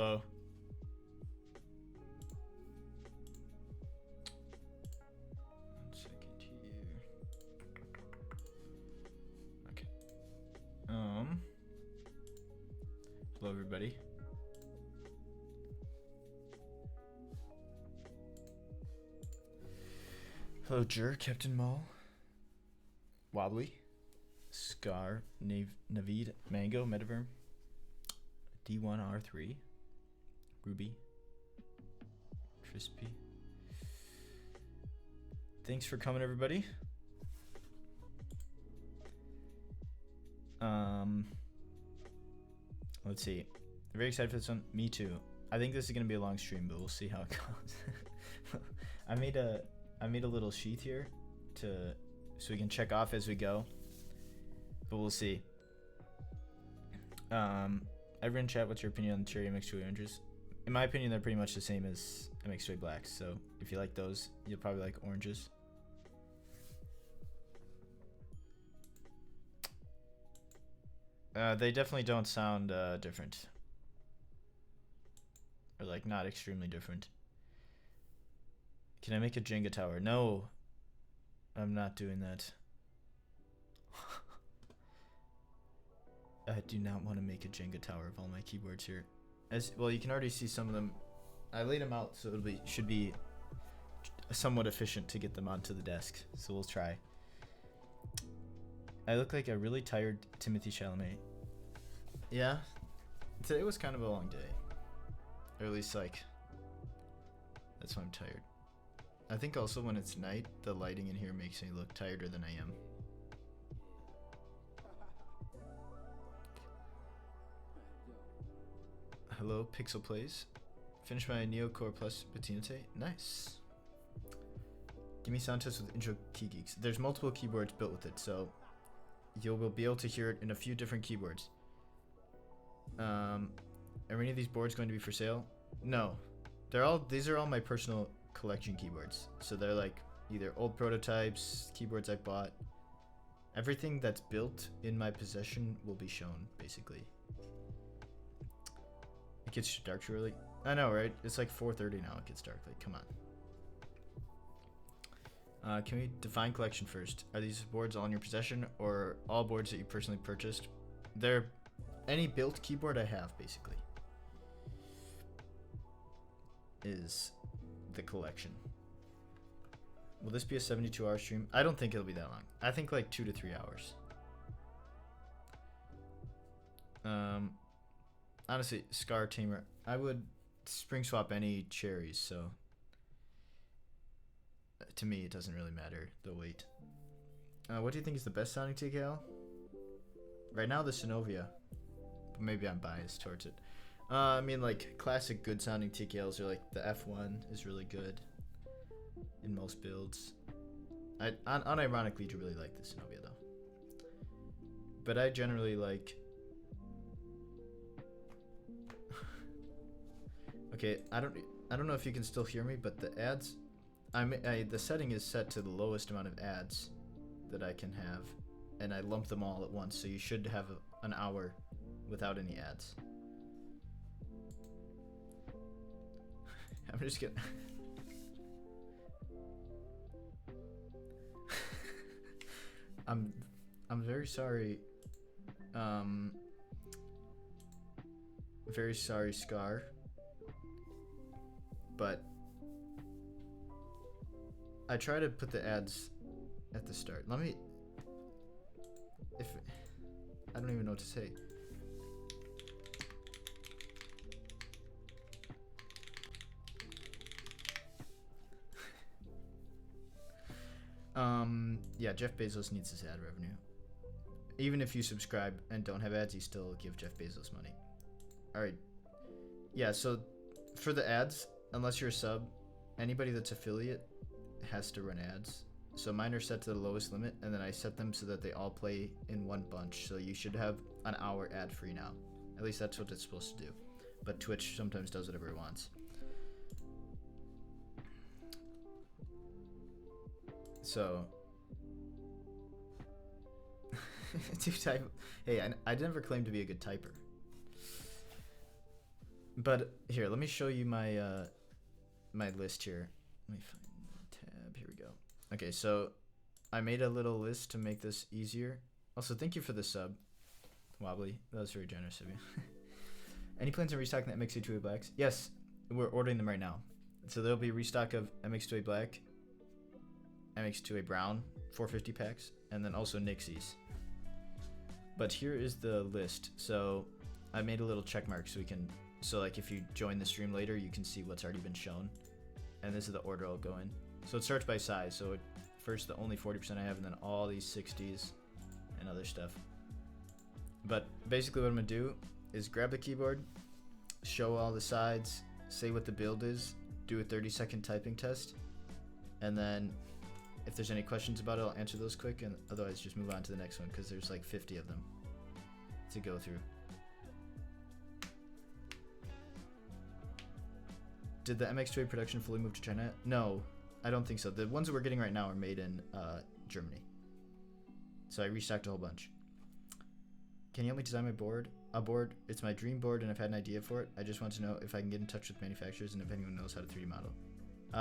Topo. One second here. Okay. Hello everybody. Hello Jer, Captain Maul, Wobbly, Scar, Navid, Mango, Metaverm, D1R3, Ruby, Crispy. Thanks for coming, everybody. Let's see. Very excited for this one. Me too. I think this is gonna be a long stream, but we'll see how it goes. I made a little sheath here so we can check off as we go, but we'll see. Everyone in chat, what's your opinion on cherry MX2 oranges? In my opinion, they're pretty much the same as MX2 blacks, so if you like those, you'll probably like oranges. They definitely don't sound different, or like not extremely different. Can I make a Jenga tower? No, I'm not doing that. I do not want to make a Jenga tower of all my keyboards here. As well, you can already see some of them. I laid them out, so should be somewhat efficient to get them onto the desk. So we'll try. I look like a really tired Timothy Chalamet. Yeah, today was kind of a long day, or at least like that's why I'm tired. I think also when it's night, the lighting in here makes me look tireder than I am. Hello, Pixel Plays. Finished my Neo Core Plus Patina today. Nice. Give me sound test with Intro Key Geeks. There's multiple keyboards built with it, so you will be able to hear it in a few different keyboards. Are any of these boards going to be for sale? No. These are all my personal collection keyboards. So they're like either old prototypes, keyboards I bought. Everything that's built in my possession will be shown, basically. It gets dark too early. I know, right? It's like 4:30 now. It gets dark. Like, come on. Can we define collection first? Are these boards all in your possession, or all boards that you personally purchased? They're any built keyboard I have, basically, is the collection. Will this be a 72-hour stream? I don't think it'll be that long. I think like 2 to 3 hours. Honestly, Scar Tamer, I would spring swap any cherries, so to me it doesn't really matter the weight. What do you think is the best sounding TKL? Right now the Synovia, but maybe I'm biased towards it. I mean, like classic good sounding TKLs are like the F1 is really good in most builds. I unironically do really like the Synovia though, but I generally like. Okay, I don't know if you can still hear me, but the ads, the setting is set to the lowest amount of ads that I can have, and I lump them all at once, so you should have an hour without any ads. I'm just gonna. I'm very sorry. Very sorry, Scar. But I try to put the ads at the start. I don't even know what to say. Yeah, Jeff Bezos needs his ad revenue. Even if you subscribe and don't have ads, you still give Jeff Bezos money. Alright. Yeah, so for the ads, unless you're a sub, anybody that's affiliate has to run ads. So mine are set to the lowest limit, and then I set them so that they all play in one bunch. So you should have an hour ad free now. At least that's what it's supposed to do. But Twitch sometimes does whatever it wants. So hey, I never claimed to be a good typer. But here, let me show you my my list here. Let me find the tab. Here we go. Okay, so I made a little list to make this easier. Also, thank you for the sub, Wobbly. That was very generous of you. Any plans on restocking the MX2A Blacks? Yes, we're ordering them right now. So there'll be a restock of MX2A Black, MX2A Brown, 450 packs, and then also Nixies. But here is the list. So I made a little check mark so we can, so like if you join the stream later, you can see what's already been shown. And this is the order I'll go in. So it starts by size. So first the only 40% I have, and then all these 60s and other stuff. But basically what I'm gonna do is grab the keyboard, show all the sides, say what the build is, do a 30-second typing test, and then if there's any questions about it, I'll answer those quick, and otherwise just move on to the next one because there's like 50 of them to go through. Did the MX2A production fully move to China? No, I don't think so. The ones that we're getting right now are made in Germany. So I restocked a whole bunch. Can you help me design my board? A board, it's my dream board and I've had an idea for it. I just want to know if I can get in touch with manufacturers and if anyone knows how to 3D model.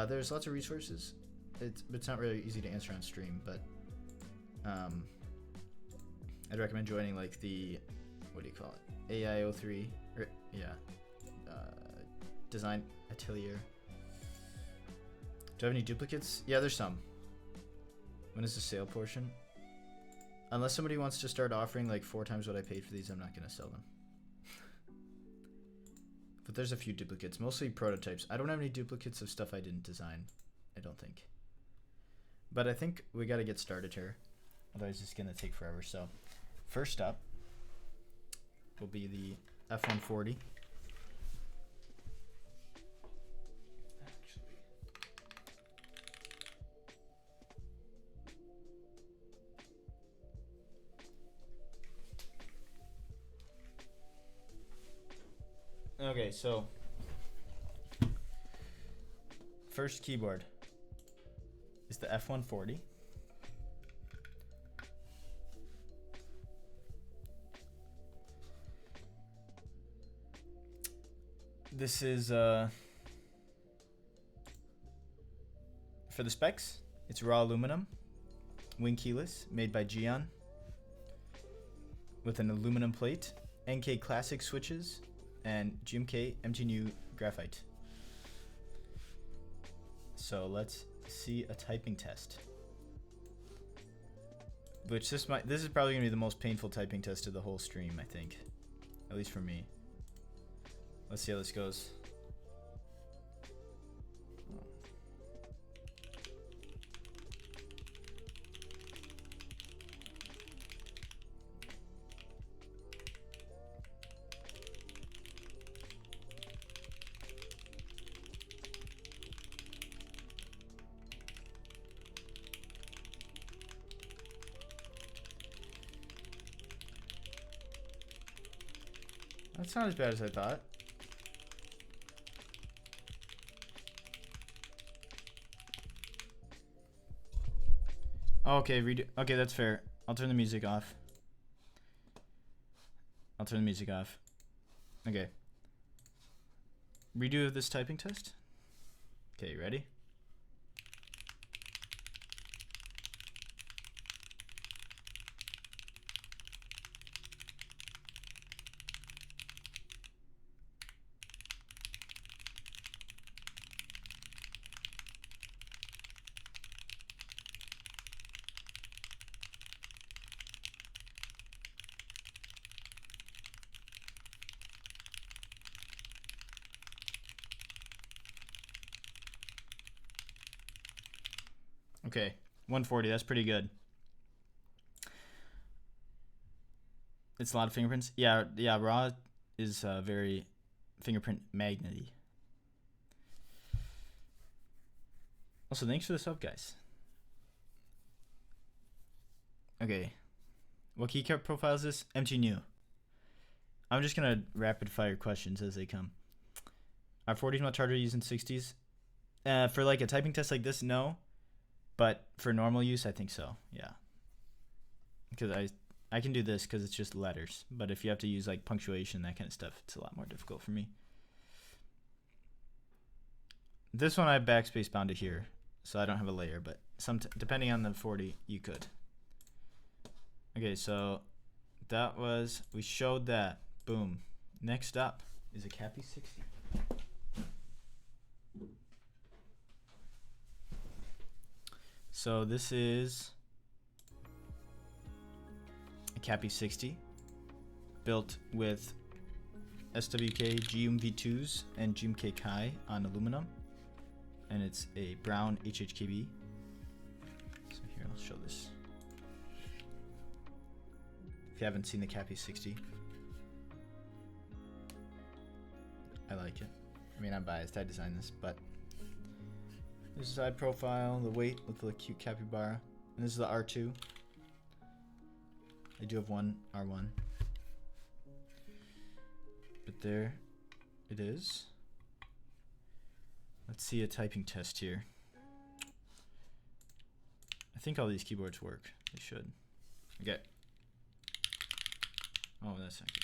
There's lots of resources. It's not really easy to answer on stream, but I'd recommend joining like the, what do you call it? AIO3, or yeah, Design Atelier. Do I have any duplicates? Yeah, there's some. When is the sale portion? Unless somebody wants to start offering like 4 times what I paid for these, I'm not going to sell them. But there's a few duplicates, mostly prototypes. I don't have any duplicates of stuff I didn't design, I don't think. But I think we got to get started here. Otherwise it's going to take forever. So first up will be the F-140. Okay, so first keyboard is the F-140. This is for the specs, it's raw aluminum, wing keyless, made by Geon, with an aluminum plate, NK Classic switches, and GMK MTNU graphite. So let's see a typing test. Which this is probably gonna be the most painful typing test of the whole stream, I think. At least for me. Let's see how this goes. That's not as bad as I thought. Oh, okay, redo. Okay, that's fair. I'll turn the music off. I'll turn the music off. Okay. Redo this typing test. Okay, you ready? Okay, 140, that's pretty good. It's a lot of fingerprints. Yeah, raw is very fingerprint magnety. Also, thanks for the sub, guys. Okay, what keycap profile is this? MTNU. I'm just gonna rapid fire questions as they come. Are 40s much harder to use than 60s? For like a typing test like this, no. But for normal use, I think so, yeah. Because I can do this because it's just letters. But if you have to use like punctuation, that kind of stuff, it's a lot more difficult for me. This one I backspace bound it here, so I don't have a layer, but depending on the 40, you could. Okay, so that was, we showed that. Boom. Next up is a Cappy 60. So this is a Cappy 60 built with SWK GUMV2s and GMK Kai on aluminum, and it's a brown HHKB. So here, I'll show this. If you haven't seen the Cappy 60, I like it. I mean, I'm biased, I designed this, but this is side profile, the weight with the cute capybara, and this is the R2. I do have one R1. But there it is. Let's see a typing test here. I think all these keyboards work. They should. Okay. Oh, that's not good.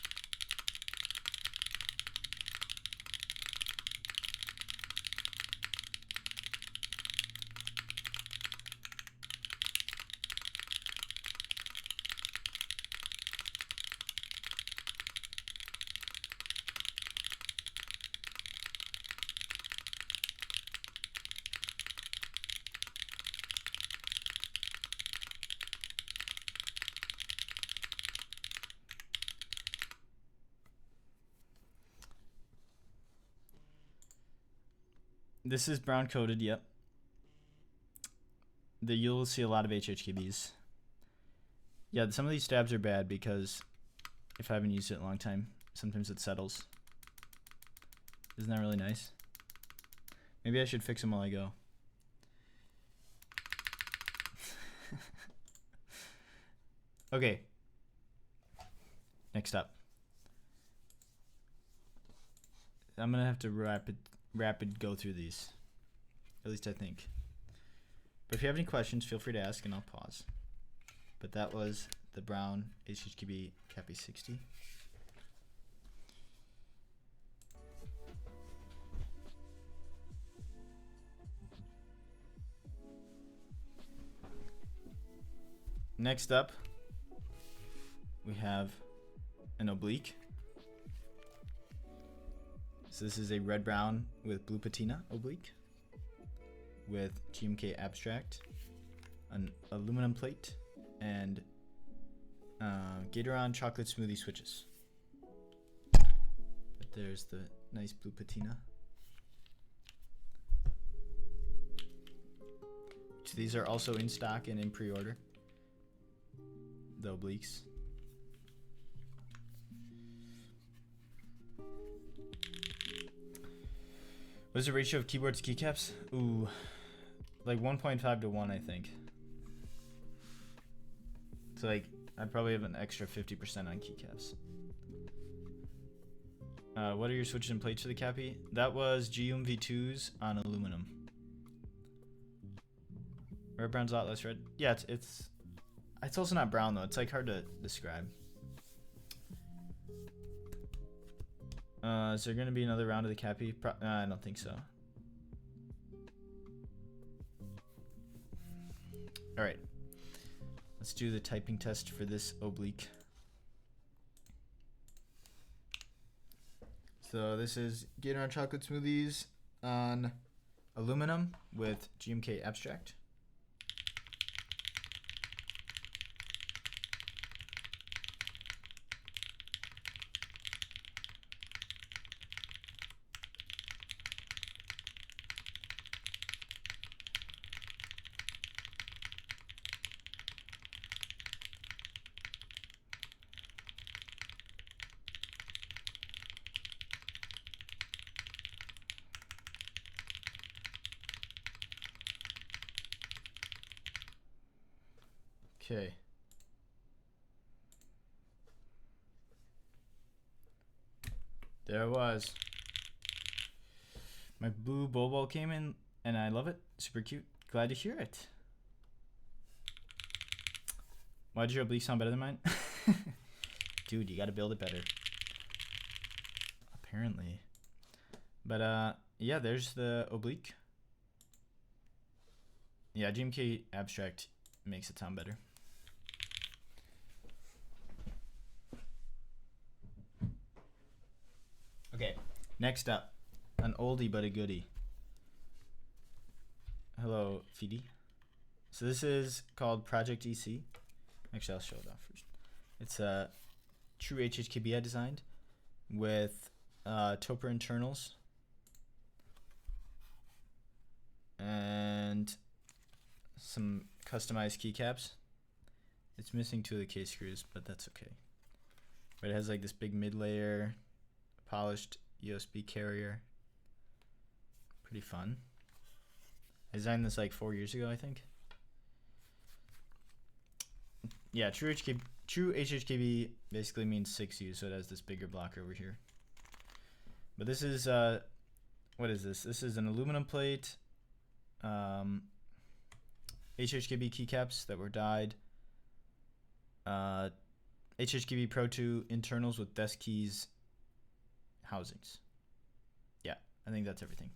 This is brown coated, yep. You'll see a lot of HHKBs. Yeah, some of these stabs are bad because if I haven't used it in a long time, sometimes it settles. Isn't that really nice? Maybe I should fix them while I go. Okay. Next up. I'm gonna have to rapid go through these. At least I think. But if you have any questions, feel free to ask and I'll pause. But that was the brown HHKB Cappy 60. Next up, we have an Oblique. So this is a red brown with blue patina Oblique with GMK abstract, an aluminum plate, and Gatoron chocolate smoothie switches. But there's the nice blue patina. So these are also in stock and in pre-order. The Obliques. What is the ratio of keyboards to keycaps? Ooh, like 1.5 to 1, I think. So like, I'd probably have an extra 50% on keycaps. What are your switches and plates for the Cappy? That was GUMV2s on aluminum. Red brown's a lot less red. Yeah, it's also not brown though. It's like hard to describe. Is there gonna be another round of the Cappy? I don't think so. All right, let's do the typing test for this Oblique. So this is Gatoron chocolate smoothies on aluminum with GMK abstract. Okay. There it was. My blue Bobo came in and I love it. Super cute. Glad to hear it. Why did your Oblique sound better than mine? Dude, you gotta build it better. Apparently. But yeah, there's the Oblique. Yeah, GMK Abstract makes it sound better. Okay, next up, an oldie but a goodie. Hello, Fidi. So this is called Project EC. Actually, I'll show it off first. It's a true HHKB I designed with Topo internals and some customized keycaps. It's missing 2 of the case screws, but that's okay. But it has like this big mid layer, polished USB carrier. Pretty fun. I designed this like 4 years ago, I think. Yeah, true HHKB basically means 6U, so it has this bigger block over here. But this is what is this? This is an aluminum plate, HHKB keycaps that were dyed, HHKB Pro 2 internals with desk keys housings. Yeah, I think that's everything.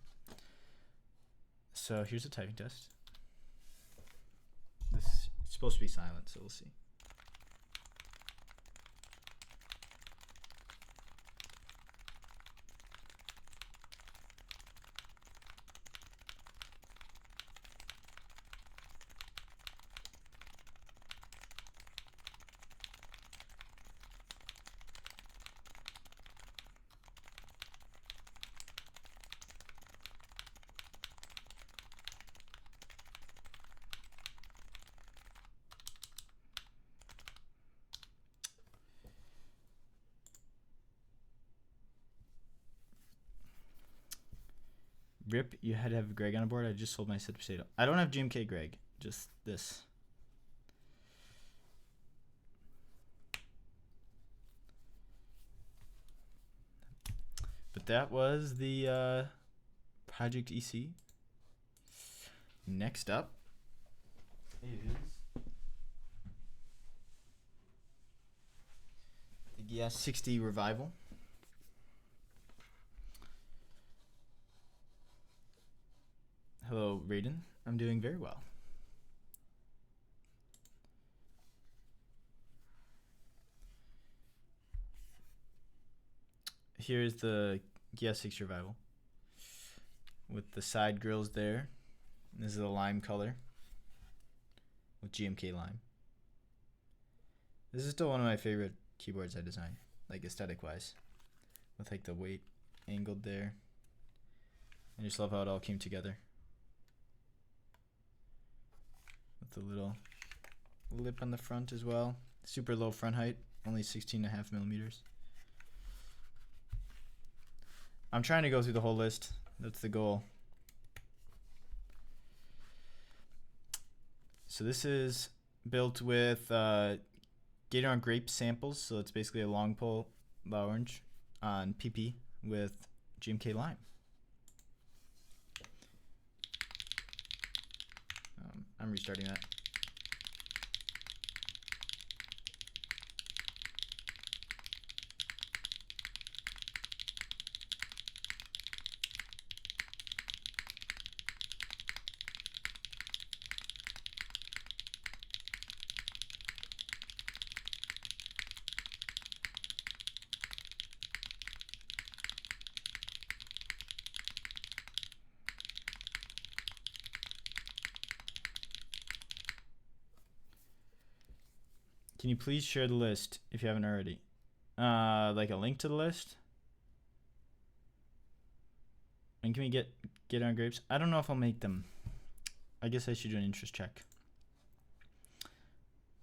So here's a typing test. This is supposed to be silent, so we'll see. Rip, you had to have Greg on board. I just sold my set potato. I don't have GMK Greg, just this. But that was the Project EC. Next up is the GS 60 Revival. Hello, Raiden. I'm doing very well. Here's the GS6 Revival with the side grills there. This is a lime color with GMK lime. This is still one of my favorite keyboards I designed, like aesthetic wise, with like the weight angled there. I just love how it all came together. With the little lip on the front as well. Super low front height, only 16.5 millimeters. I'm trying to go through the whole list. That's the goal. So this is built with Gator on Grape samples. So it's basically a long pole orange on PP with GMK lime. I'm restarting that. Can you please share the list if you haven't already? Like a link to the list? And can we get on grapes? I don't know if I'll make them. I guess I should do an interest check.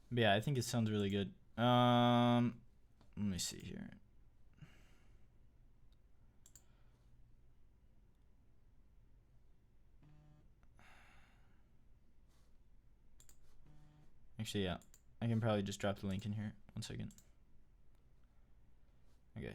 But yeah, I think it sounds really good. Let me see here. Actually, yeah. I can probably just drop the link in here. 1 second. Okay.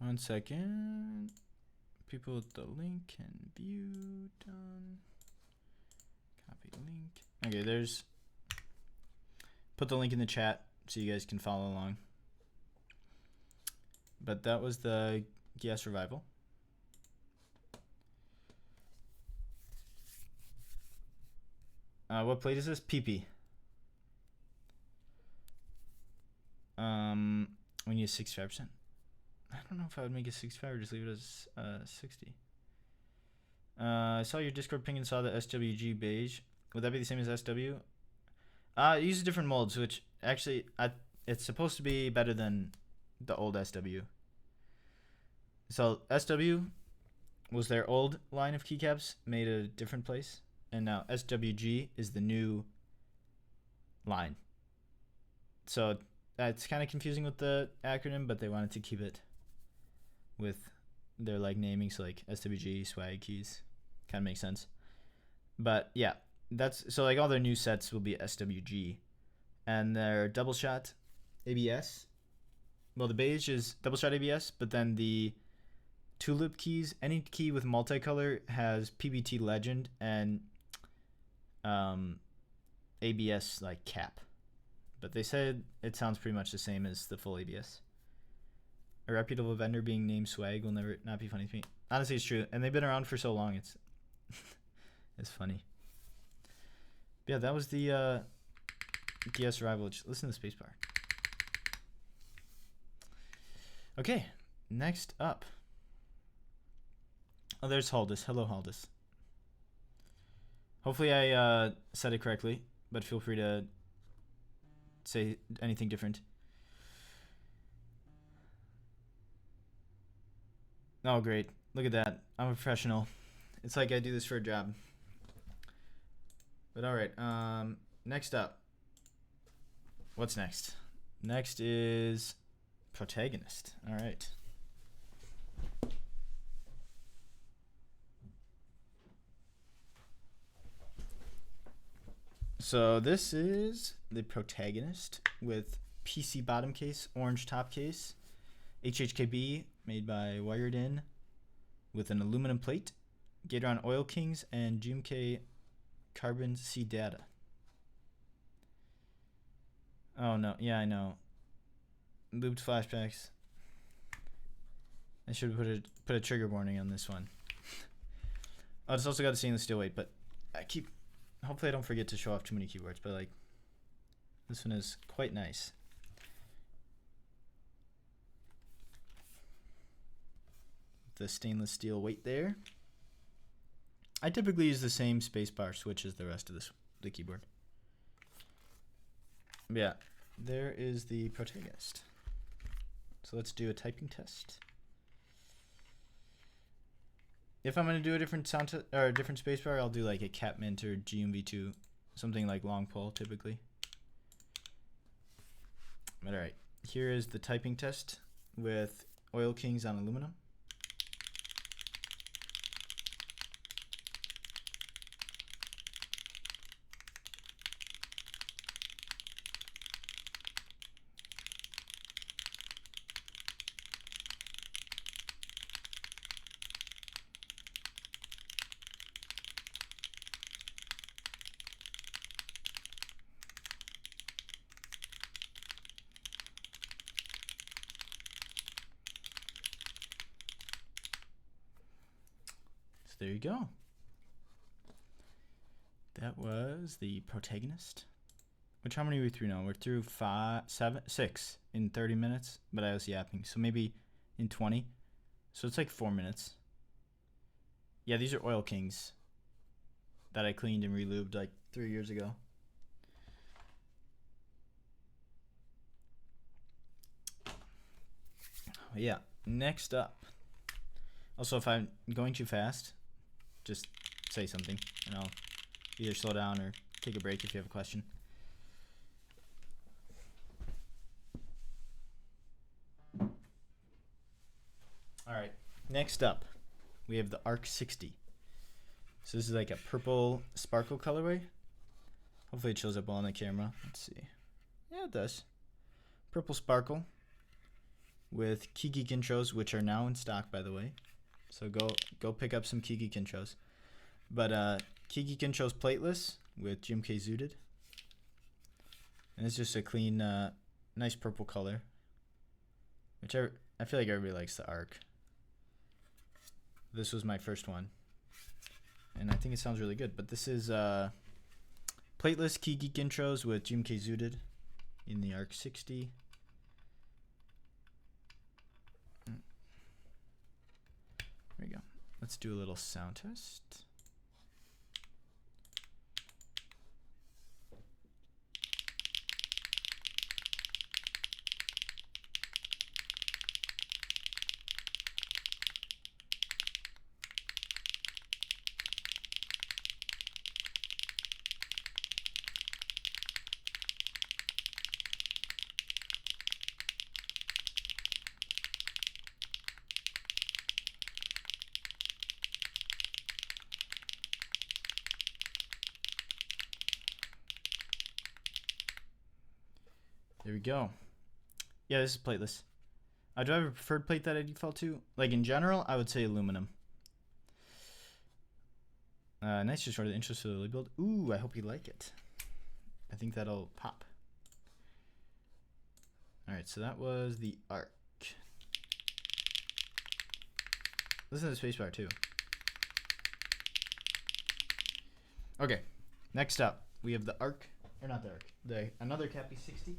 One second. people with the link can view. Done. Copy link. Okay, there's. Put the link in the chat so you guys can follow along. But that was the GS Revival. What plate is this? PP. We need a 65%. I don't know if I would make it 65 or just leave it as 60. I saw your Discord ping and saw the SWG beige. Would that be the same as SW? It uses different molds, which actually it's supposed to be better than the old SW. So SW was their old line of keycaps made a different place, and now SWG is the new line. So that's kind of confusing with the acronym, but they wanted to keep it with their like naming, so like SWG, swag keys, kind of makes sense. But yeah, that's so like all their new sets will be SWG, and their double shot ABS. Well, the beige is double shot ABS, but then the tulip keys, any key with multicolor has PBT legend and ABS like cap. But they said it sounds pretty much the same as the full ABS. A reputable vendor being named Swag will never not be funny to me. Honestly, it's true, and they've been around for so long. It's it's funny. But yeah, that was the GS Revival. Listen to the spacebar. Okay, next up. Oh, there's Haldus. Hello, Haldus. Hopefully I said it correctly, but feel free to say anything different. Oh, great. Look at that. I'm a professional. It's like I do this for a job. But all right. Next up. What's next? Next is Protagonist. All right. So this is the Protagonist with PC bottom case, orange top case, HHKB made by Wired In with an aluminum plate, Gatoron Oil Kings, and GMK Carbon C Data. Oh no, yeah, I know. Looped flashbacks. I should put a trigger warning on this one. Oh, it's also got the stainless steel weight, but hopefully I don't forget to show off too many keyboards, but like this one is quite nice. The stainless steel weight there. I typically use the same spacebar switch as the rest of the keyboard. But yeah, there is the Protagonist. So let's do a typing test. If I'm gonna do a different or a different spacebar, I'll do like a Cat Mint or GMV2, something like long pull typically. But all right, here is the typing test with Oil Kings on aluminum. There you go. That was the Protagonist. Which, how many are we through now? We're through 6 in 30 minutes, but I was yapping. So maybe in 20. So it's like 4 minutes. Yeah, these are Oil Kings that I cleaned and relubed like 3 years ago. Yeah, next up. Also, if I'm going too fast, just say something and I'll either slow down or take a break if you have a question. All right, next up, we have the Arc 60. So this is like a purple sparkle colorway. Hopefully it shows up well on the camera. Let's see. Yeah, it does. Purple sparkle with Key Geek intros, which are now in stock, by the way. So go pick up some Kiki Kinchos. But Kiki Kincho's plateless with GMK Zooted. And it's just a clean, nice purple color. Which I feel like everybody likes the arc. This was my first one. And I think it sounds really good. But this is plateless Kiki Kinchos with GMK Zooted in the arc 60. There we go. Let's do a little sound test. There we go. Yeah, this is plateless. Do I have a preferred plate that I default to? Like in general, I would say aluminum. Nice to sort of interest for the build. Ooh, I hope you like it. I think that'll pop. All right, so that was the arc. Listen to the spacebar too. Okay, next up we have the arc, or not the arc, another Cappy 60.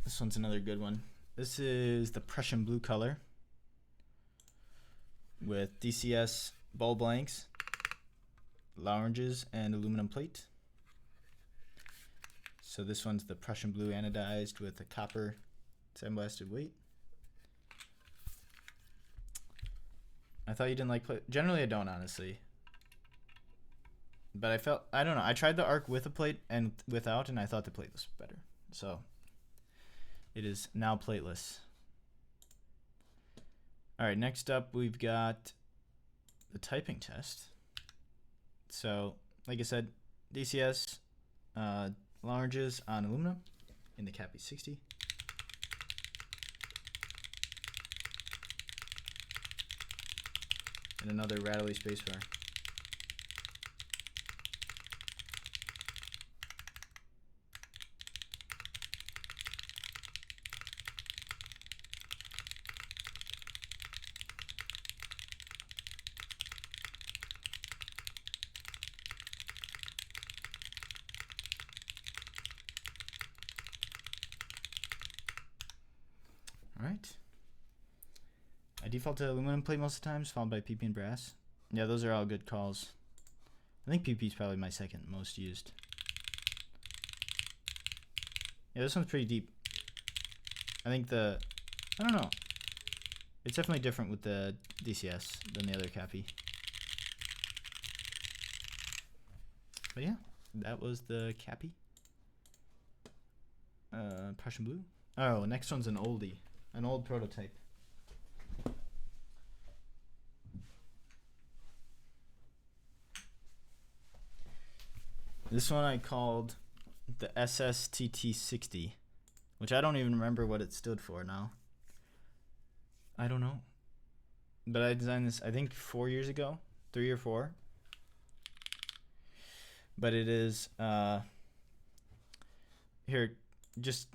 This one's another good one. This is the Prussian blue color with DCS ball blanks, lounges, and aluminum plate. So this one's the Prussian blue anodized with a copper sandblasted weight. I thought you didn't like plate. Generally, I don't, honestly. But I don't know. I tried the arc with a plate and without, and I thought the plate was better. So it is now plateless. All right, next up we've got the typing test. So, like I said, DCS larges on aluminum in the Cappy 60. And another rattly spacebar. Alright. I default to aluminum plate most of the times, followed by PP and brass. Yeah, those are all good calls. I think PP is probably my second most used. Yeah, this one's pretty deep. I think I don't know. It's definitely different with the DCS than the other Cappy. But yeah, that was the Cappy. Prussian blue. Oh, next one's an oldie. An old prototype. This one I called the SSTT60, which I don't even remember what it stood for now. I don't know. But I designed this, I think, 4 years ago, 3 or 4. But it is, here, just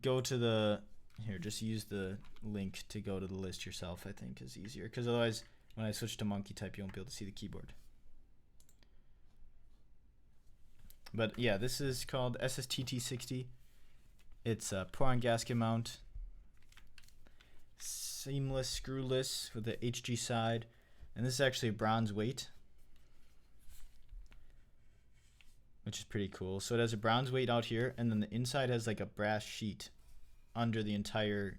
go to the, here, just use the link to go to the list yourself, I think is easier. Because otherwise, when I switch to monkey type, you won't be able to see the keyboard. But yeah, this is called SSTT60. It's a pour-on gasket mount, seamless, screwless with the HG side, and this is actually a bronze weight, which is pretty cool. So it has a bronze weight out here, and then the inside has like a brass sheet under the entire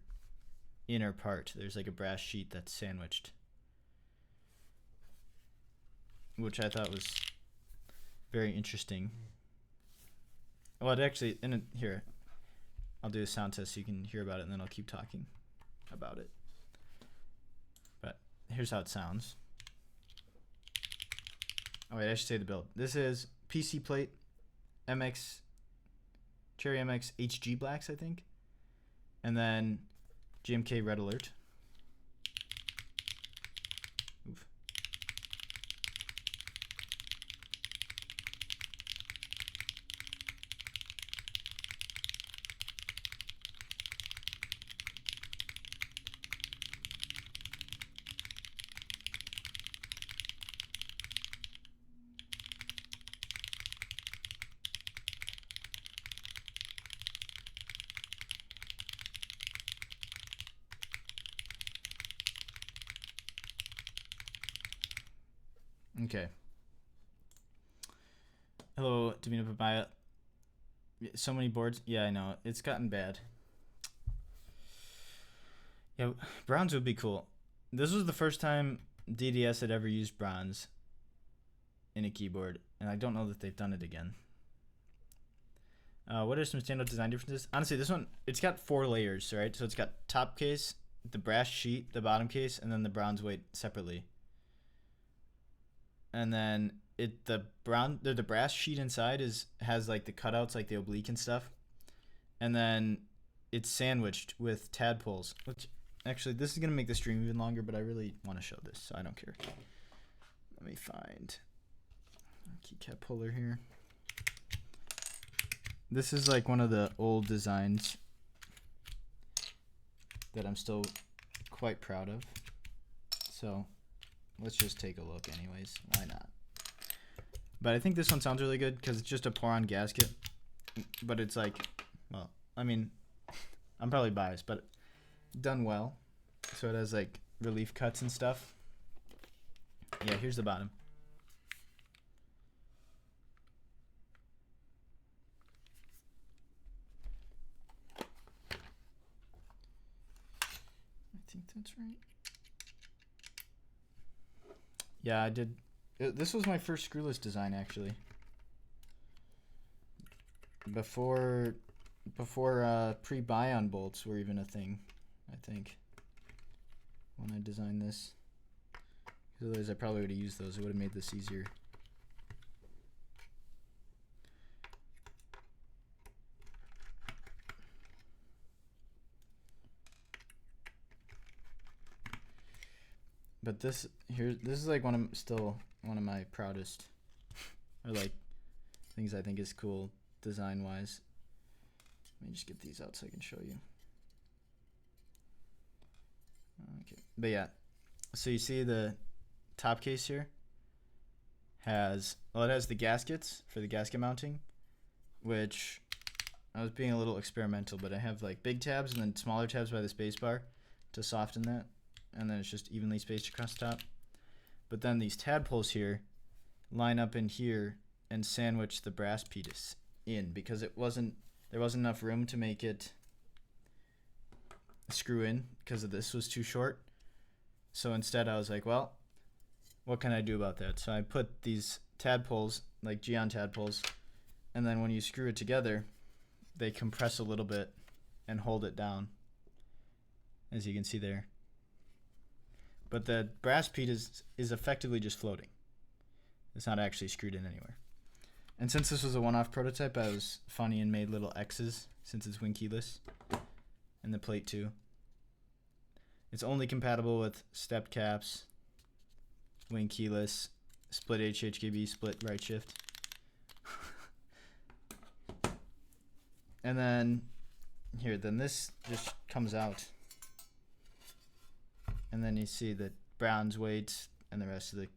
inner part. There's like a brass sheet that's sandwiched, which I thought was very interesting. Well, it actually, here, I'll do a sound test so you can hear about it, and then I'll keep talking about it. But here's how it sounds. Oh wait, I should say the build. This is PC plate, MX, Cherry MX HG blacks, I think. And then GMK red alert. Oof. Okay. Hello, Divina Papaya. So many boards. Yeah, I know. It's gotten bad. Yeah, bronze would be cool. This was the first time DDS had ever used bronze in a keyboard, and I don't know that they've done it again. What are some standout design differences? Honestly, this one, it's got 4 layers, right? So it's got top case, the brass sheet, the bottom case, and then the bronze weight separately. And then the brass sheet inside has like the cutouts, like the oblique and stuff. And then it's sandwiched with tadpoles, which actually this is gonna make the stream even longer, but I really want to show this, so I don't care. Let me find a keycap puller here. This is like one of the old designs that I'm still quite proud of. So let's just take a look anyways. Why not? But I think this one sounds really good because it's just a pour-on gasket. But it's like, well, I mean, I'm probably biased, but done well. So it has like relief cuts and stuff. Yeah, here's the bottom. I think that's right. Yeah, I did. This was my first screwless design, actually. Before pre-bion bolts were even a thing, I think. When I designed this, because otherwise I probably would have used those. It would have made this easier. But this is like still one of my proudest, or like things I think is cool design wise. Let me just get these out so I can show you. Okay, but yeah, so you see the top case here has, well, it has the gaskets for the gasket mounting, which I was being a little experimental, but I have like big tabs and then smaller tabs by the space bar to soften that. And then it's just evenly spaced across the top. But then these tadpoles here line up in here and sandwich the brass piece in, because there wasn't enough room to make it screw in because this was too short. So instead I was like, well, what can I do about that? So I put these tadpoles, like Geon tadpoles, and then when you screw it together, they compress a little bit and hold it down, as you can see there. But the brass piece is effectively just floating. It's not actually screwed in anywhere. And since this was a one-off prototype, I was funny and made little X's since it's wing keyless. And the plate too. It's only compatible with stepped caps, wing keyless, split HHKB, split right shift. And then then this just comes out. And then you see the bronze weights and the rest of the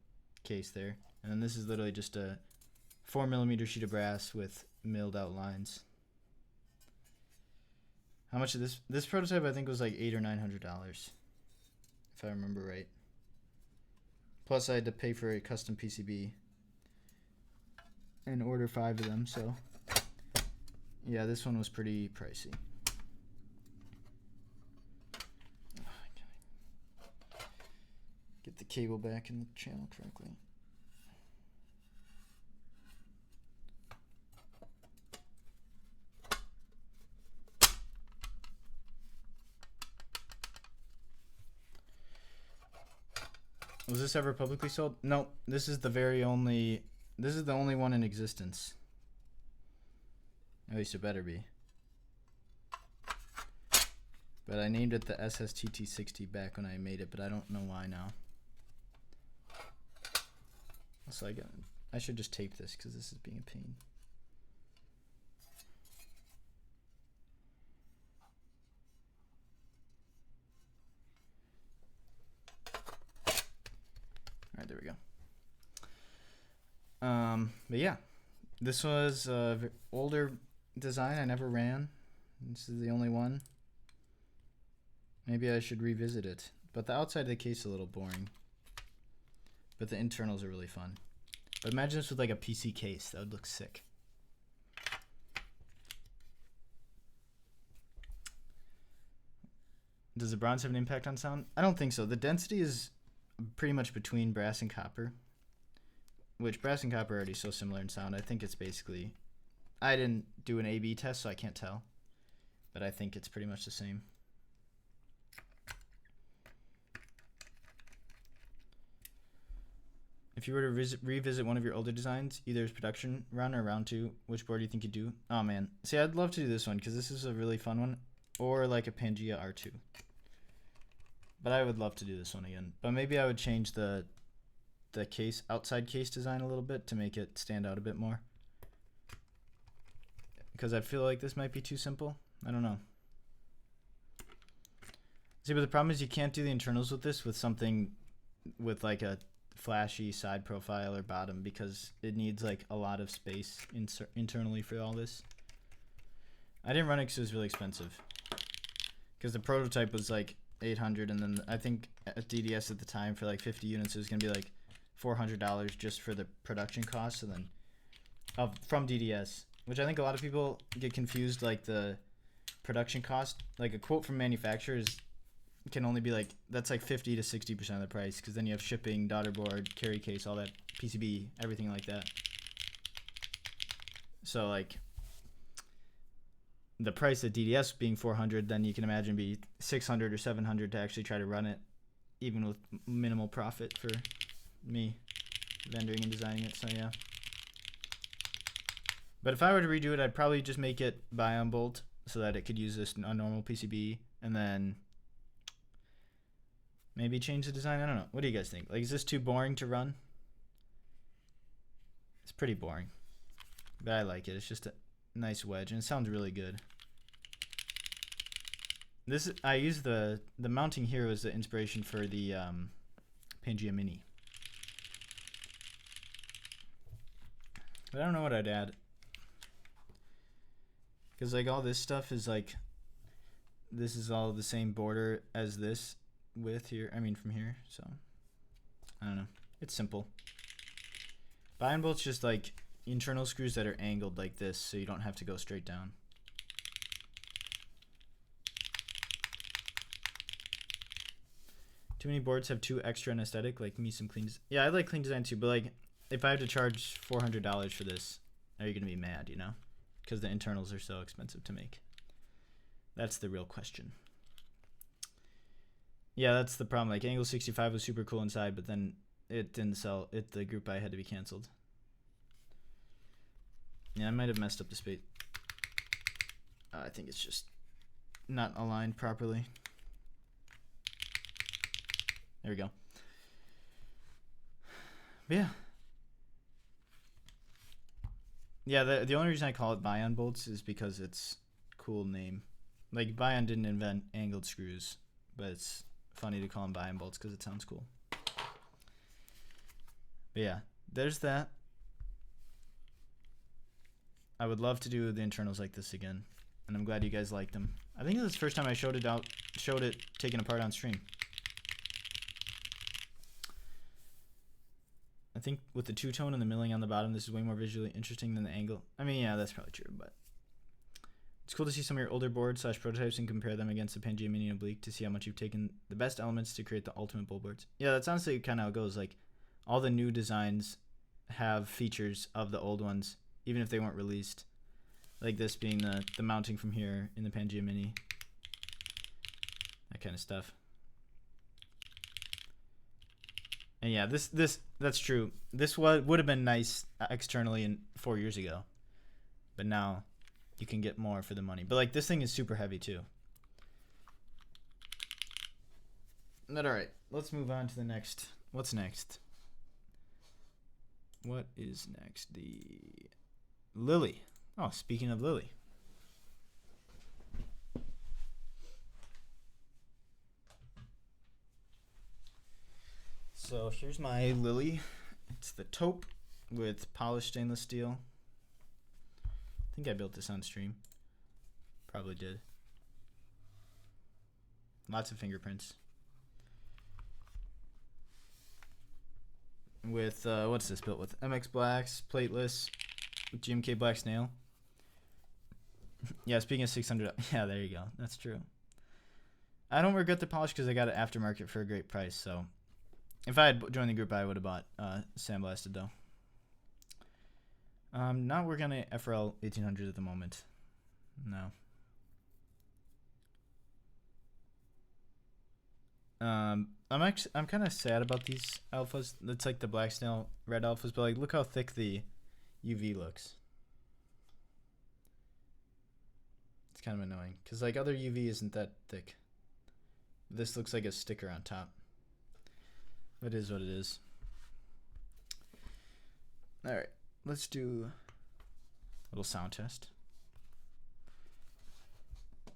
case there. And then this is literally just a 4mm sheet of brass with milled out lines. How much of this prototype I think was like $800 or $900, if I remember right. Plus I had to pay for a custom PCB and order 5 of them, so yeah, this one was pretty pricey. Get the cable back in the channel correctly. Was this ever publicly sold? No, this is the only one in existence. At least it better be. But I named it the SSTT60 back when I made it, but I don't know why now. So I should just tape this because this is being a pain. All right, there we go. But yeah, this was an older design I never ran. This is the only one. Maybe I should revisit it. But the outside of the case is a little boring. But the internals are really fun. But imagine this with like a PC case. That would look sick. Does the bronze have an impact on sound? I don't think so. The density is pretty much between brass and copper. Which brass and copper are already so similar in sound. I think it's basically... I didn't do an A/B test, so I can't tell. But I think it's pretty much the same. If you were to revisit one of your older designs, either as production run or round 2, which board do you think you'd do? Oh man. See, I'd love to do this one because this is a really fun one. Or like a Pangia R2. But I would love to do this one again. But maybe I would change the case, outside case design a little bit to make it stand out a bit more. Because I feel like this might be too simple. I don't know. See, but the problem is you can't do the internals with this with something with like a flashy side profile or bottom because it needs like a lot of space internally for all this. I didn't run it because it was really expensive. Because the prototype was like 800 and then I think at DDS at the time for like 50 units it was going to be like $400 just for the production costs and then from DDS, which I think a lot of people get confused, like the production cost, like a quote from manufacturers can only be like, that's like 50 to 60% of the price because then you have shipping, daughter board, carry case, all that, PCB, everything like that. So like the price at DDS being 400, then you can imagine be 600 or 700 to actually try to run it, even with minimal profit for me vendoring and designing it. So yeah. But if I were to redo it, I'd probably just make it bion bolt so that it could use this on normal PCB, and then maybe change the design. I don't know. What do you guys think? Like, is this too boring to run? It's pretty boring, but I like it. It's just a nice wedge, and it sounds really good. This I use the mounting here was the inspiration for the Pangia Mini. But I don't know what I'd add. Because like all this stuff is like, this is all the same border as this width here. I mean from here, so I don't know. It's simple. Bion bolt's just like internal screws that are angled like this, so you don't have to go straight down. Too many boards have too extra an aesthetic, like me some clean. Yeah, I like clean design too, but like if I had to charge $400 for this, are you gonna be mad? You know, because the internals are so expensive to make. That's the real question. Yeah, that's the problem. Like Angle 65 was super cool inside, but then it didn't sell. The group buy had to be canceled. Yeah, I might have messed up the space. I think it's just not aligned properly. There we go. But yeah. Yeah, the only reason I call it Bion bolts is because it's a cool name. Like Bion didn't invent angled screws, but it's funny to call them Bion bolts because it sounds cool. But yeah, there's that. I would love to do the internals like this again, and I'm glad you guys liked them. I think this is the first time I showed it taken apart on stream. I think with the two-tone and the milling on the bottom, this is way more visually interesting than the angle. I mean, yeah, that's probably true, but it's cool to see some of your older boards / prototypes and compare them against the Pangia Mini and Oblique to see how much you've taken the best elements to create the ultimate bull boards. Yeah, that's honestly kind of how it goes. Like, all the new designs have features of the old ones, even if they weren't released. Like this being the mounting from here in the Pangia Mini. That kind of stuff. And yeah, that's true. This would have been nice externally 4 years ago, but now you can get more for the money. But like this thing is super heavy too. But alright, let's move on to the next. What's next? What is next? The Lily. Oh, speaking of Lily. So here's my Lily. It's the taupe with polished stainless steel. I think I built this on stream. Probably did. Lots of fingerprints. With, what's this built with? MX Blacks, plateless, with GMK Black Snail. Yeah, speaking of 600, yeah, there you go. That's true. I don't regret the polish because I got it aftermarket for a great price, so. If I had joined the group, I would have bought Sandblasted, though. Not working on a FRL 1800 at the moment. No. I'm kind of sad about these alphas. It's like the Black Snail red alphas, but like look how thick the UV looks. It's kind of annoying because like other UV isn't that thick. This looks like a sticker on top. It is what it is. All right, let's do a little sound test.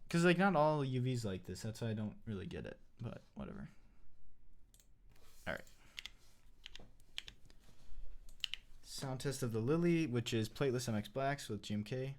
Because like not all UVs like this. That's why I don't really get it. But whatever. All right. Sound test of the Lily, which is plateless MX Blacks with GMK.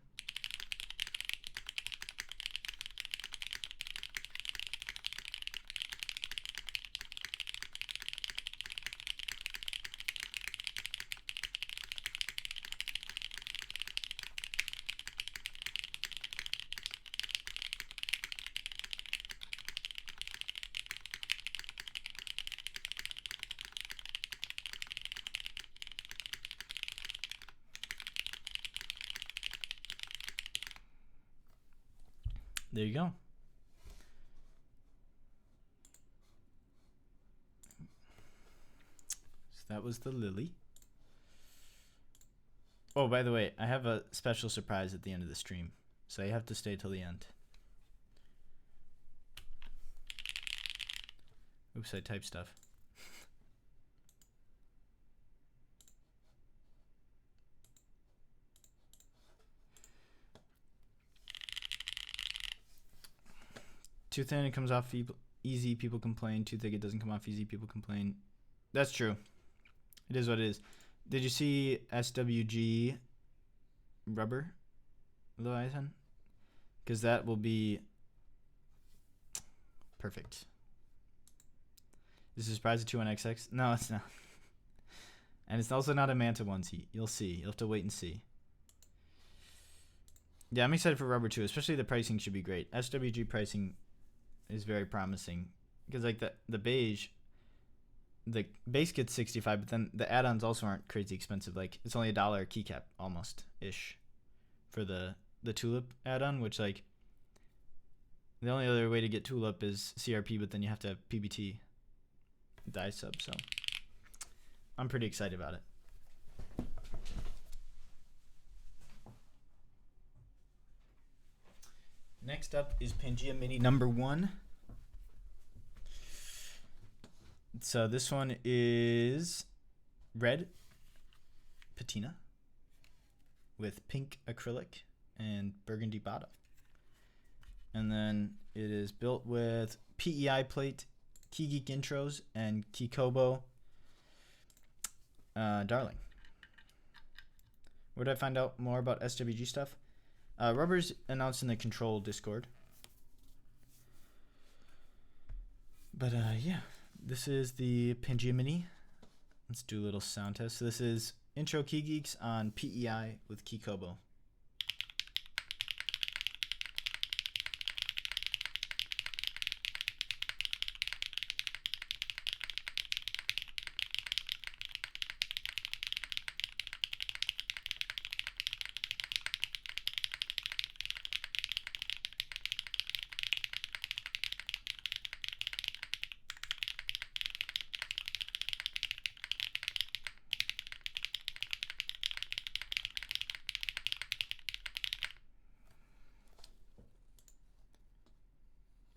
There you go. So that was the Lily. Oh, by the way, I have a special surprise at the end of the stream, so you have to stay till the end. Oops, I typed stuff. Too thin, it comes off easy, people complain. Too thick, it doesn't come off easy, people complain. That's true. It is what it is. Did you see SWG rubber Leviathan? Because that will be perfect. Is this surprise a 21XX? No, it's not. And it's also not a Manta onesie. You'll see. You'll have to wait and see. Yeah, I'm excited for rubber too. Especially the pricing should be great. SWG pricing is very promising because like the beige, the base gets 65, but then the add-ons also aren't crazy expensive. Like it's only $1 keycap almost ish for the tulip add-on, which like the only other way to get tulip is CRP, but then you have to have PBT dye sub. So I'm pretty excited about it. Next up is Pangia Mini #1. So this one is red patina with pink acrylic and burgundy bottom. And then it is built with PEI plate, Key Geek intros, and Key Kobo Darling. Where did I find out more about SWG stuff? Rubber's announced in the Control Discord. But yeah, this is the Pangia Mini. Let's do a little sound test. So this is Intro Key Geeks on PEI with Key Kobo.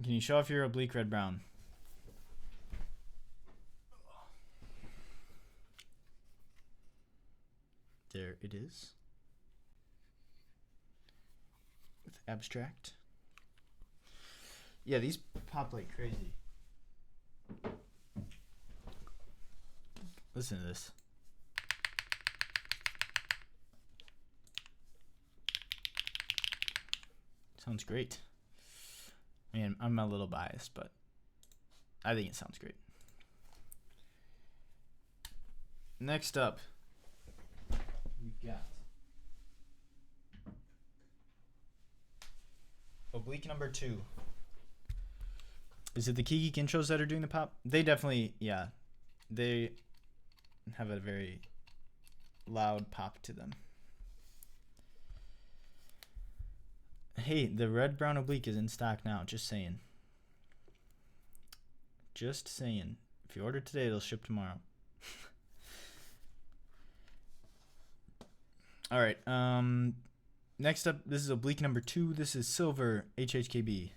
Can you show off your oblique red brown? There it is. With abstract. Yeah, these pop like crazy. Listen to this. Sounds great. I mean, I'm a little biased, but I think it sounds great. Next up, we got Oblique number 2. Is it the Key Geek intros that are doing the pop? They definitely, yeah. They have a very loud pop to them. Hey, the red brown oblique is in stock now. Just saying. Just saying. If you order today, it'll ship tomorrow. All right. Next up, this is oblique number 2. This is silver HHKB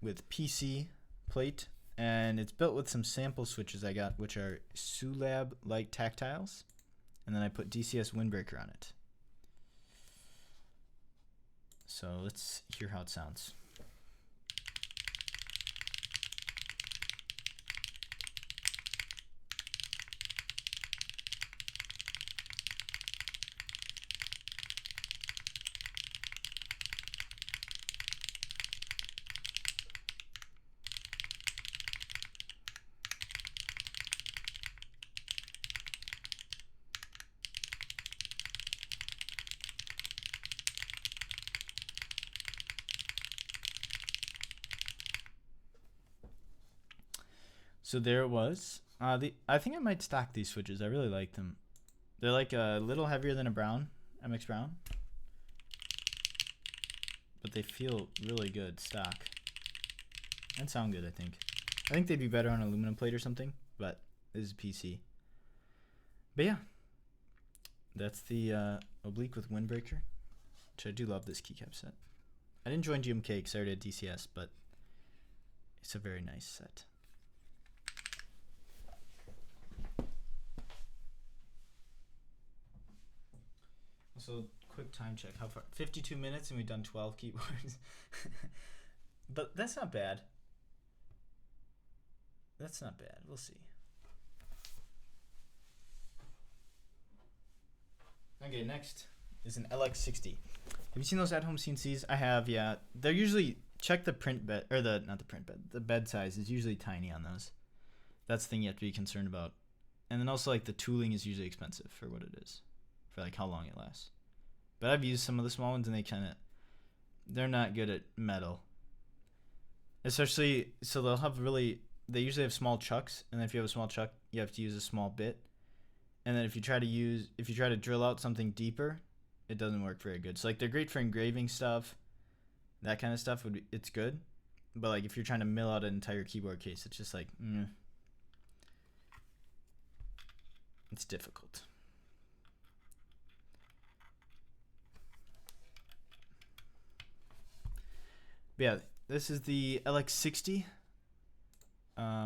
with PC plate, and it's built with some sample switches I got, which are Sulab light tactiles, and then I put DCS windbreaker on it. So let's hear how it sounds. So there it was. I think I might stock these switches. I really like them. They're like a little heavier than a brown, MX Brown. But they feel really good stock. And sound good, I think. I think they'd be better on aluminum plate or something, but this is PC. But yeah. That's the oblique with windbreaker, which I do love this keycap set. I didn't join GMK because I already had DCS, but it's a very nice set. So quick time check. How far? 52 minutes and we've done 12 keyboards. But that's not bad. That's not bad. We'll see. Okay, next is an LX60. Have you seen those at-home CNCs? I have, yeah. They're usually, check the print bed, or not the print bed, the bed size is usually tiny on those. That's the thing you have to be concerned about. And then also, like, the tooling is usually expensive for what it is, for like how long it lasts. But I've used some of the small ones and they're not good at metal. Especially, so they usually have small chucks, and if you have a small chuck, you have to use a small bit. And then if you try to drill out something deeper, it doesn't work very good. So like they're great for engraving stuff, that kind of stuff it's good. But like if you're trying to mill out an entire keyboard case, it's just like, it's difficult. But yeah, this is the LX60.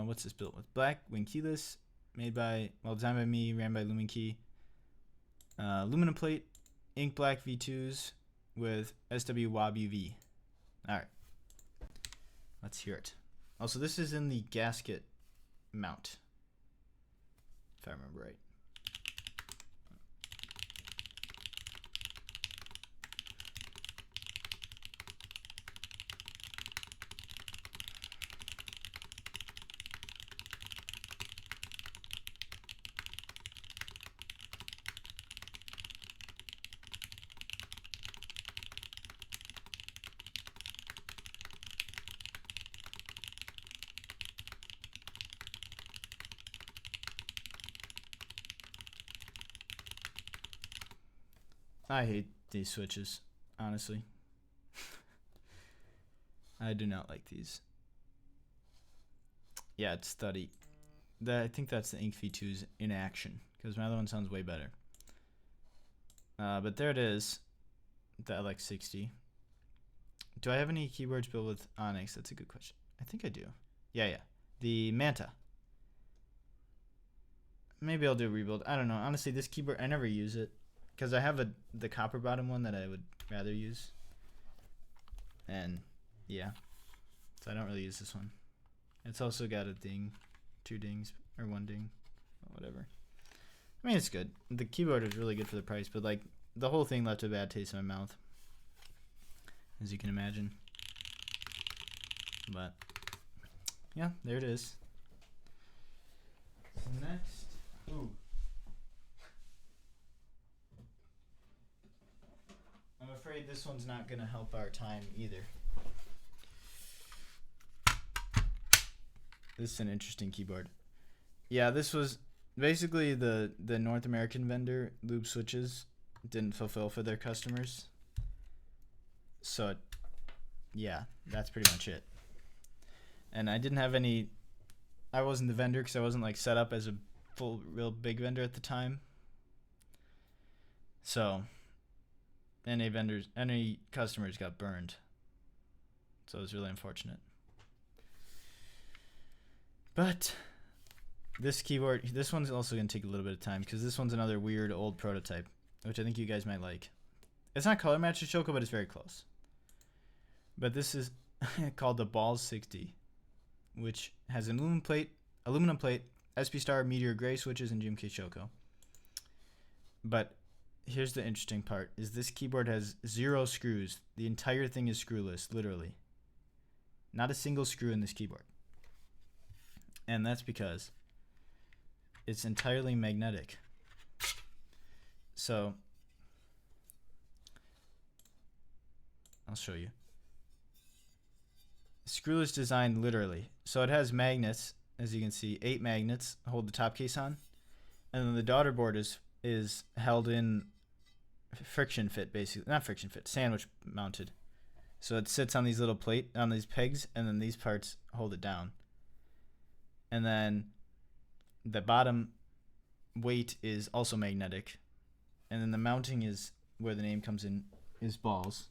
What's this built with? Black wing keyless, designed by me, ran by LumenKey. Aluminum plate, ink black V2s with SW WAB UV. All right, let's hear it. Also, this is in the gasket mount, if I remember right. I hate these switches, honestly. I do not like these. Yeah, it's study. I think that's the Ink V2's in action, because my other one sounds way better. But there it is, the LX60. Do I have any keyboards built with Onyx? That's a good question. I think I do. Yeah. The Manta. Maybe I'll do a rebuild. I don't know. Honestly, this keyboard, I never use it, because I have the copper bottom one that I would rather use. And yeah, so I don't really use this one. It's also got a ding, 2 dings, or 1 ding, whatever. I mean, it's good. The keyboard is really good for the price, but like the whole thing left a bad taste in my mouth, as you can imagine. But yeah, there it is. So next, ooh, I'm afraid this one's not gonna help our time either. This is an interesting keyboard. Yeah, this was basically the North American vendor, Lube Switches, didn't fulfill for their customers. So, yeah, that's pretty much it. And I didn't have any, I wasn't the vendor because I wasn't like set up as a full, real big vendor at the time. So, any customers got burned. So it was really unfortunate. But this keyboard, this one's also going to take a little bit of time because this one's another weird old prototype, which I think you guys might like. It's not color matched to Choco, but it's very close. But this is called the Balls 60, which has an aluminum plate, SP Star, Meteor Gray switches, and GMK Choco. But here's the interesting part, is this keyboard has 0 screws. The entire thing is screwless, literally. Not a single screw in this keyboard. And that's because it's entirely magnetic. So I'll show you. Screwless design, literally. So it has magnets, as you can see, 8 magnets hold the top case on, and then the daughter board is held in friction fit, basically. Not friction fit, sandwich mounted. So it sits on these little on these pegs, and then these parts hold it down. And then the bottom weight is also magnetic. And then the mounting is where the name comes in, is balls.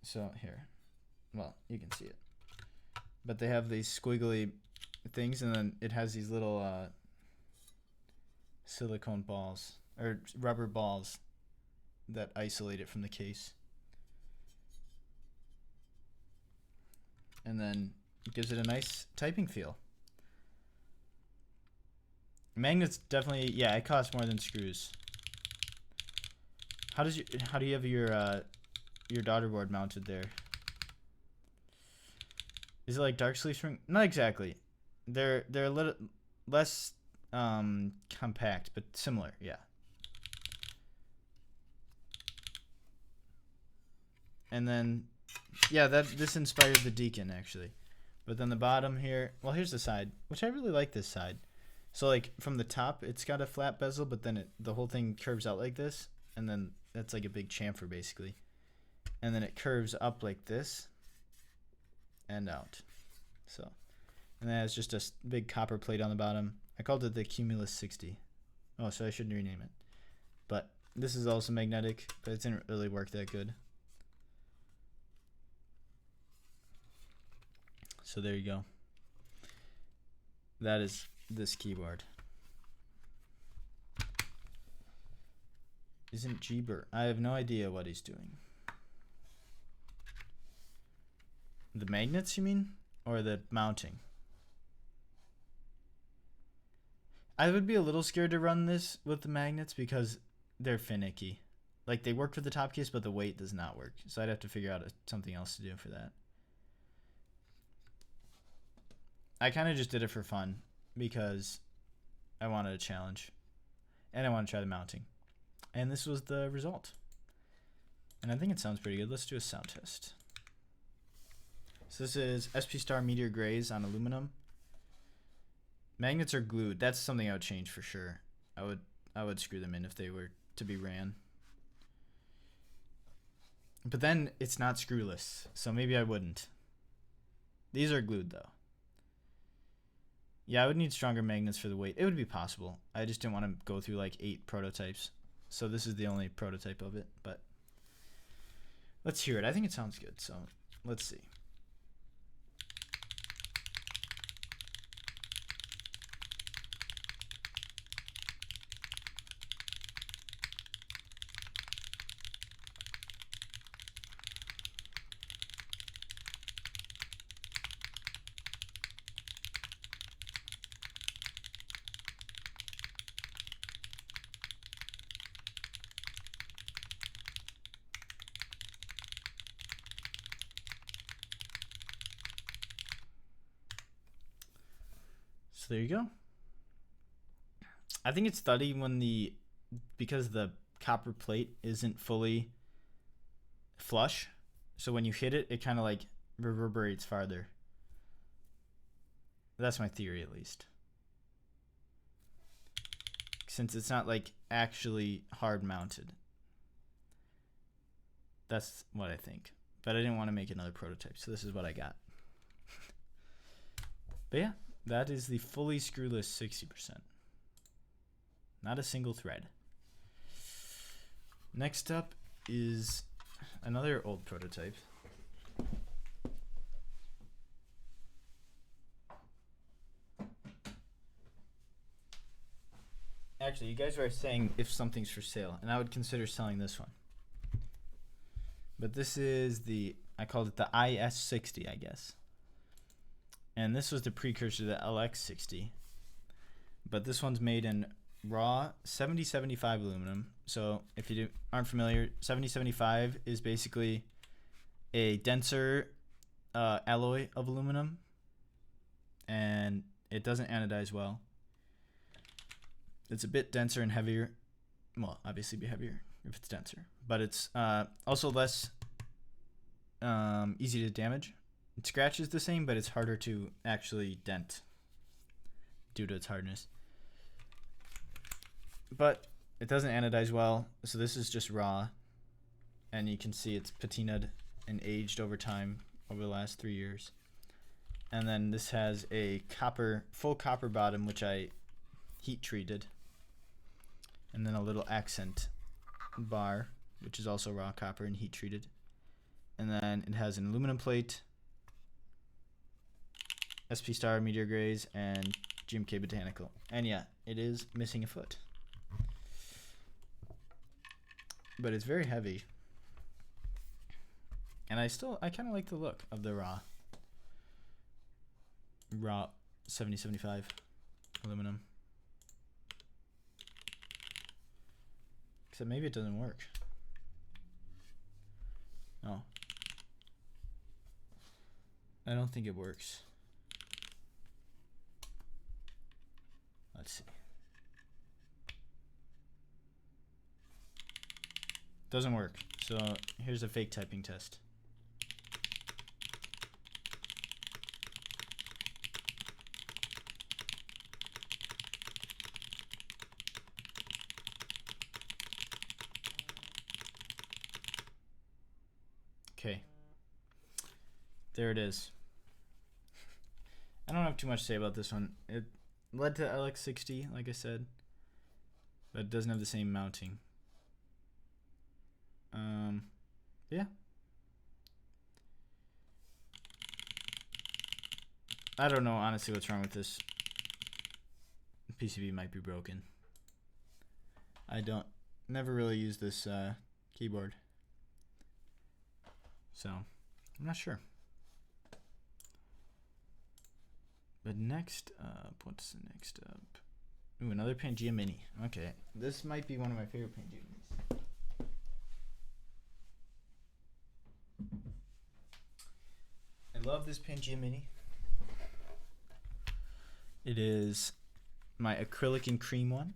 So here, well, you can see it. But they have these squiggly things, and then it has these little silicone balls, or rubber balls, that isolate it from the case. And then it gives it a nice typing feel. Magnets definitely, yeah, it costs more than screws. How do you have your daughter board mounted there? Is it like dark sleeve spring? Not exactly. They're a little less compact, but similar, yeah. And then, yeah, this inspired the Deacon actually. But then the bottom here, well, here's the side, which I really like this side. So like from the top, it's got a flat bezel, but then the whole thing curves out like this, and then that's like a big chamfer basically. And then it curves up like this and out. So, and then it has just a big copper plate on the bottom. I called it the Cumulus 60. Oh, so I shouldn't rename it. But this is also magnetic, but it didn't really work that good. So there you go. That is this keyboard. Isn't Jeeber? I have no idea what he's doing. The magnets, you mean? Or the mounting? I would be a little scared to run this with the magnets because they're finicky. Like, they work for the top case, but the weight does not work. So I'd have to figure out something else to do for that. I kind of just did it for fun because I wanted a challenge. And I want to try the mounting. And this was the result. And I think it sounds pretty good. Let's do a sound test. So this is SP Star Meteor Grays on aluminum. Magnets are glued. That's something I would change for sure. I would screw them in if they were to be ran. But then it's not screwless, so maybe I wouldn't. These are glued though. Yeah, I would need stronger magnets for the weight. It would be possible. I just didn't want to go through like 8 prototypes. So this is the only prototype of it, but let's hear it. I think it sounds good, so let's see. So there you go. I think it's thuddy when because the copper plate isn't fully flush. So when you hit it, it kind of like reverberates farther. That's my theory, at least. Since it's not like actually hard mounted. That's what I think. But I didn't want to make another prototype, so this is what I got. But yeah, that is the fully screwless 60%. Not a single thread. Next up is another old prototype. Actually, you guys were saying if something's for sale, and I would consider selling this one. But this is I called it the IS60, I guess. And this was the precursor to the LX60. But this one's made in raw 7075 aluminum. So if you aren't familiar, 7075 is basically a denser alloy of aluminum. And it doesn't anodize well. It's a bit denser and heavier. Well, obviously be heavier if it's denser. But it's also less easy to damage. It scratches the same, but it's harder to actually dent due to its hardness. But it doesn't anodize well, so this is just raw. And you can see it's patinaed and aged over time, over the last 3 years. And then this has a full copper bottom, which I heat treated. And then a little accent bar, which is also raw copper and heat treated. And then it has an aluminum plate, SP Star Meteor Grays, and GMK Botanical. And yeah, it is missing a foot. But it's very heavy. And I kind of like the look of the raw 7075 aluminum. Except maybe it doesn't work. No. I don't think it works. Let's see. Doesn't work. So here's a fake typing test. Okay. There it is. I don't have too much to say about this one. It led to LX60, like I said, but it doesn't have the same mounting. Yeah. I don't know honestly what's wrong with this. The PCB might be broken. I never really use this keyboard, so I'm not sure. But next up, what's the next up? Ooh, another Pangia Mini. Okay, this might be one of my favorite Pangia Minis. I love this Pangia Mini. It is my acrylic and cream one.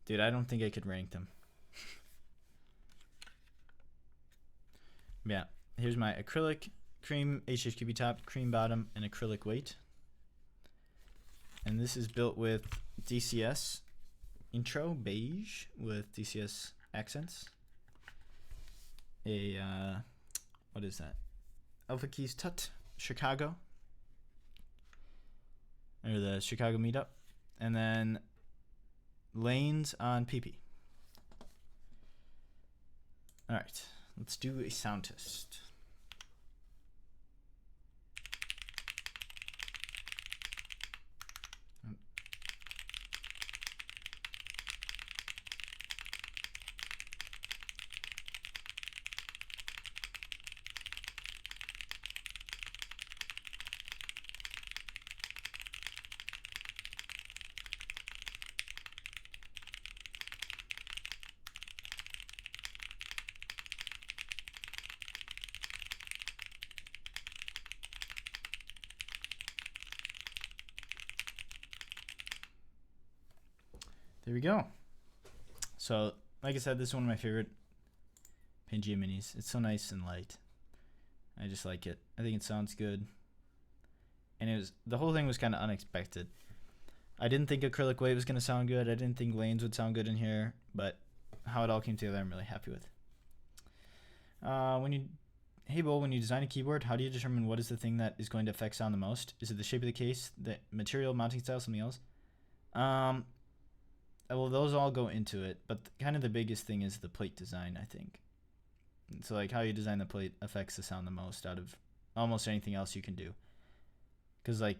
Dude, I don't think I could rank them. Yeah, here's my acrylic, cream HHQB top, cream bottom, and acrylic weight. And this is built with DCS intro beige with DCS accents. What is that? Alpha Keys Tut Chicago, or the Chicago meetup, and then lanes on PP. All right, let's do a sound test. there we go. So, like I said, this is one of my favorite Pangia Minis. It's so nice and light. I just like it. I think it sounds good. And the whole thing was kind of unexpected. I didn't think acrylic weight was going to sound good. I didn't think lanes would sound good in here, but how it all came together, I'm really happy with. Hey Bo, when you design a keyboard, how do you determine what is the thing that is going to affect sound the most? Is it the shape of the case, the material, mounting style, something else? Well, those all go into it, but kind of the biggest thing is the plate design, I think. So like how you design the plate affects the sound the most out of almost anything else you can do. Because like,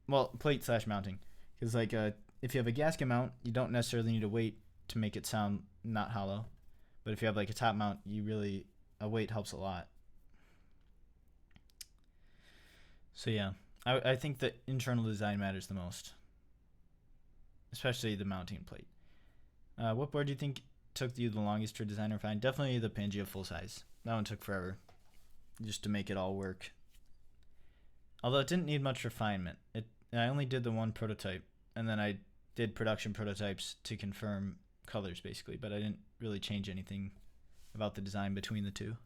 well, plate / mounting. Because like if you have a gasket mount, you don't necessarily need a weight to make it sound not hollow. But if you have like a top mount, a weight helps a lot. So yeah, I think that internal design matters the most. Especially the mounting plate. What board do you think took you the longest to design or find? Definitely the Pangia full size. That one took forever. Just to make it all work. Although it didn't need much refinement. I only did the one prototype. And then I did production prototypes to confirm colors basically. But I didn't really change anything about the design between the two.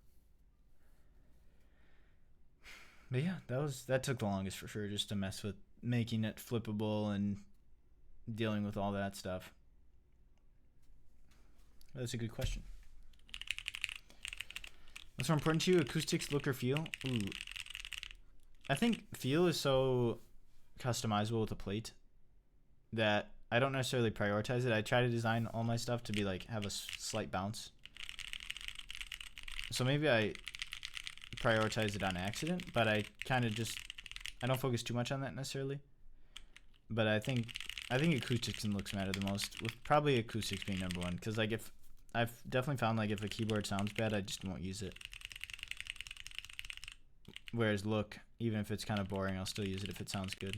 But yeah, that took the longest for sure, just to mess with making it flippable and dealing with all that stuff. That's a good question. What's more important to you, acoustics, look, or feel? Ooh. I think feel is so customizable with a plate that I don't necessarily prioritize it. I try to design all my stuff to be like have a slight bounce. So maybe I prioritize it on accident, but I kind of I don't focus too much on that necessarily. But I think acoustics and looks matter the most, with probably acoustics being number one. Because like if I've definitely found like if a keyboard sounds bad, I just won't use it. Whereas look, even if it's kind of boring, I'll still use it if it sounds good.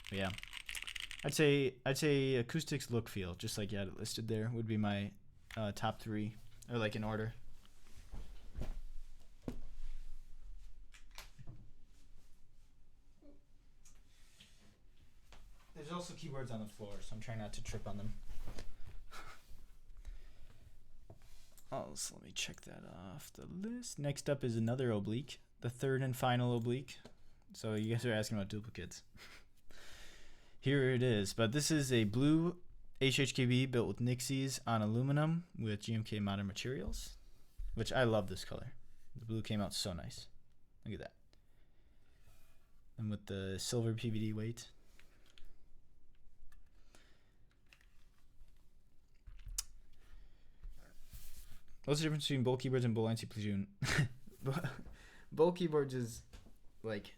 But yeah, I'd say acoustics, look, feel, just like you had it listed there, would be my top three, or like in order. There's also keyboards on the floor, so I'm trying not to trip on them. So let me check that off the list. Next up is another oblique, the third and final oblique. So you guys are asking about duplicates. Here it is, but this is a blue HHKB built with Nixies on aluminum with GMK modern materials, which I love this color. The blue came out so nice. Look at that. And with the silver PVD weight. What's the difference between bowl keyboards and Bolex Platoon? Bowl keyboards is like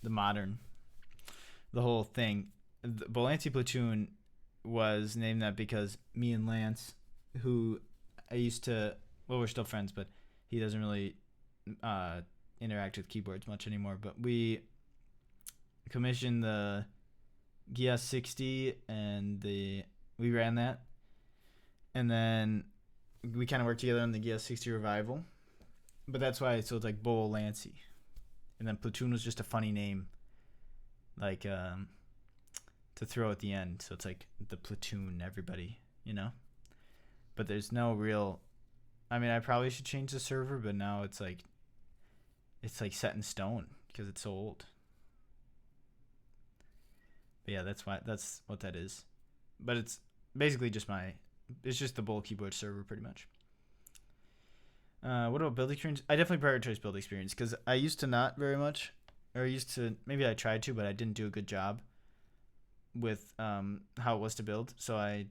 the whole thing. The Bolex Platoon was named that because me and Lance, who we're still friends, but he doesn't really interact with keyboards much anymore. But we commissioned the GS 60 and we ran that, and then we kind of worked together on the GS 60 Revival. But that's why it's like Bowl Lancy. And then Platoon was just a funny name, like to throw at the end. So it's like the Platoon, everybody, you know? But there's no real, I mean, I probably should change the server, but now it's like set in stone because it's so old. But yeah, that's what that is. But it's basically just it's just the Bowl keyboard server pretty much. What about build experience? I definitely prioritize build experience because I used to not very much, or maybe I tried to, but I didn't do a good job with how it was to build. So I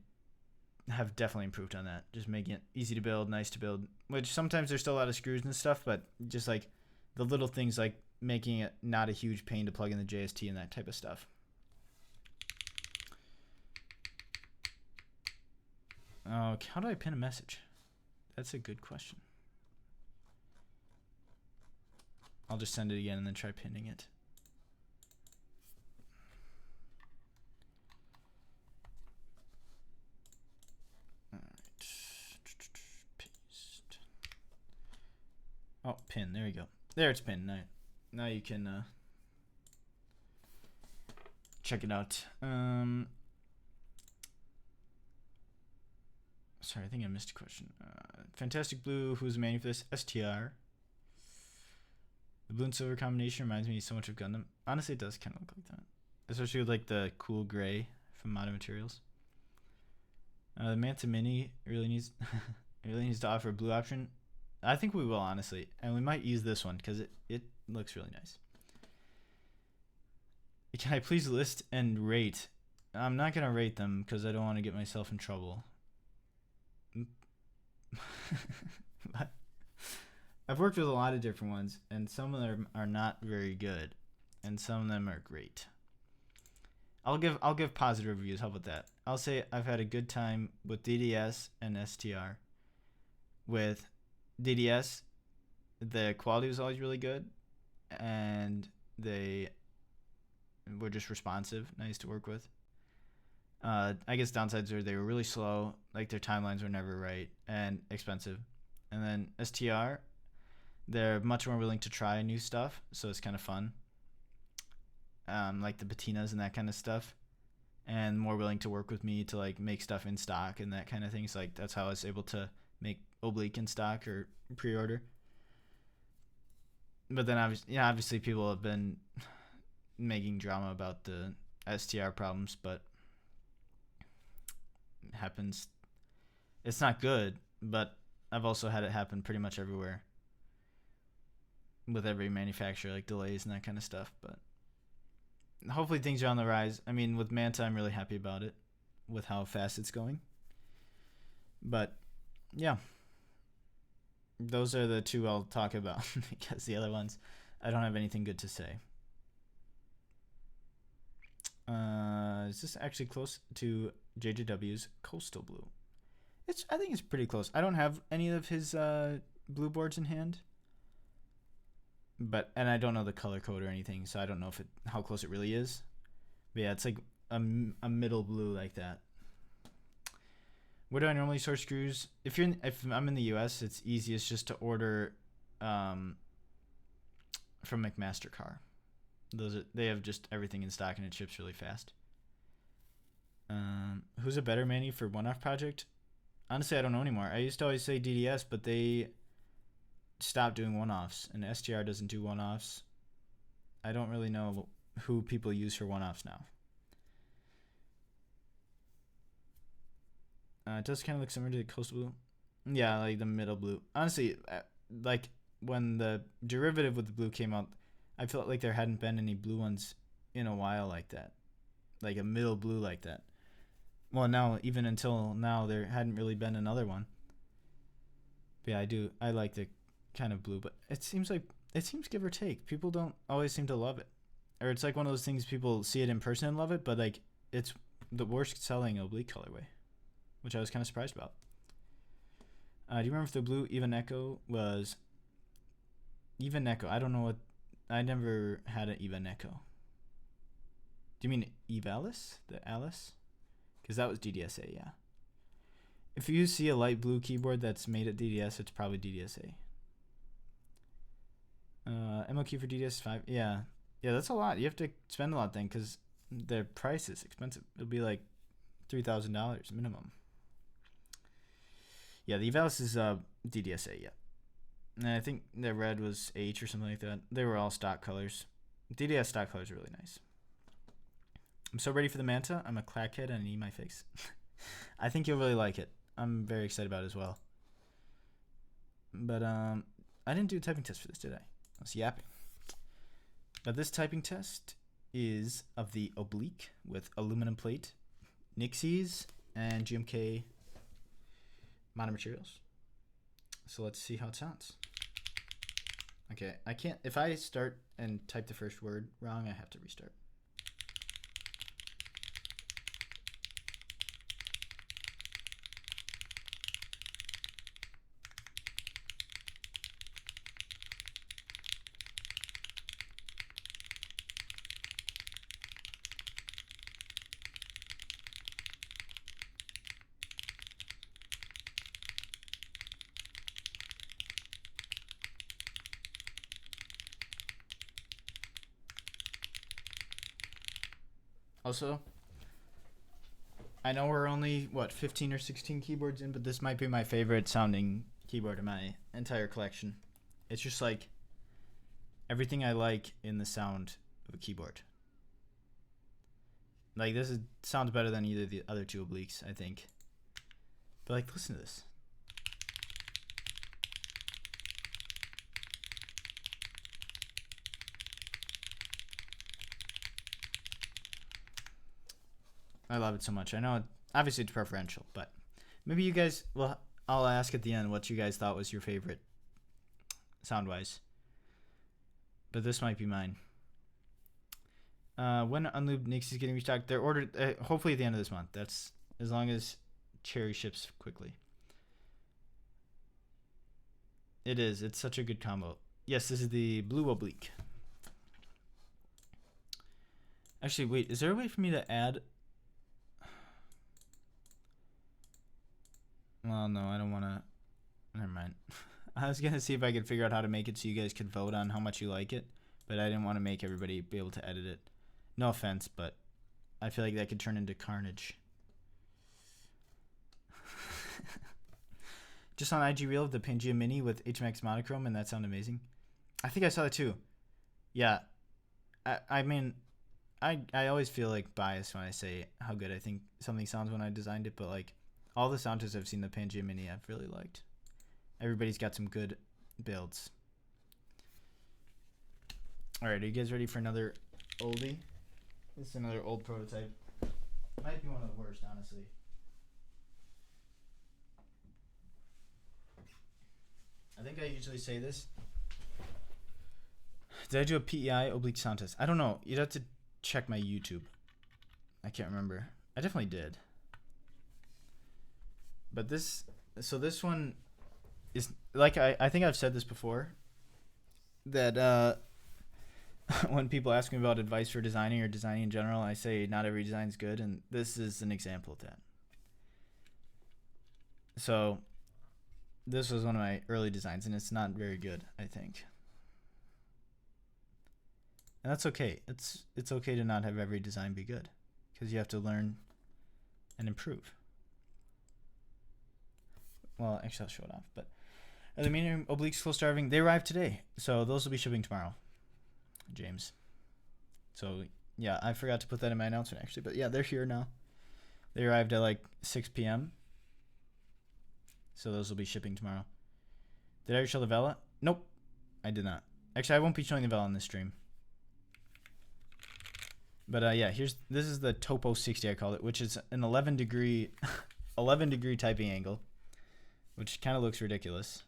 have definitely improved on that. Just making it easy to build, nice to build, which sometimes there's still a lot of screws and stuff, but just like the little things like making it not a huge pain to plug in the JST and that type of stuff. How do I pin a message? That's a good question. I'll just send it again and then try pinning it. All right. Paste. Oh, pin. There you go. There, it's pinned. Now you can check it out. Sorry, I think I missed a question. Fantastic Blue, who's the manual for this? STR. The blue and silver combination reminds me so much of Gundam. Honestly, it does kind of look like that. Especially with like the cool gray from Modern Materials. The Manta Mini really needs to offer a blue option. I think we will, honestly. And we might use this one because it looks really nice. Can I please list and rate? I'm not going to rate them because I don't want to get myself in trouble. But I've worked with a lot of different ones, and some of them are not very good, and some of them are great. I'll give positive reviews. How about that? I'll say I've had a good time with DDS and STR. With DDS, the quality was always really good, and they were just responsive, nice to work with. I guess downsides are they were really slow, like their timelines were never right, and expensive. And then STR, they're much more willing to try new stuff, so it's kind of fun. Like the patinas and that kind of stuff, and more willing to work with me to like make stuff in stock and that kind of thing. So like that's how I was able to make Oblique in stock or pre-order. But then obviously people have been making drama about the STR problems, but it happens. It's not good, but I've also had it happen pretty much everywhere with every manufacturer, like delays and that kind of stuff. But hopefully things are on the rise. I mean, with Manta, I'm really happy about it, with how fast it's going. But yeah, those are the two I'll talk about because the other ones, I don't have anything good to say. Is this actually close to JJW's Coastal Blue? I think it's pretty close. I don't have any of his blue boards in hand, and I don't know the color code or anything, so I don't know how close it really is. But yeah, it's like a middle blue like that. Where do I normally source screws? If I'm in the US, it's easiest just to order from McMaster-Carr. They have just everything in stock and it ships really fast. Who's a better mani for one-off project? Honestly, I don't know anymore. I used to always say DDS, but they stopped doing one-offs, and STR doesn't do one-offs. I don't really know who people use for one-offs now. It does kind of look similar to the Coastal Blue. Yeah, like the middle blue. Honestly, like when the derivative with the blue came out, I felt like there hadn't been any blue ones in a while like that. Like a middle blue like that. Well, now, even until now, there hadn't really been another one. But yeah, I like the kind of blue, but it seems give or take. People don't always seem to love it. Or it's like one of those things people see it in person and love it, but like it's the worst selling oblique colorway, which I was kind of surprised about. Do you remember if the blue Eva Neko was Eva Neko? I don't know what. I never had an Eva Neko. Do you mean Evalis? The Alice? Because that was DDSA, yeah. If you see a light blue keyboard that's made at DDS, it's probably DDSA. MOQ for DDS 5, yeah. Yeah, that's a lot. You have to spend a lot then because their price is expensive. It'll be like $3,000 minimum. Yeah, the Evalis is DDSA, yeah. And I think the red was H or something like that. They were all stock colors. DDS stock colors are really nice. I'm so ready for the Manta. I'm a clackhead and I need my fix. I think you'll really like it. I'm very excited about it as well. But I didn't do a typing test for this, did I? I was yapping. But this typing test is of the Oblique with aluminum plate, Nixies, and GMK Modern Materials. So let's see how it sounds. Okay, I can't. If I start and type the first word wrong, I have to restart. Also, I know we're only, what, 15 or 16 keyboards in, but this might be my favorite sounding keyboard in my entire collection. It's just like everything I like in the sound of a keyboard. Like, this sounds better than either of the other two Obliques, I think. But, like, listen to this. I love it so much. I know, obviously, it's preferential, but maybe you guys, well, I'll ask at the end what you guys thought was your favorite sound-wise. But this might be mine. When Unlubed Nix is getting restocked, they're ordered hopefully at the end of this month. That's as long as Cherry ships quickly. It is. It's such a good combo. Yes, this is the blue Oblique. Actually, wait. Is there a way for me to add? Well, no, I don't want to. Never mind. I was going to see if I could figure out how to make it so you guys could vote on how much you like it, but I didn't want to make everybody be able to edit it. No offense, but I feel like that could turn into carnage. Just on IG Reel, the Pangia Mini with HMX monochrome, and that sounded amazing. I think I saw that too. Yeah. I mean, I always feel like biased when I say how good I think something sounds when I designed it, but like all the sound tests I've seen the Pangia Mini I've really liked. Everybody's got some good builds. Alright, are you guys ready for another oldie? This is another old prototype. Might be one of the worst, honestly. I think I usually say this. Did I do a PEI oblique sound test? I don't know. You'd have to check my YouTube. I can't remember. I definitely did. But this, so this one is, like, I think I've said this before, that when people ask me about advice for designing or designing in general, I say not every design's good, and this is an example of that. So this was one of my early designs, and it's not very good, I think. And that's okay. It's okay to not have every design be good, because you have to learn and improve. Well, actually, I'll show it off. But the medium obliques close to arriving. They arrived today, so those will be shipping tomorrow, James. So yeah, I forgot to put that in my announcement actually, but yeah, they're here now. They arrived at like 6 p.m. So those will be shipping tomorrow. Did I ever show the Vela? Nope, I did not. Actually, I won't be showing the Vela in this stream. But yeah, this is the Topo 60 I called it, which is an 11 degree typing angle, which kind of looks ridiculous.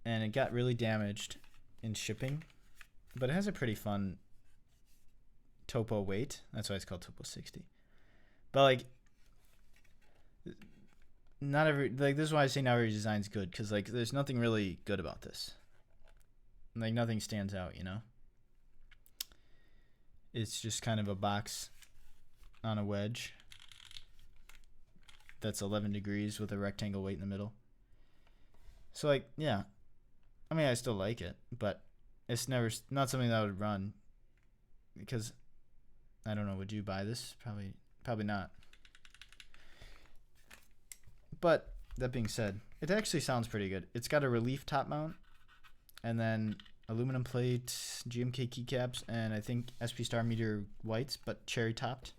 And it got really damaged in shipping, but it has a pretty fun Topo weight. That's why it's called Topo 60. But like, not every, like, this is why I say not every design's good, because like there's nothing really good about this. Like nothing stands out, you know? It's just kind of a box on a wedge that's 11 degrees with a rectangle weight in the middle. So like, yeah, I mean, I still like it, but it's not something that I would run, because I don't know, would you buy this? Probably not. But that being said, it actually sounds pretty good. It's got a relief top mount, and then aluminum plate, GMK keycaps, and I think SP Star Meteor whites, but cherry topped.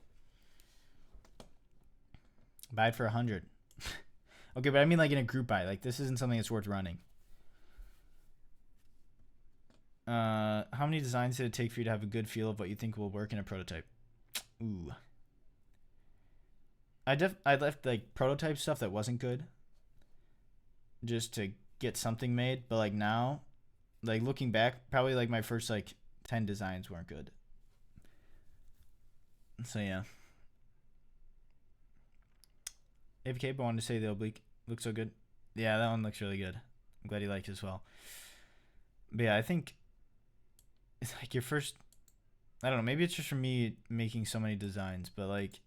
Buy it for 100. Okay, but I mean like in a group buy. Like this isn't something that's worth running. How many designs did it take for you to have a good feel of what you think will work in a prototype? Ooh. I left like prototype stuff that wasn't good just to get something made, but like now, like looking back, probably like my first like 10 designs weren't good. So yeah. APK, but wanted to say the oblique looks so good. Yeah, that one looks really good. I'm glad you liked it as well. But yeah, I think it's like your first, I don't know, maybe it's just from me making so many designs, but like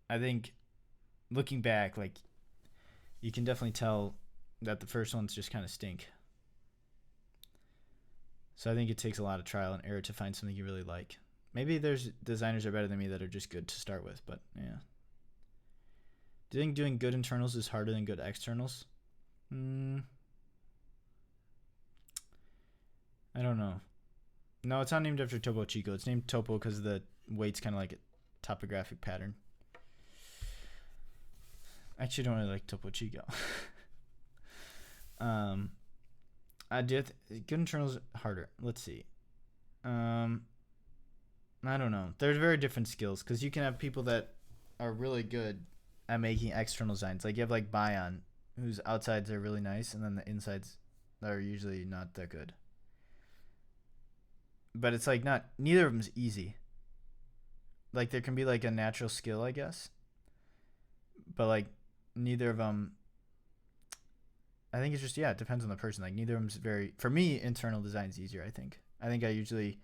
I think looking back, like you can definitely tell that the first ones just kind of stink. So I think it takes a lot of trial and error to find something you really like. Maybe there's designers are better than me that are just good to start with, but yeah. Do you think doing good internals is harder than good externals? I don't know. No, it's not named after Topo Chico. It's named Topo because the weight's kind of like a topographic pattern. I actually don't really like Topo Chico. I did good internals harder. Let's see. I don't know. There's very different skills because you can have people that are really good at making external designs. Like you have like Bion, whose outsides are really nice, and then the insides are usually not that good. But it's like not neither of them's easy. Like there can be like a natural skill, I guess, but like neither of them. I think it's just it depends on the person. Like neither of them's very. For me, internal design's easier. I think I usually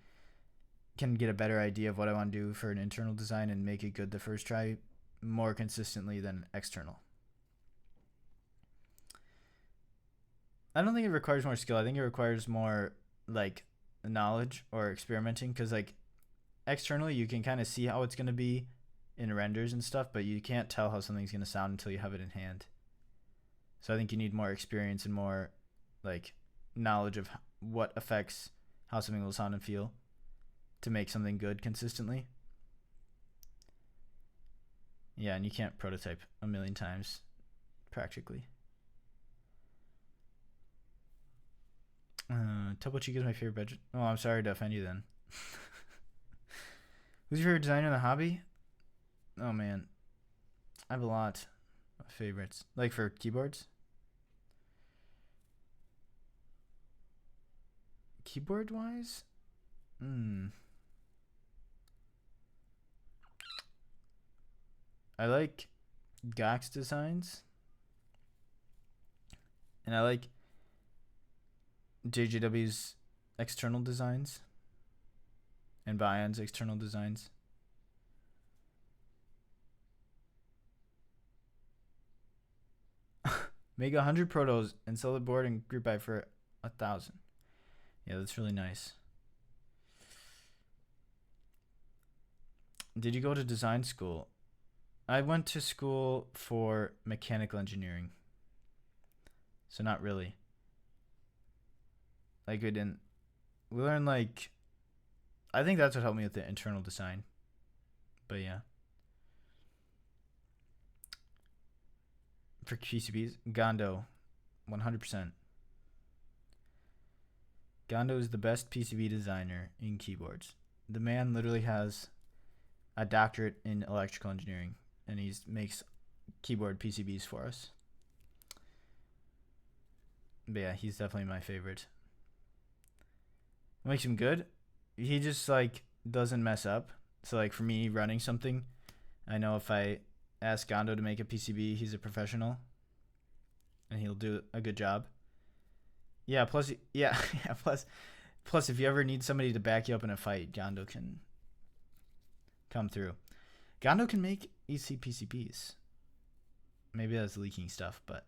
can get a better idea of what I want to do for an internal design and make it good the first try more consistently than external. I don't think it requires more skill. I think it requires more like knowledge or experimenting because like externally you can kind of see how it's going to be in renders and stuff, but you can't tell how something's going to sound until you have it in hand. So I think you need more experience and more like knowledge of what affects how something will sound and feel to make something good consistently. Yeah, and you can't prototype a million times practically. Topo Chico is my favorite budget. Oh, I'm sorry to offend you then. Who's your favorite designer in the hobby? Oh man, I have a lot of favorites. Like for keyboards. Keyboard wise? I like Gak's designs. And I like JJW's external designs. And Bion's external designs. Make 100 protos and sell the board and group buy for 1,000. Yeah, that's really nice. Did you go to design school? I went to school for mechanical engineering. So not really. Like we learned like, I think that's what helped me with the internal design. But yeah. For PCBs, Gondo, 100%. Gondo is the best PCB designer in keyboards. The man literally has a doctorate in electrical engineering, and he makes keyboard PCBs for us. But yeah, he's definitely my favorite. What makes him good? He just like doesn't mess up. So like for me running something, I know if I ask Gondo to make a PCB, he's a professional, and he'll do a good job. Yeah, plus if you ever need somebody to back you up in a fight, Gondo can come through. Gondo can make EC PCBs. Maybe that's leaking stuff, but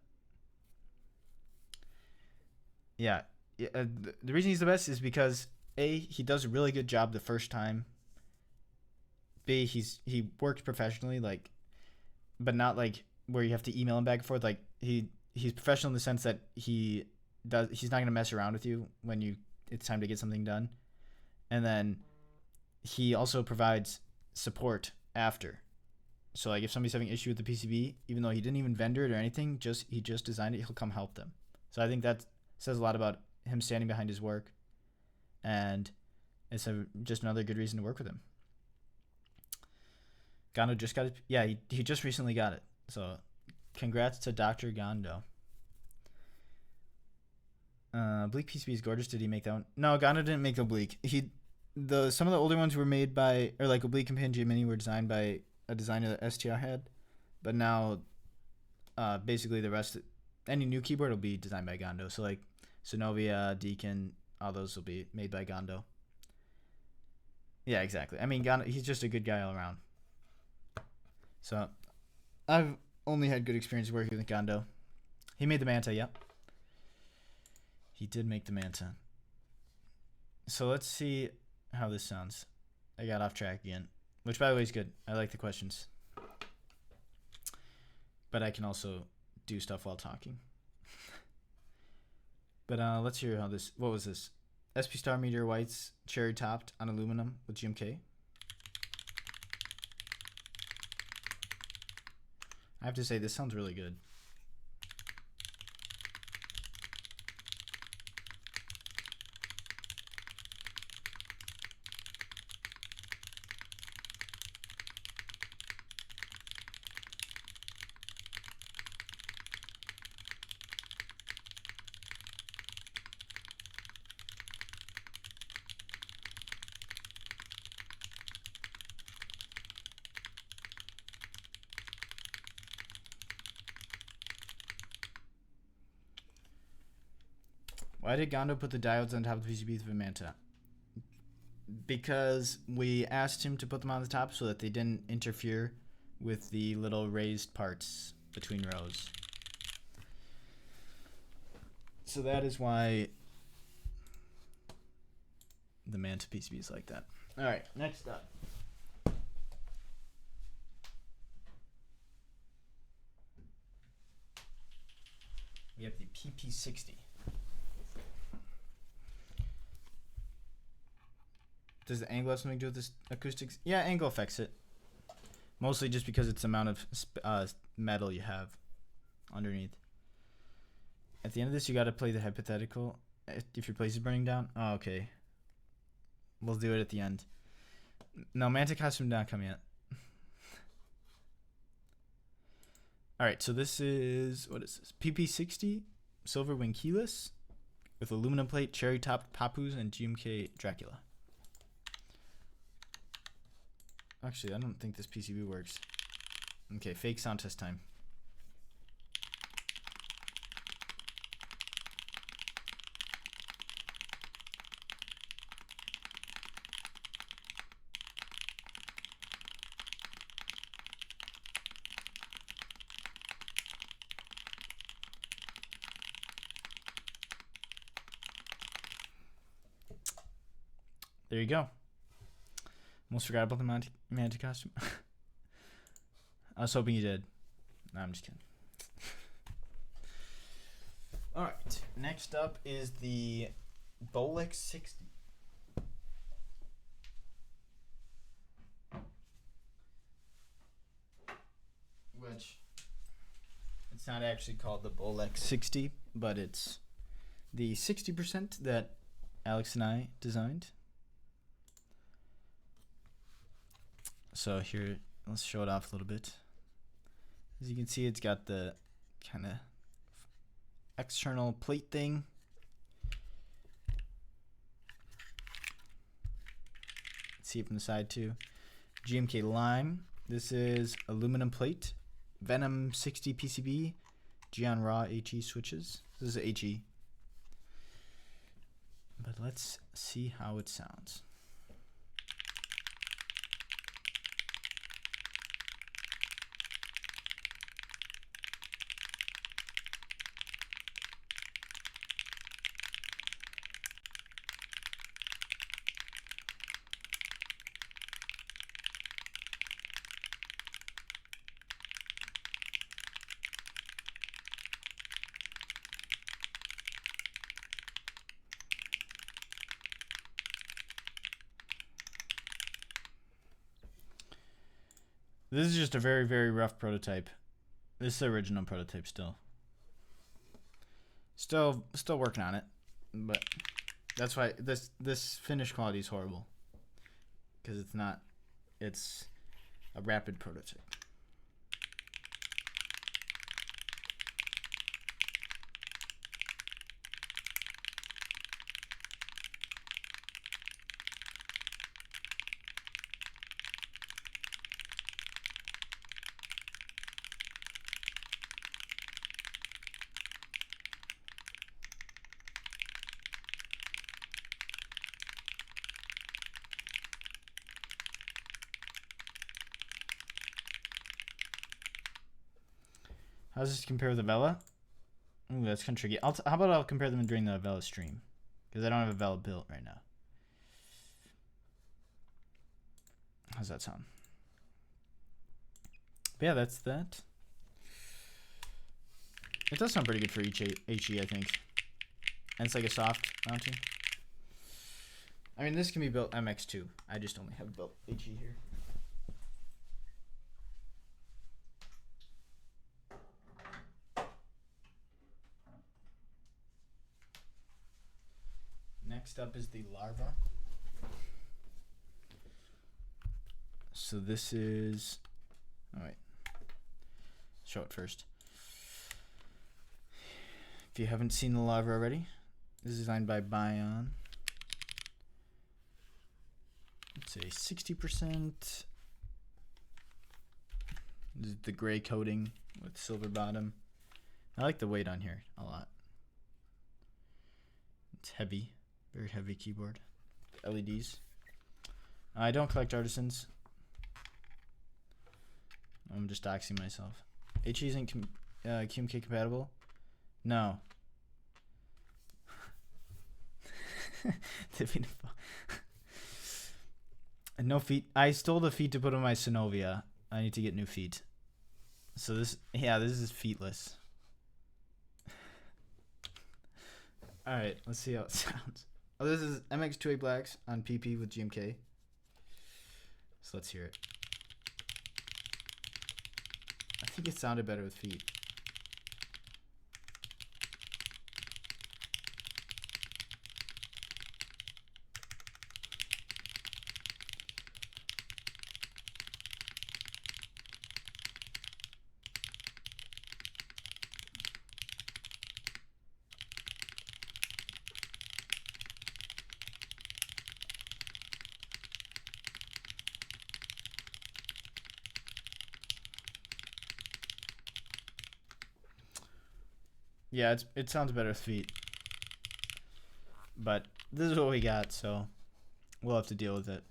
yeah. The reason he's the best is because A, he does a really good job the first time. B, he works professionally, like, but not like where you have to email him back and forth. Like he's professional in the sense that he's not gonna mess around with you when it's time to get something done. And then he also provides support after. So like if somebody's having an issue with the PCB, even though he didn't even vendor it or anything, he just designed it, he'll come help them. So I think that says a lot about him standing behind his work, and it's just another good reason to work with him. Gondo just got it. Yeah, he just recently got it. So congrats to Dr. Gondo. Oblique PCB is gorgeous. Did he make that one? No, Gondo didn't make the Oblique. Some of the older ones were made by, or like Oblique and Pangia Mini were designed by a designer that STR had. But now, basically the rest, any new keyboard will be designed by Gondo. So like Synovia, Deacon, all those will be made by Gondo. Yeah, exactly. I mean, Gondo, he's just a good guy all around. So I've only had good experience working with Gondo. He made the Manta, yep. He did make the Manta. So let's see how this sounds. I got off track again. Which, by the way, is good. I like the questions. But I can also do stuff while talking. But let's hear how this... What was this? SP Star Meteor Whites, cherry topped on aluminum with GMK. I have to say, this sounds really good. Why did Gondo put the diodes on top of the PCB of Manta? Because we asked him to put them on the top so that they didn't interfere with the little raised parts between rows. So that is why the Manta PCB is like that. All right, next up. We have the PP60. Does the angle have something to do with this acoustics? Yeah, angle affects it. Mostly just because it's the amount of metal you have underneath. At the end of this, you got to play the hypothetical. If your place is burning down. Oh, okay. We'll do it at the end. No, Manta costume did not come yet. Alright, so this is... What is this? PP60. Silver wing keyless. With aluminum plate, cherry topped Papus, and GMK Dracula. Actually, I don't think this PCB works. Okay, fake sound test time. There you go. Almost forgot about the Manta costume. I was hoping you did. No, I'm just kidding. Alright, next up is the Bolex 60. Which, it's not actually called the Bolex 60, but it's the 60% that Alex and I designed. So here, let's show it off a little bit. As you can see, it's got the kind of external plate thing. Let's see it from the side too. GMK Lime. This is aluminum plate. Venom 60 PCB. Gion Raw HE switches. This is HE. But let's see how it sounds. This is just a very, very rough prototype. This is the original prototype still. Still working on it, but that's why this finish quality is horrible. Because it's not, it's a rapid prototype. How does this compare with the Vela? Ooh, that's kind of tricky. How about I'll compare them during the Vela stream? Because I don't have a Vela built right now. How's that sound? But yeah, that's that. It does sound pretty good for HE, I think. And it's like a soft mounting. I mean, this can be built MX2. I just only have built HE here. Next up is the Larva. So this is, oh wait, show it first. If you haven't seen the Larva already, this is designed by Bion. It's a 60%. This is the gray coating with silver bottom. I like the weight on here a lot. It's heavy, very heavy keyboard. LEDs. I don't collect artisans. I'm just doxing myself. HE isn't QMK compatible? No. No feet. I stole the feet to put on my Synovia. I need to get new feet. So this, yeah, this is feetless. Alright, let's see how it sounds. Oh, this is MX2A Blacks on PP with GMK. So let's hear it. I think it sounded better with feet. Yeah, it sounds better with feet. But this is what we got, so we'll have to deal with it.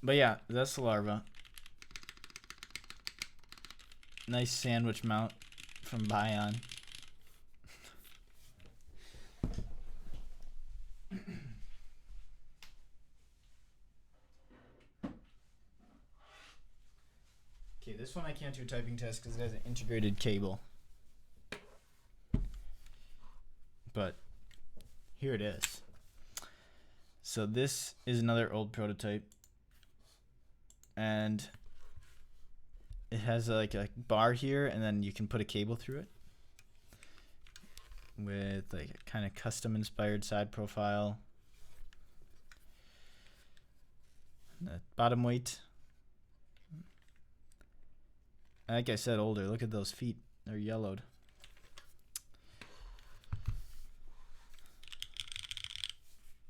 But yeah, that's the Larva. Nice sandwich mount from Bion. Okay, this one I can't do a typing test because it has an integrated cable. But here it is. So this is another old prototype, and it has like a bar here, and then you can put a cable through it with like a kind of custom inspired side profile. The bottom weight, like I said, older. Look at those feet, they're yellowed.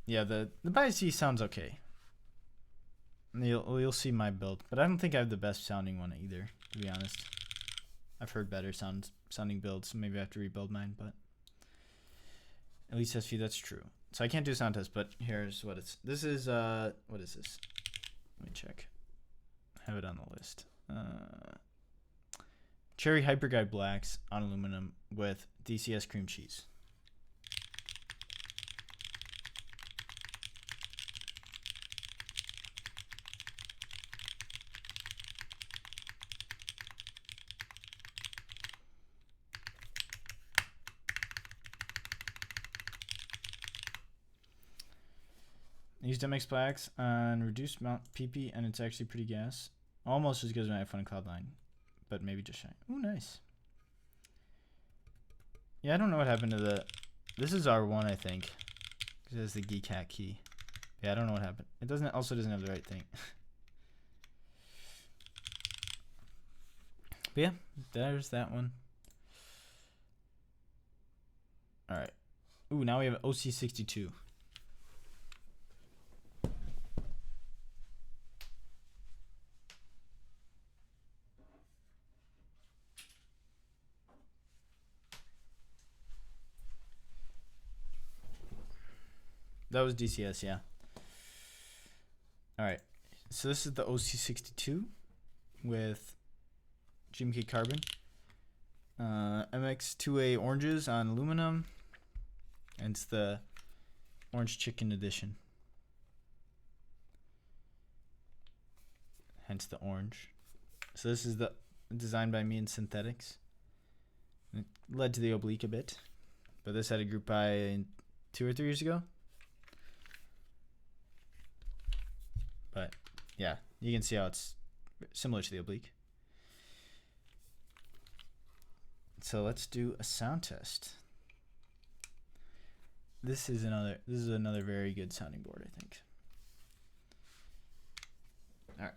Yeah, the BIC sounds okay. You'll see my build, but I don't think I have the best sounding one either, to be honest. I've heard better sounding builds, so maybe I have to rebuild mine, but at least SV, that's true. So I can't do sound test, but here's what it's. This is what is this? Let me check. I have it on the list. Cherry Hyperguide Blacks on aluminum with DCS cream cheese. Used MX Blacks on reduced mount PP, and it's actually pretty gas. Almost as good as my iPhone and Cloud9, but maybe just shy. Ooh, nice. Yeah, I don't know what happened to the. This is R1, I think, because it has the GCAT key. Yeah, I don't know what happened. It doesn't. Also doesn't have the right thing. But yeah, there's that one. All right. Ooh, now we have OC62. That was DCS, yeah. All right. So this is the OC62 with GMK carbon. MX2A oranges on aluminum. And it's the orange chicken edition. hence the orange. So this is the designed by me in synthetics. It led to the Oblique a bit, but this had a group buy 2 or 3 years ago. But yeah, you can see how it's similar to the Oblique. So let's do a sound test. This is another very good sounding board, I think. All right.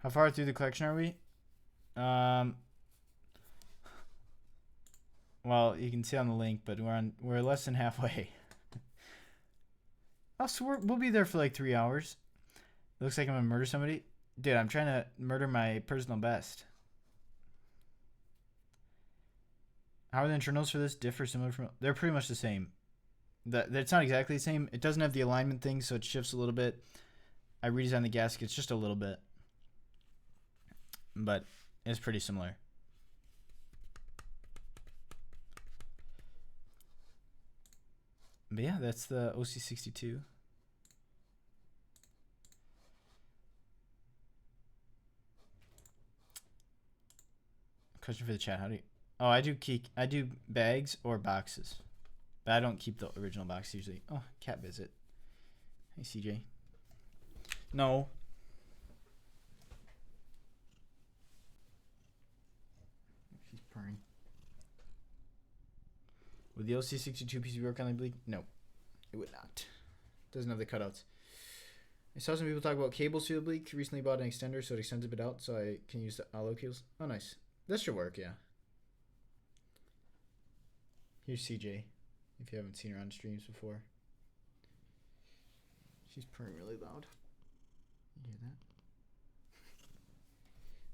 How far through the collection are we? Well, you can see on the link, but we're less than halfway. Oh, so we'll be there for like 3 hours. It looks like I'm gonna murder somebody. Dude, I'm trying to murder my personal best. How are the internals for this differ similar from? They're pretty much the same. It's not exactly the same. It doesn't have the alignment thing, so it shifts a little bit. I redesigned the gaskets just a little bit, but it's pretty similar. But yeah, that's the OC62. Question for the chat: how do you? Oh, I do bags or boxes, but I don't keep the original box usually. Oh, cat visit. Hey, CJ. No. She's purring. Would the OC62 PC work on the Oblique? No, it would not. Doesn't have the cutouts. I saw some people talk about cables to the Oblique. Recently bought an extender so it extends a bit out so I can use the allo cables. Oh, nice. That should work, yeah. Here's CJ, if you haven't seen her on streams before. She's purring really loud. You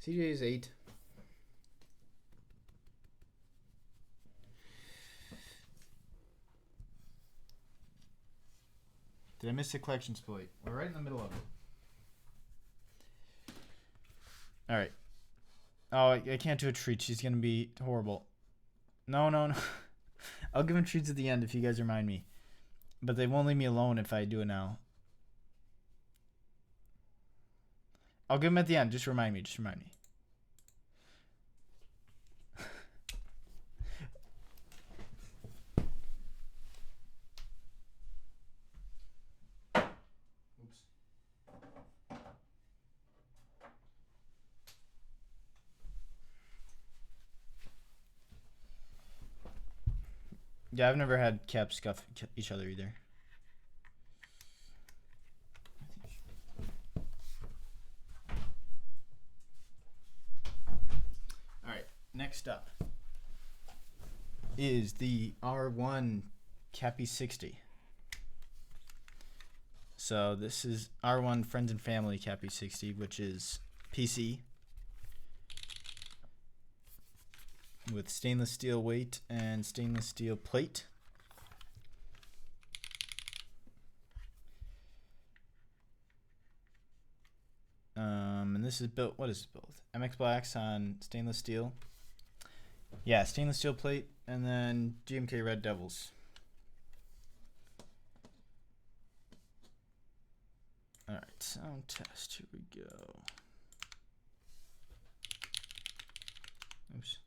hear that? CJ is 8. Did I miss the collection exploit? We're right in the middle of it. Alright. Oh, I can't do a treat. She's going to be horrible. No. I'll give him treats at the end if you guys remind me. But they won't leave me alone if I do it now. I'll give him at the end. Just remind me. Yeah, I've never had cats scuff each other either. Alright, next up is the R1 Cappy 60. So this is R1 Friends and Family Cappy 60, which is PC. With stainless steel weight and stainless steel plate. And this is built, what is it built with? MX Blacks on stainless steel. Yeah, stainless steel plate, and then GMK Red Devils. Alright, sound test, here we go. Oops.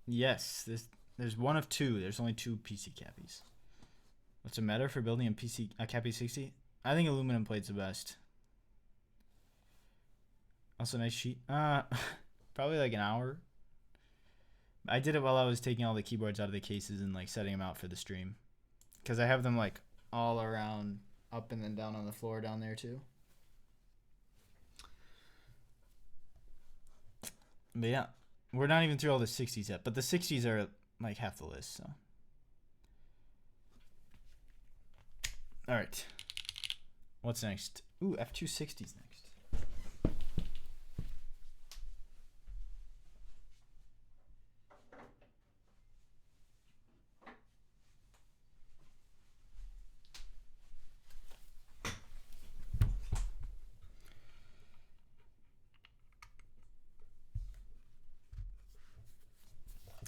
Yes, there's one of two. There's only 2 PC Cappies. What's it matter for building a PC a Cappy 60? I think aluminum plate's the best. Also, nice sheet. Probably like an hour. I did it while I was taking all the keyboards out of the cases and like setting them out for the stream, because I have them like all around, up and then down on the floor down there too. But yeah, we're not even through all the 60s yet, but the 60s are like half the list. So, all right, what's next? Ooh, F260's next.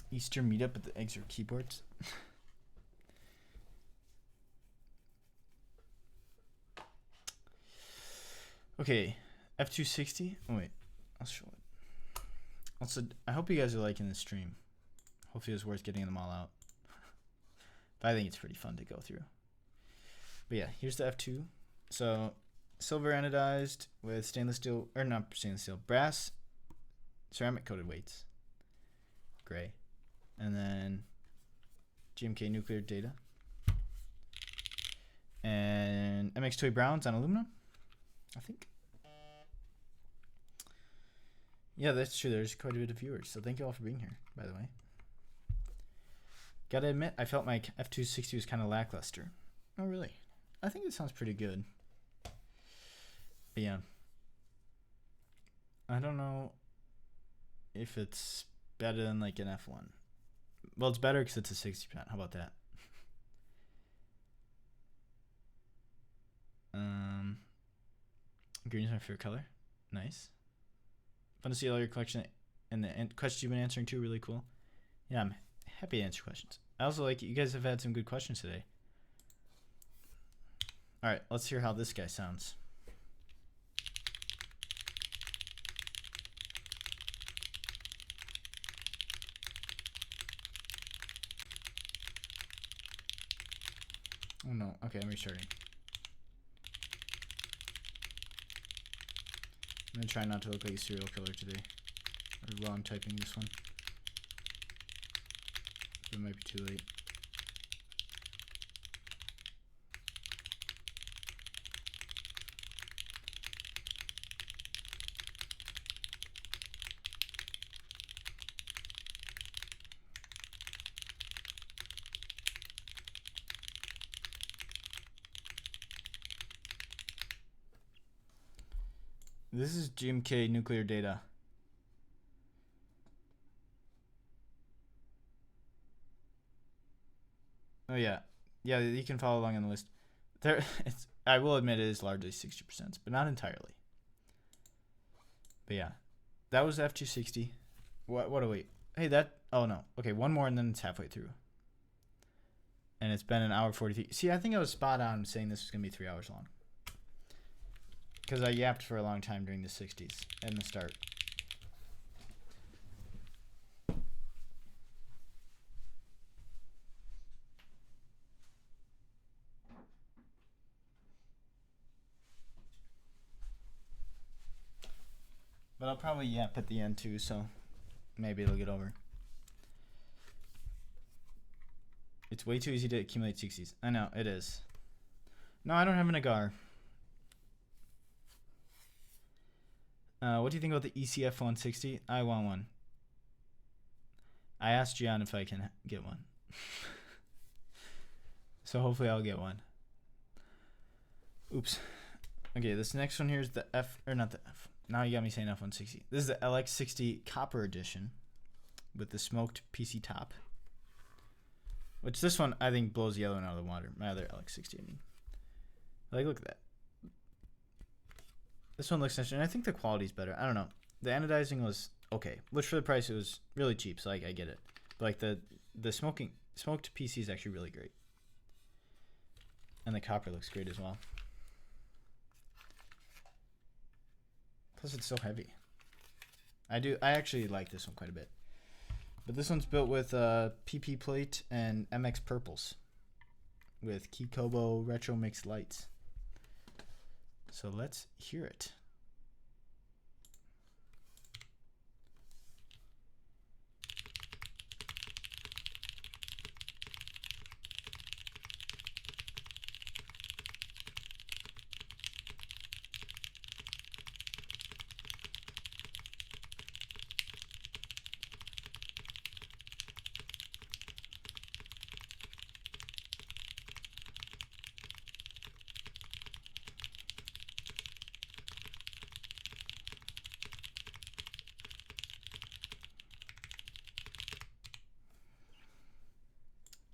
Easter meetup at the Eggs or Keyboards. Okay, F260. Oh wait, I'll show it. Also, I hope you guys are liking this stream. Hopefully, it's worth getting them all out. But I think it's pretty fun to go through. But yeah, here's the F2. So, silver anodized with stainless steel, or not stainless steel, brass, ceramic coated weights, gray. And then GMK nuclear data. And MX Toy Browns on aluminum, I think. Yeah, that's true. There's quite a bit of viewers. So thank you all for being here, by the way. Gotta admit, I felt my F260 was kind of lackluster. Oh, really? I think it sounds pretty good. But yeah. I don't know if it's better than like an F1. Well, it's better because it's a 60%. How about that? Green is my favorite color. Nice. Fun to see all your collection and the questions you've been answering too. Really cool. Yeah, I'm happy to answer questions. I also like you guys have had some good questions today. All right, let's hear how this guy sounds. Oh no, okay, I'm restarting. I'm gonna try not to look like a serial killer today. Or while I'm typing this one. It might be too late. This is GMK nuclear data. Oh yeah, yeah. You can follow along on the list. There, it's. I will admit it is largely 60%, but not entirely. But yeah, that was F260. What do we? Hey, that. Oh no. Okay, one more and then it's halfway through. And it's been an hour 43. See, I think I was spot on saying this was gonna be 3 hours long. Because I yapped for a long time during the 60s and the start. But I'll probably yap at the end too, so maybe it'll get over. It's way too easy to accumulate 60s. I know, it is. No, I don't have an agar. What do you think about the ECF 160? I want one. I asked Gian if I can get one. So hopefully I'll get one. Oops. Okay, this next one here is the F, or not the F. Now you got me saying F160. This is the LX60 Copper Edition with the smoked PC top. Which this one I think blows the other one out of the water. My other LX60, I mean. Like, look at that. This one looks nice, and I think the quality's better. I don't know. The anodizing was okay, which for the price it was really cheap, so like I get it. But like the smoked PC is actually really great, and the copper looks great as well. Plus, it's so heavy. I actually like this one quite a bit. But this one's built with PP plate and MX purples. with Kikobo Retro Mix Lights. So let's hear it.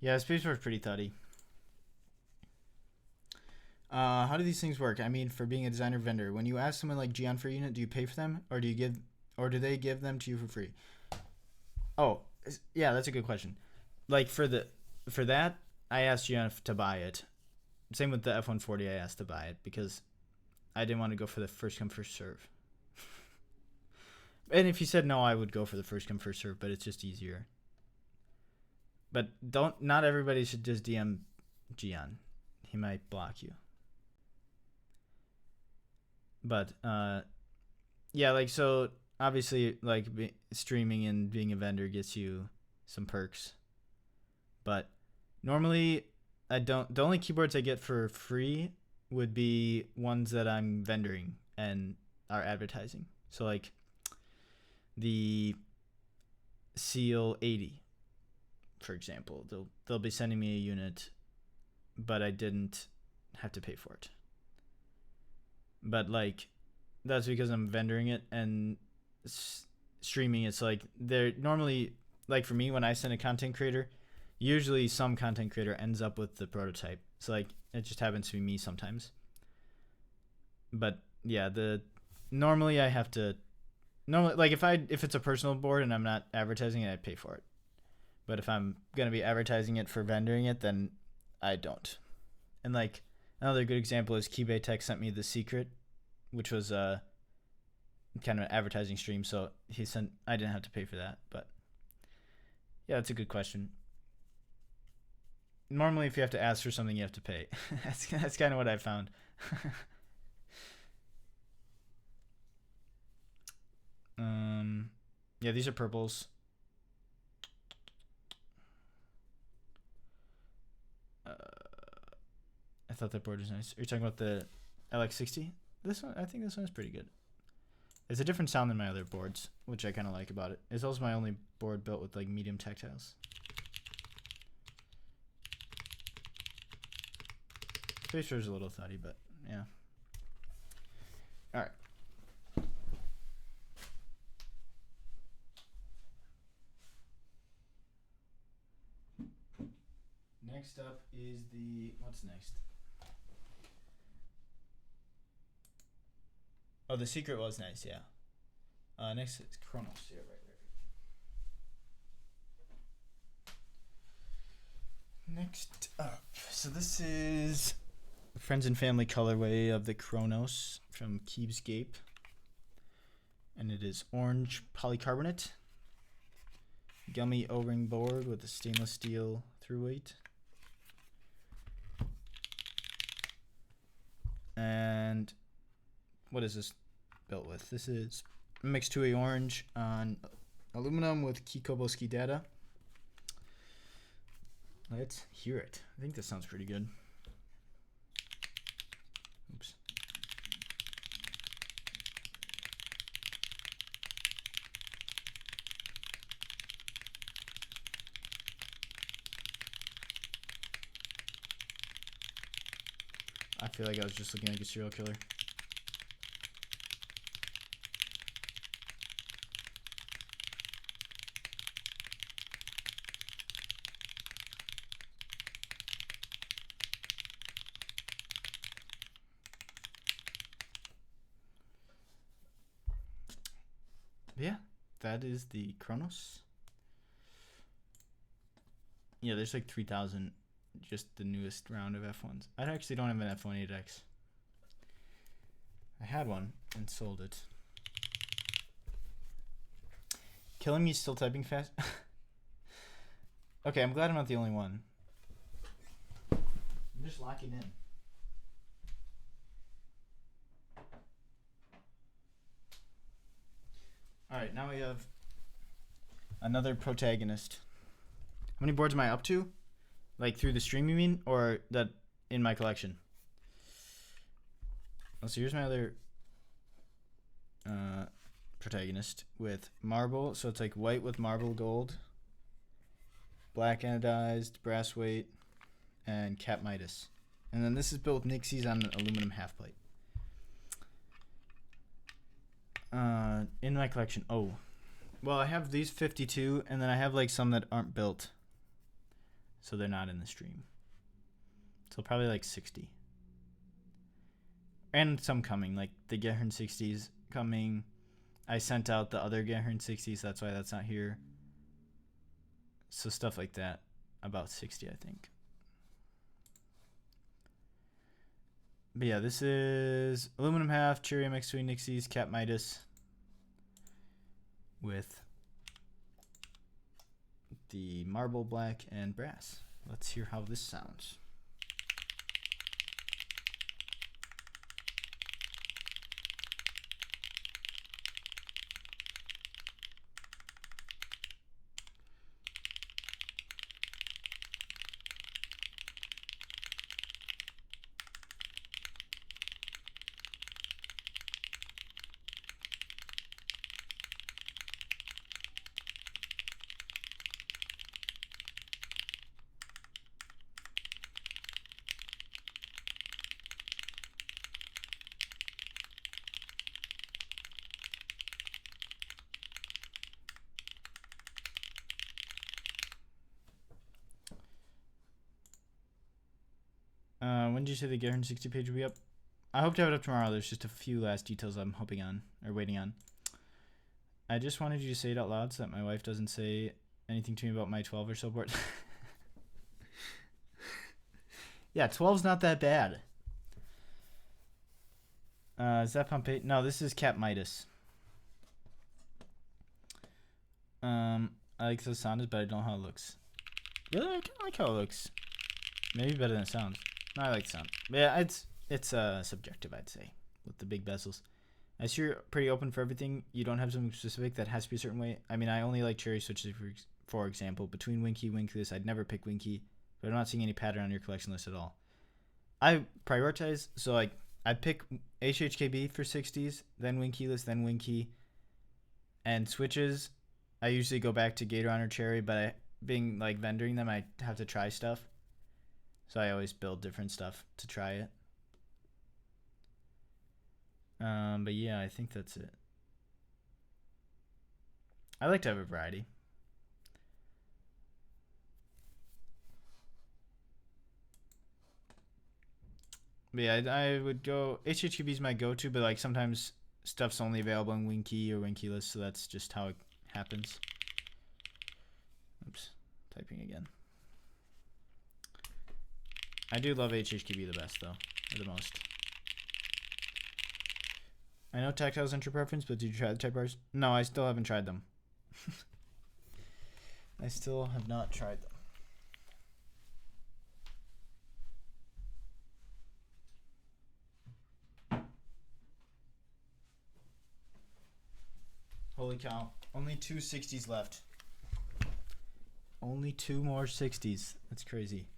Yeah, Spacebar's pretty thuddy. How do these things work? I mean, for being a designer vendor, when you ask someone like Gian for a unit, do you pay for them, or do they give them to you for free? Oh, yeah, that's a good question. Like for that, I asked Gian to buy it. Same with the F-140, I asked to buy it because I didn't want to go for the first come first serve. And if he said no, I would go for the first come first serve, but it's just easier. But not everybody should just DM Gian. He might block you. But yeah, like, so obviously, like, streaming and being a vendor gets you some perks. But normally the only keyboards I get for free would be ones that I'm vendoring and are advertising. So like the Seal 80, for example, they'll be sending me a unit, but I didn't have to pay for it. But like that's because I'm vendoring it and streaming. It's like they're normally, like, for me, when I send a content creator, usually some content creator ends up with the prototype. So like it just happens to be me sometimes. But yeah, normally I have to like if it's a personal board and I'm not advertising it, I pay for it. But if I'm going to be advertising it for vendoring it, then I don't. And like another good example is Keybay Tech sent me The Secret, which was kind of an advertising stream. So I didn't have to pay for that. But yeah, that's a good question. Normally, if you have to ask for something, you have to pay. That's kind of what I found. Yeah, these are purples. I thought that board was nice. Are you talking about the LX60? This one, I think this one is pretty good. It's a different sound than my other boards, which I kind of like about it. It's also my only board built with like medium tactiles. Spacer is a little thuddy, but yeah. All right. Next up is what's next? Oh, The Secret was nice, yeah. Next is Chronos. Yeah, right. Next up, so this is Friends and Family colorway of the Chronos from Keepscape, and it is orange polycarbonate, gummy O-ring board with a stainless steel through-weight, and what is this built with? This is mixed 2A orange on aluminum with Kikobo ski data. Let's hear it. I think this sounds pretty good. Oops. I feel like I was just looking like a serial killer. Yeah, that is the Chronos. Yeah, there's like 3,000, just the newest round of F1s. I actually don't have an F18X. I had one and sold it. Killing me still typing fast? Okay, I'm glad I'm not the only one. just locking in. Alright, now we have another protagonist. How many boards am I up to? Like through the stream, you mean? Or that in my collection? So here's my other protagonist with marble. So it's like white with marble gold, black anodized, brass weight, and Cap Midas. And then this is built with Nixies on an aluminum half plate. In my collection, oh. Well, I have these 52, and then I have like some that aren't built. So they're not in the stream. So probably like 60. And some coming, like the Gehern 60s coming. I sent out the other Gehern 60s, that's why that's not here. So stuff like that. About 60, I think. But yeah, this is aluminum half, Cheerio mixed between Nixies, Cap Midas. With the marble, black, and brass. Let's hear how this sounds. When did you say the Gehern 60 page will be up? I hope to have it up tomorrow. There's just a few last details I'm hoping on, or waiting on. I just wanted you to say it out loud so that my wife doesn't say anything to me about my 12 or so board. Yeah, 12's not that bad. Is that Pompeii? No, this is Cap Midas. I like the sound, but I don't know how it looks. Really, I kind of like how it looks. Maybe better than it sounds. No, I like the sound. But yeah, it's subjective, I'd say, with the big bezels. I see you're pretty open for everything. You don't have something specific that has to be a certain way. I mean, I only like cherry switches, for example. Between Winky, Winkless, I'd never pick Winky, but I'm not seeing any pattern on your collection list at all. I prioritize, so like, I pick HHKB for 60s, then Winkyless, then Winky. And switches, I usually go back to Gator or Cherry, but being like vendoring them, I have to try stuff. So I always build different stuff to try it. But yeah, I think that's it. I like to have a variety. But yeah, I would go, HHQB is my go-to, but like sometimes stuff's only available in Winky or Winkyless, so that's just how it happens. Oops, typing again. I do love HHQB the best, though, or the most. I know tactiles aren't your preference, but did you try the type bars? No, I still haven't tried them. I still have not tried them. Holy cow. Only 2 60s left. Only 2 more 60s. That's crazy.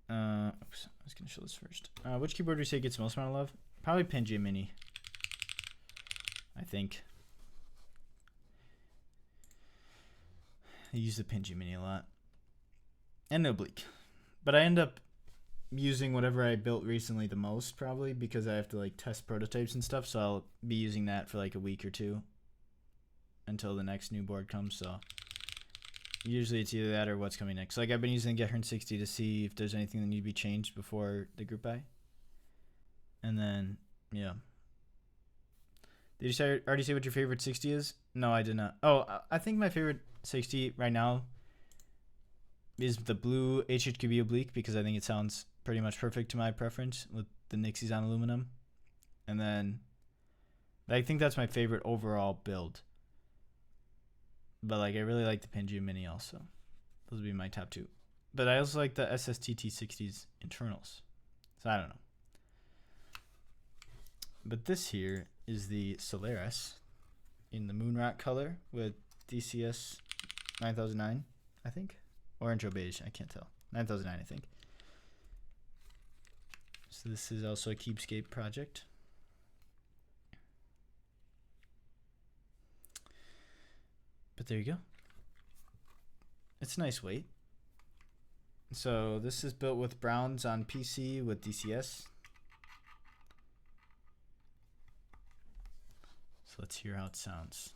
Oops, I was going to show this first. Which keyboard do you say gets the most amount of love? Probably Pangia Mini, I think. I use the Pangia Mini a lot. And Oblique. But I end up using whatever I built recently the most, probably, because I have to like test prototypes and stuff, so I'll be using that for like a week or two until the next new board comes, so usually it's either that or what's coming next. Like I've been using the Gehern 60 to see if there's anything that need to be changed before the group buy. And then, yeah. Did you already say what your favorite 60 is? No, I did not. Oh, I think my favorite 60 right now is the blue HHQB Oblique, because I think it sounds pretty much perfect to my preference with the Nixies on aluminum. And then I think that's my favorite overall build. But like I really like the Pangia Mini also. Those would be my top 2. But I also like the SSTT60's internals. So I don't know. But this here is the Solaris in the Moonrock color with DCS 9009, I think. Orange or beige, I can't tell. 9009, I think. So this is also a Keepscape project. But there you go. It's a nice weight. So this is built with Browns on PC with DCS. So let's hear how it sounds.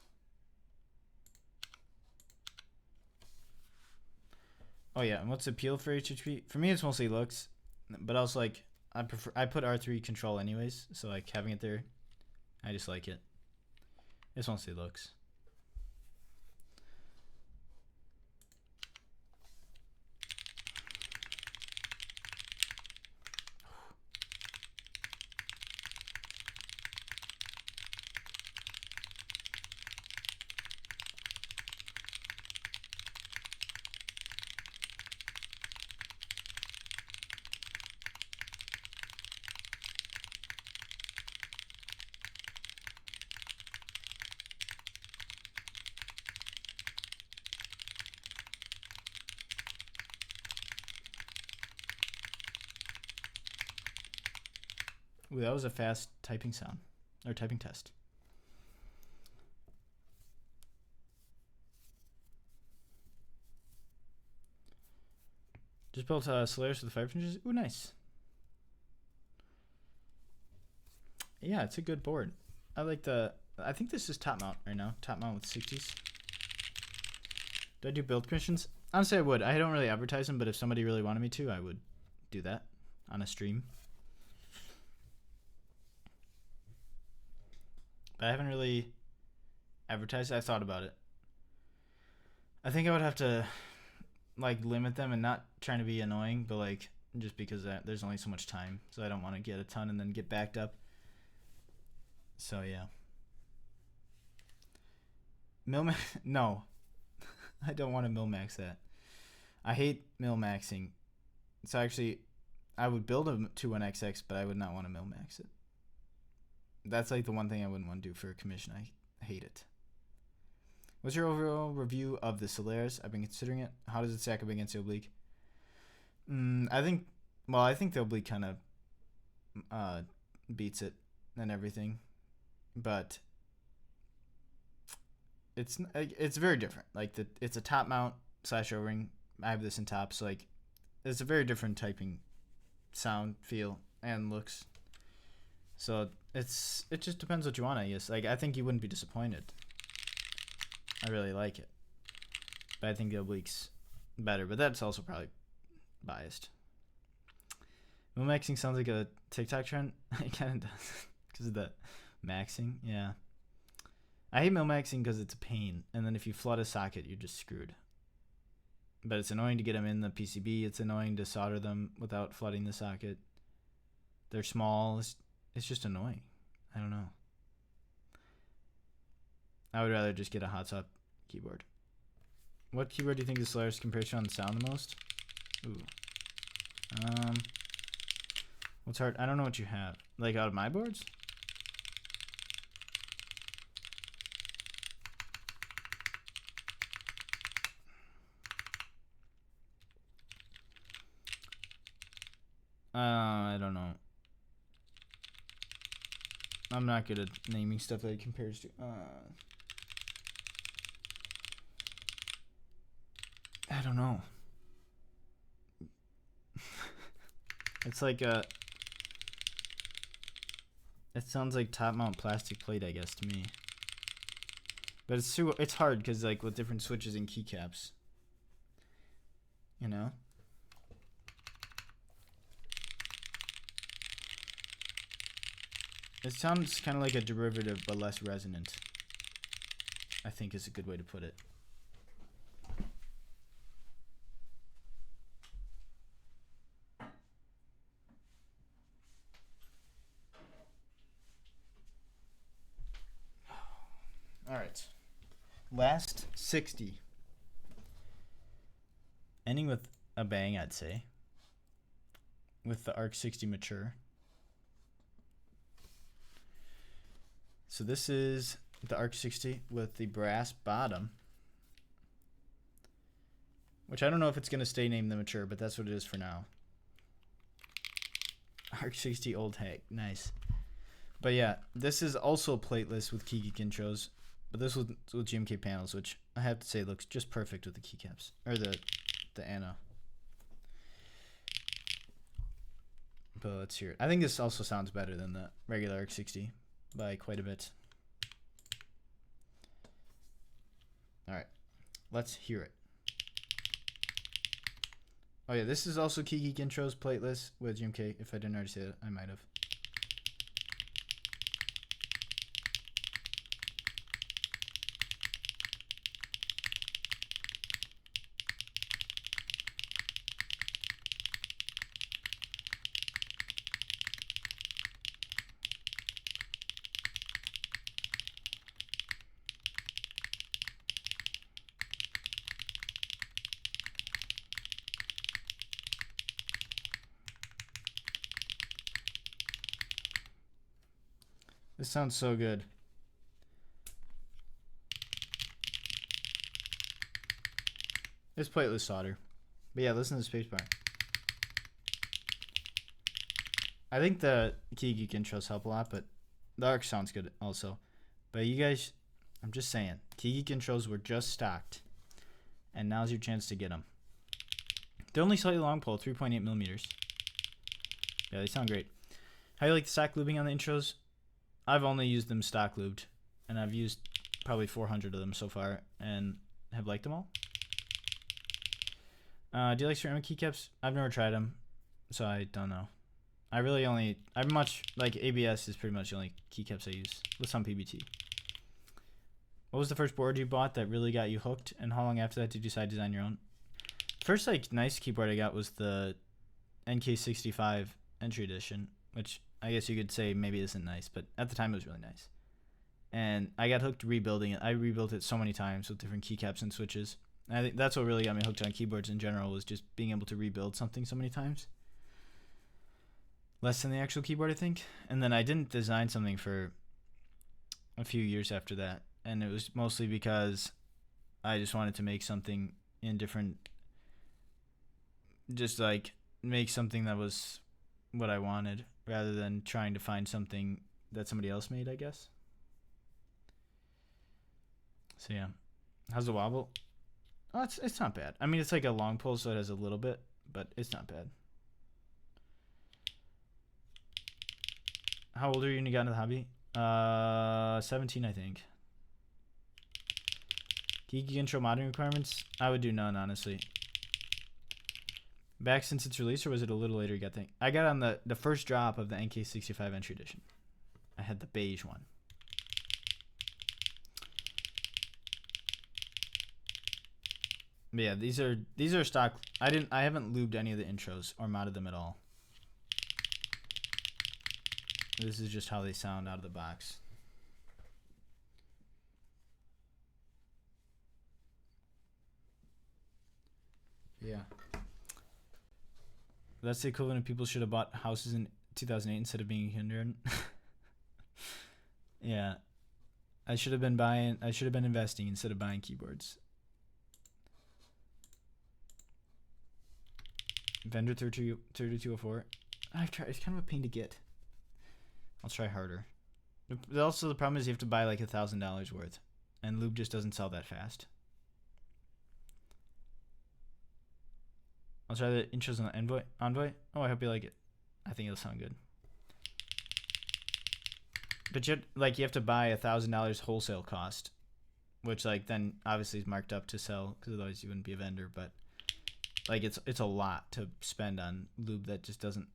Oh yeah, and what's the appeal for HHP? For me, it's mostly looks, but also like I put R3 control anyways, so like having it there, I just like it. It's mostly looks. Ooh, that was a fast typing sound, or typing test. Just built Solaris with the 5 inches. Ooh, nice. Yeah, it's a good board. I like the, I think this is top mount right now. Top mount with 60s. Do I do build commissions? Honestly, I would. I don't really advertise them, but if somebody really wanted me to, I would do that on a stream. But I haven't really advertised. I thought about it. I think I would have to like limit them and not trying to be annoying, but like just because there's only so much time, so I don't want to get a ton and then get backed up. So yeah. Milmax? No. I don't want to milmax that. I hate milmaxing. So actually, I would build a 21XX, but I would not want to milmax it. That's like the one thing I wouldn't want to do for a commission. I hate it. What's your overall review of the Solaris? I've been considering it. How does it stack up against the Oblique? I think the Oblique kind of beats it and everything, but it's very different. Like it's a top mount / O-ring. I have this in top, so like it's a very different typing sound, feel, and looks. So it just depends what you want, I guess. Like I think you wouldn't be disappointed. I really like it, but I think the Oblique's better. But that's also probably biased. Milmaxing sounds like a TikTok trend. It kind of does because of the maxing. Yeah, I hate milmaxing because it's a pain, and then if you flood a socket, you're just screwed. But it's annoying to get them in the PCB. It's annoying to solder them without flooding the socket. They're small. It's just annoying. I don't know. I would rather just get a hot top keyboard. What keyboard do you think the Solaris compares to on the sound the most? Ooh. What's hard? I don't know what you have. Like out of my boards? I don't know. I'm not good at naming stuff that it compares to. I don't know. It's like it sounds like top mount plastic plate, I guess, to me. But it's hard because like with different switches and keycaps, you know. It sounds kind of like a derivative, but less resonant, I think is a good way to put it. Last 60. Ending with a bang, I'd say. With the Arc 60 Mature. So this is the Arc 60 with the brass bottom. Which I don't know if it's going to stay named the Mature, but that's what it is for now. Arc 60 Old Hag. Nice. But yeah, this is also plateless with key geek intros. But this with GMK panels, which I have to say looks just perfect with the keycaps. Or the Anno. But let's hear it. I think this also sounds better than the regular Arc 60 by quite a bit. Alright. Let's hear it. Oh yeah, this is also Key Geek Intros plateless with GMK. If I didn't already say that, I might have. This sounds so good. It's plateless solder. But yeah, listen to the spacebar. I think the Key Geek intros help a lot, but the Arc sounds good also. But you guys, I'm just saying, Key Geek intros were just stocked. And now's your chance to get them. They're only slightly long pull, 3.8 millimeters. Yeah, they sound great. How do you like the stock lubing on the intros? I've only used them stock lubed, and I've used probably 400 of them so far, and have liked them all. Do you like ceramic keycaps? I've never tried them, so I don't know. I'm like ABS is pretty much the only keycaps I use, with some PBT. What was the first board you bought that really got you hooked, and how long after that did you decide to design your own? First like nice keyboard I got was the NK65 entry edition, which I guess you could say maybe isn't nice, but at the time it was really nice. And I got hooked rebuilding it. I rebuilt it so many times with different keycaps and switches. And I think that's what really got me hooked on keyboards in general, was just being able to rebuild something so many times. Less than the actual keyboard, I think. And then I didn't design something for a few years after that. And it was mostly because I just wanted to make something in different, just like make something that was what I wanted, rather than trying to find something that somebody else made, I guess. So yeah. How's the wobble? Oh, it's not bad. I mean, it's like a long pull, so it has a little bit, but it's not bad. How old are you when you got into the hobby? 17, I think. Geeky intro modding requirements? I would do none, honestly. Back since its release, or was it a little later you got the... I got on the first drop of the NK65 entry edition. I had the beige one. But yeah, these are stock. I haven't lubed any of the intros or modded them at all. This is just how they sound out of the box. Yeah. That's the equivalent of people should have bought houses in 2008 instead of being a kindergarten. Yeah. I should have been investing instead of buying keyboards. Vendor 3204. I've tried. It's kind of a pain to get. I'll try harder. Also, the problem is you have to buy like $1,000 worth, and lube just doesn't sell that fast. I'll try the intros on the Envoy. Oh, I hope you like it. I think it'll sound good. But you have to buy $1,000 wholesale cost, which like then obviously is marked up to sell, because otherwise you wouldn't be a vendor. But like it's a lot to spend on lube that just doesn't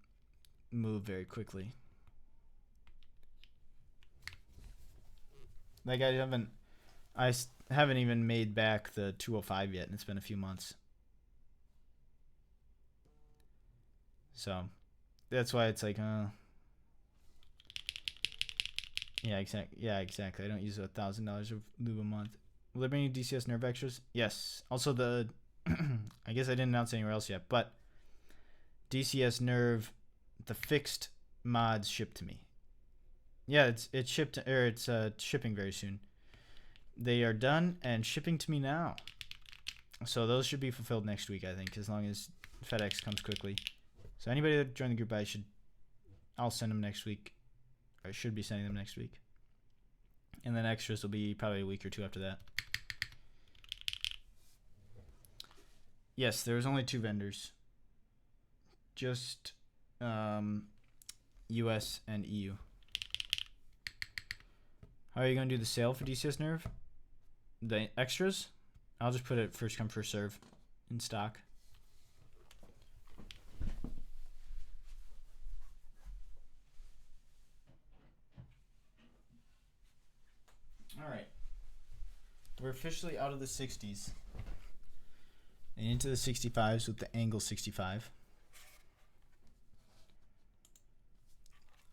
move very quickly. Like I haven't even made back the 205 yet, and it's been a few months. So that's why it's like, yeah, exactly. I don't use $1,000 of lube a month. Will there be any DCS Nerve extras? Yes. Also the, I guess I didn't announce anywhere else yet, but DCS Nerve, the fixed mods shipped to me. Yeah, it's shipped, or it's shipping very soon. They are done and shipping to me now. So those should be fulfilled next week, I think, as long as FedEx comes quickly. So anybody that joined the group, I'll send them next week. Or I should be sending them next week. And then extras will be probably a week or two after that. Yes, there was only 2 vendors. Just US and EU. How are you going to do the sale for DCS Nerve? The extras? I'll just put it first come first serve in stock. All right. We're officially out of the 60s and into the 65s with the angle 65.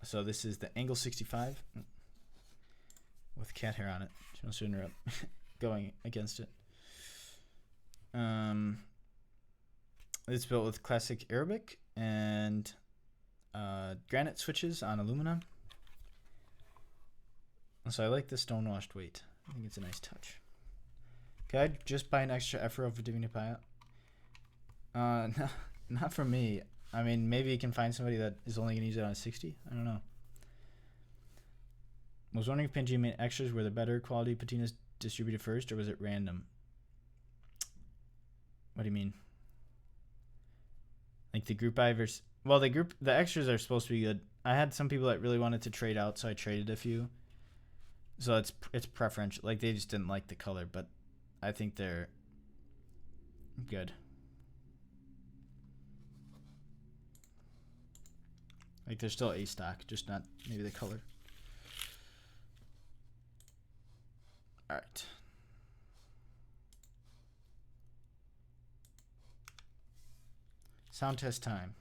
So this is the angle 65 with cat hair on it. She wants to interrupt going against it. It's built with classic Arabic and granite switches on aluminum. So I like the stone washed weight. I think it's a nice touch. Could I just buy an extra effort over Divina Paya? No, not for me. I mean, maybe you can find somebody that is only going to use it on a 60. I don't know. I was wondering if Pangia Mini extras were the better quality patinas distributed first, or was it random? What do you mean? Like the group buy versus... Well, the extras are supposed to be good. I had some people that really wanted to trade out, so I traded a few. So it's preferential. Like, they just didn't like the color, but I think they're good. Like, they're still A stock, just not maybe the color. All right. Sound test time.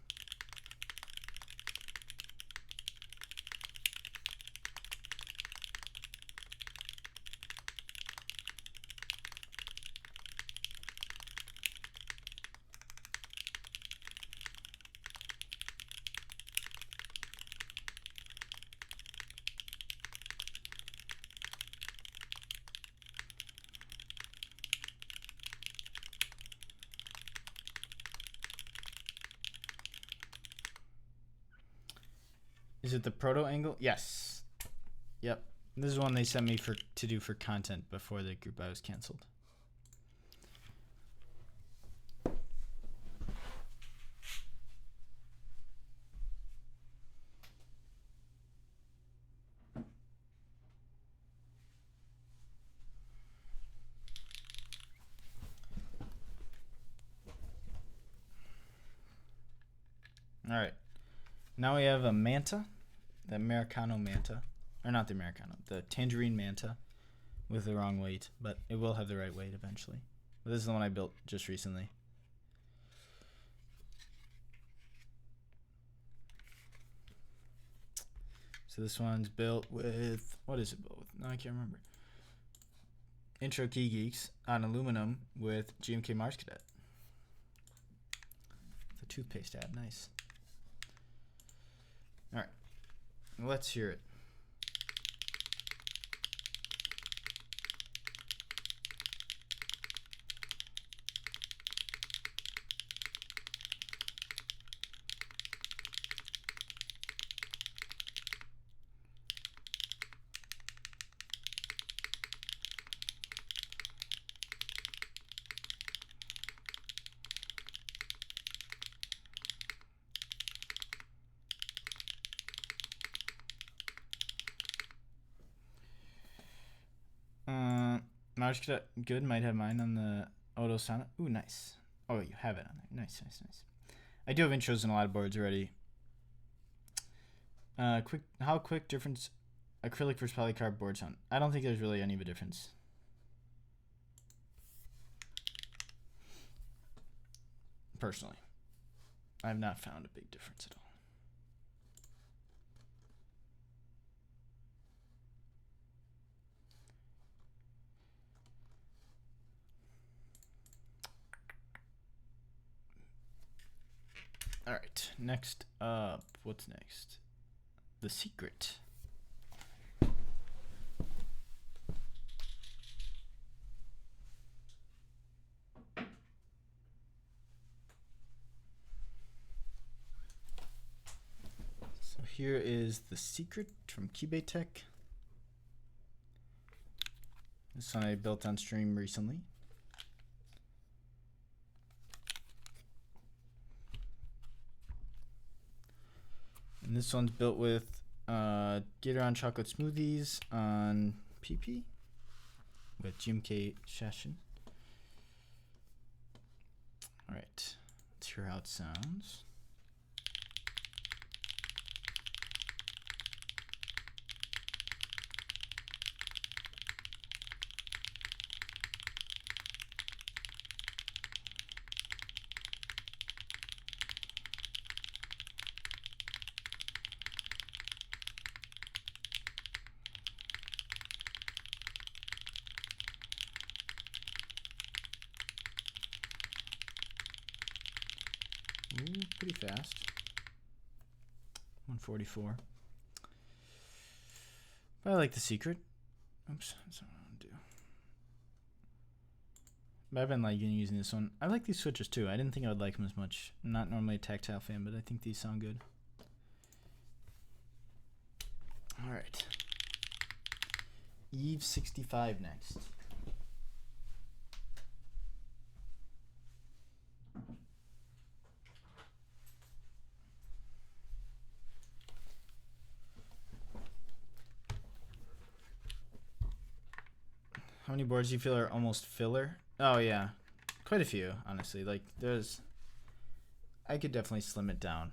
Is it the proto angle? Yes. Yep. This is one they sent me to do for content before the group buy was canceled. All right. Now we have a Manta, the Americano Manta, or not the Americano, the Tangerine Manta with the wrong weight, but it will have the right weight eventually. But this is the one I built just recently. So this one's built with, what is it built with? No, I can't remember. Intro Key Geeks on aluminum with GMK Mars Cadet. The toothpaste ad, nice. All right, let's hear it. Mars Cadet, good. Might have mine on the Odo Sana. Ooh, nice. Oh, you have it on there. Nice, nice, nice. I do have intros in a lot of boards already. How quick difference acrylic versus polycarb board sound? I don't think there's really any of a difference. Personally, I have not found a big difference at all. right, next up, what's next? The Secret. So here is The Secret from Keyblade Tech. This one I built on stream recently. And this one's built with Gator chocolate smoothies on PP with GMK Shashin. All right, let's hear how it sounds. Ooh, pretty fast. 144. But I like The Secret. Oops, that's what I want to do. But I've been liking using this one. I like these switches too. I didn't think I would like them as much. I'm not normally a tactile fan, but I think these sound good. All right. Eve 65 next. How many boards do you feel are almost filler? Oh yeah, quite a few, honestly. Like I could definitely slim it down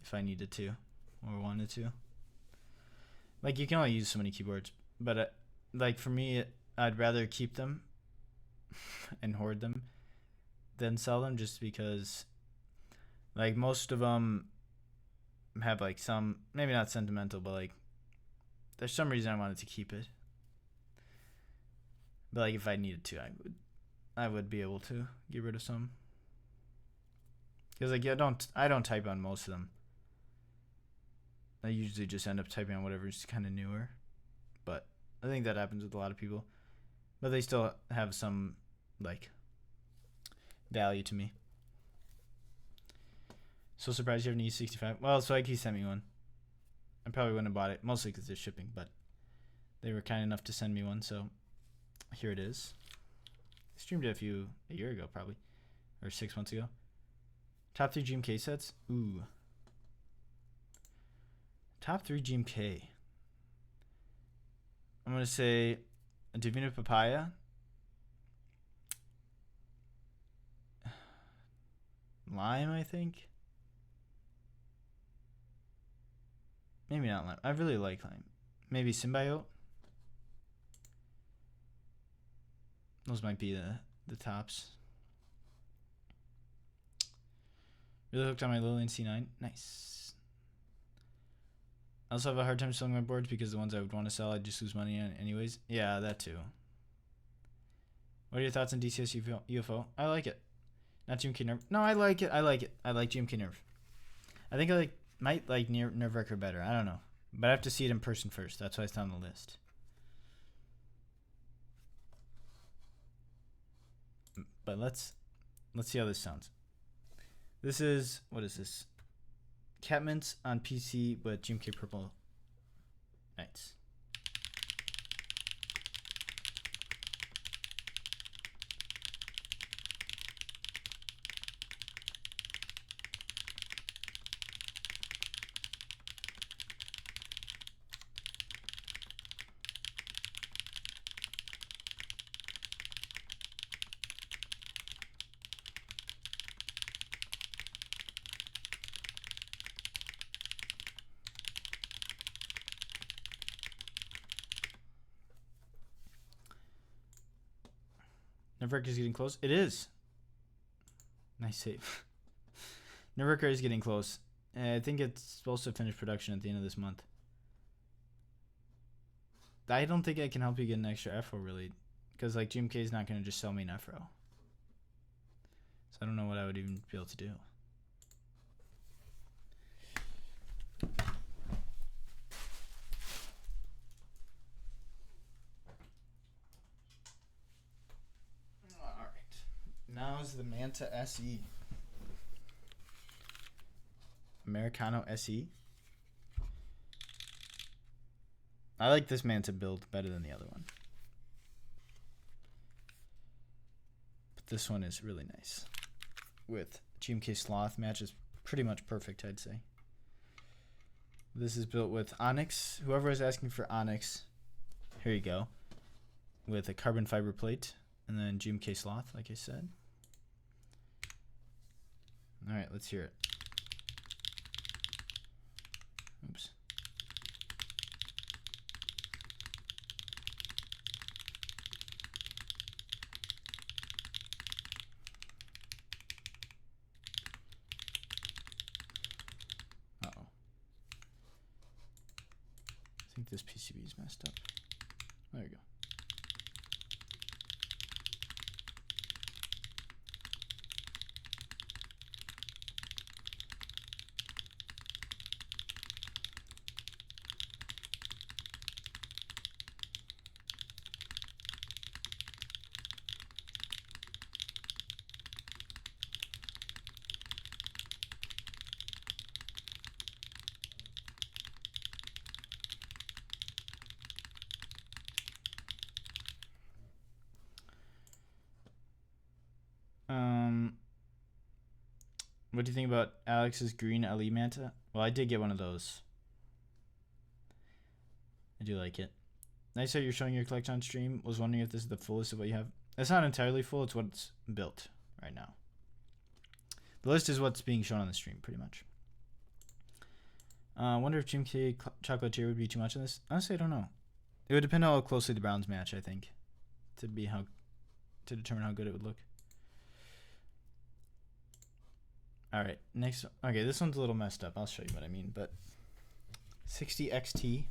if I needed to or wanted to. Like you can only use so many keyboards, but like for me, I'd rather keep them and hoard them than sell them, just because like most of them have like some, maybe not sentimental, but like there's some reason I wanted to keep it. But like if I needed to, I would be able to get rid of some. Because like I don't type on most of them. I usually just end up typing on whatever's kind of newer. But I think that happens with a lot of people. But they still have some like value to me. So surprised you have an E65. Well, Swaggy sent me one. I probably wouldn't have bought it, mostly because it's shipping, but they were kind enough to send me one, so here it is. I streamed it a year ago probably, or 6 months ago. Top 3 GMK sets. Ooh. Top 3 GMK. I'm gonna say a Divina Papaya. Lime, I think. Maybe not lime. I really like lime. Maybe Symbiote. Those might be the tops. Really hooked on my Lillian C9. Nice. I also have a hard time selling my boards because the ones I would want to sell, I'd just lose money on anyways. Yeah, that too. What are your thoughts on DCS UFO? I like it. Not GMK Nerve. No, I like it. I like GMK Nerve. I think I might like Nerve Wrecker better. I don't know. But I have to see it in person first. That's why it's on the list. But let's see how this sounds. This is, what is this? Catmints on PC with GMK Purple Knights. Nerfwrecker is getting close. It is. Nice save. Nerfwrecker is getting close. I think it's supposed to finish production at the end of this month. I don't think I can help you get an extra F4 really, because like GMK is not going to just sell me an F-Row. So I don't know what I would even be able to do. the Manta SE. Americano SE. I like this Manta build better than the other one. But this one is really nice. With GMK Sloth matches pretty much perfect, I'd say. This is built with Onyx. Whoever is asking for Onyx, here you go. With a carbon fiber plate and then GMK Sloth, like I said. All right, let's hear it. Oops. Uh-oh. I think this PCB is messed up. There you go. What do you think about Alex's green LE Manta? Well, I did get one of those. I do like it. Nice that you're showing your collection on stream. Was wondering if this is the fullest of what you have. It's not entirely full. It's what's built right now. The list is what's being shown on the stream, pretty much. I wonder if GMK Chocolatier would be too much on this. Honestly, I don't know. It would depend on how closely the Browns match, I think, to determine how good it would look. All right, next. Okay, this one's a little messed up. I'll show you what I mean. But 60 XT.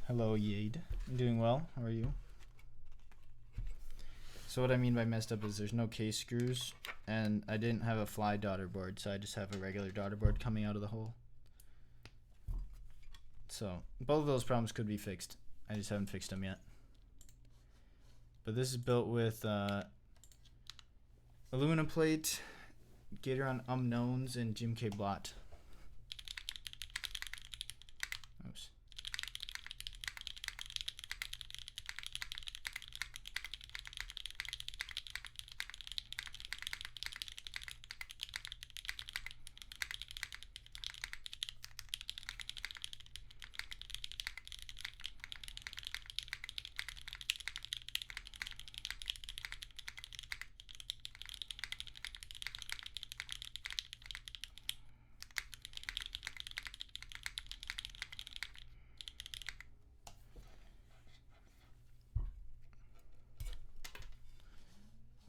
Hello, Yade. I'm doing well. How are you? So what I mean by messed up is there's no case screws, and I didn't have a fly daughter board, so I just have a regular daughter board coming out of the hole. So both of those problems could be fixed. I just haven't fixed them yet. But this is built with aluminum plate, Gatoron Unknowns, and GMK Blot. Oops.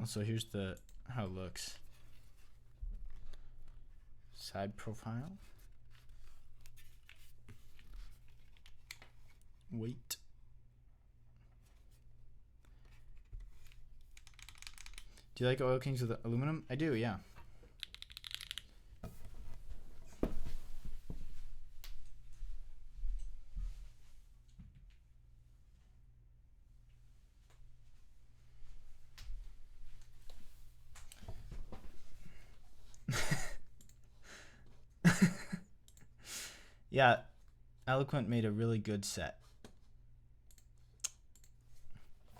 So here's how it looks. Side profile. Weight. Do you like Oil Kings with aluminum? I do, yeah. Yeah, Eloquent made a really good set.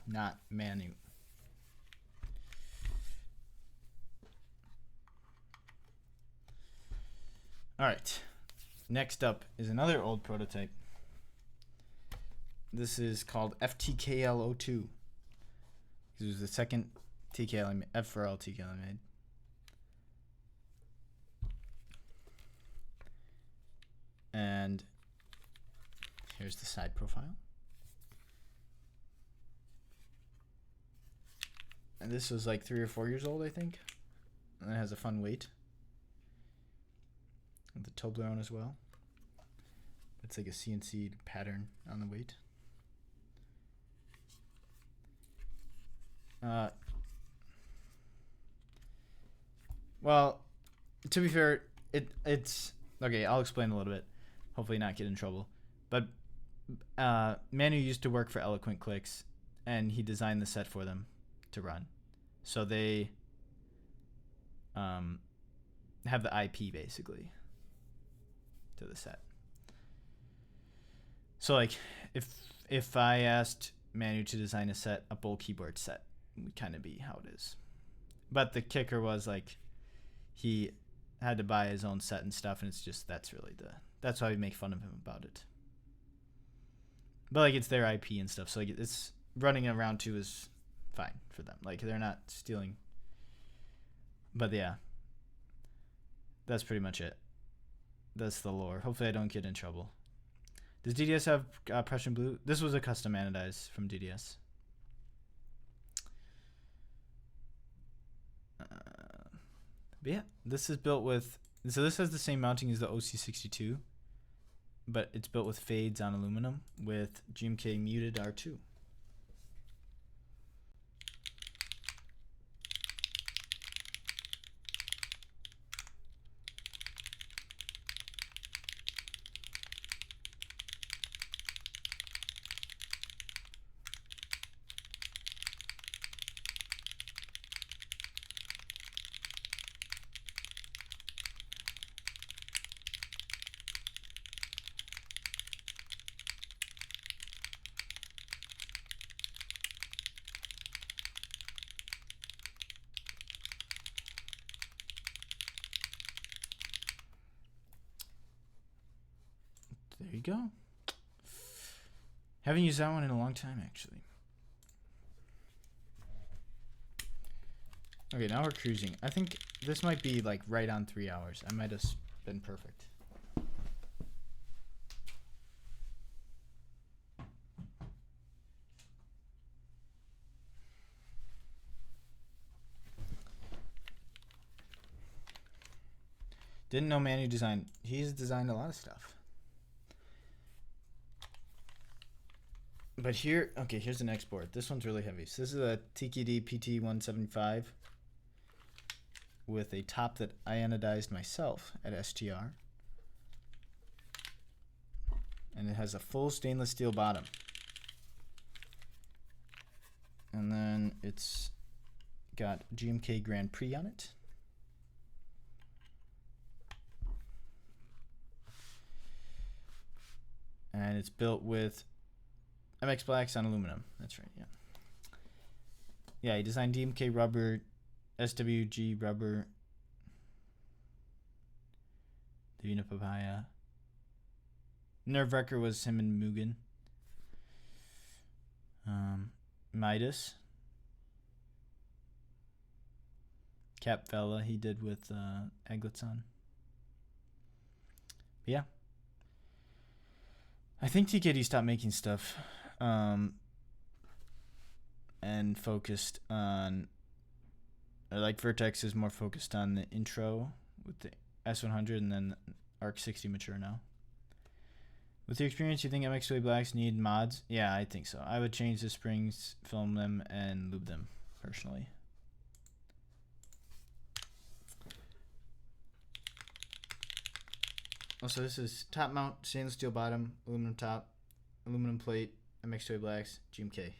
Not Manu. All right. Next up is another old prototype. This is called FTKL02. This was the second TKL I made, F4L TKL I made. And here's the side profile. And this was like 3 or 4 years old, I think. And it has a fun weight. And the Toblerone as well. It's like a CNC pattern on the weight. Well, To be fair, it's okay. I'll explain a little bit. Hopefully, not get in trouble. But Manu used to work for Eloquent Clicks, and he designed the set for them to run. So they have the IP basically to the set. So like, if I asked Manu to design a Bowl keyboard set, it would kind of be how it is. But the kicker was like, he had to buy his own set and stuff, and it's just that's why we make fun of him about it. But like, it's their IP and stuff, so like, it's running around too is fine for them. Like, they're not stealing. But yeah, that's pretty much it. That's the lore. Hopefully I don't get in trouble. Does DDS have Prussian blue? This was a custom anodized from DDS. But yeah, this is built with, so this has the same mounting as the OC62, but it's built with fades on aluminum with GMK muted R2. There you go. Haven't used that one in a long time, actually. Okay, now we're cruising. I think this might be like right on 3 hours. I might have been perfect. Didn't know Manu designed. He's designed a lot of stuff. But here, okay, here's the next board. This one's really heavy. So this is a TKD PT175 with a top that I anodized myself at STR. And it has a full stainless steel bottom. And then it's got GMK Grand Prix on it. And it's built with MX Blacks on aluminum. That's right, yeah. Yeah, he designed DMK rubber, SWG rubber, Divina Papaya. Nerve-wrecker was him and Mugen. Midas. Cap Vela he did with Eglets on. But yeah. I think TKD stopped making stuff and focused on, or like Vertex is more focused on the intro with the S100 and then Arc 60 mature now. With your experience, you think MX2A Blacks need mods? Yeah, I think so. I would change the springs, film them, and lube them, personally. Also, this is top mount, stainless steel bottom, aluminum top, aluminum plate, MX2A Blacks, GMK.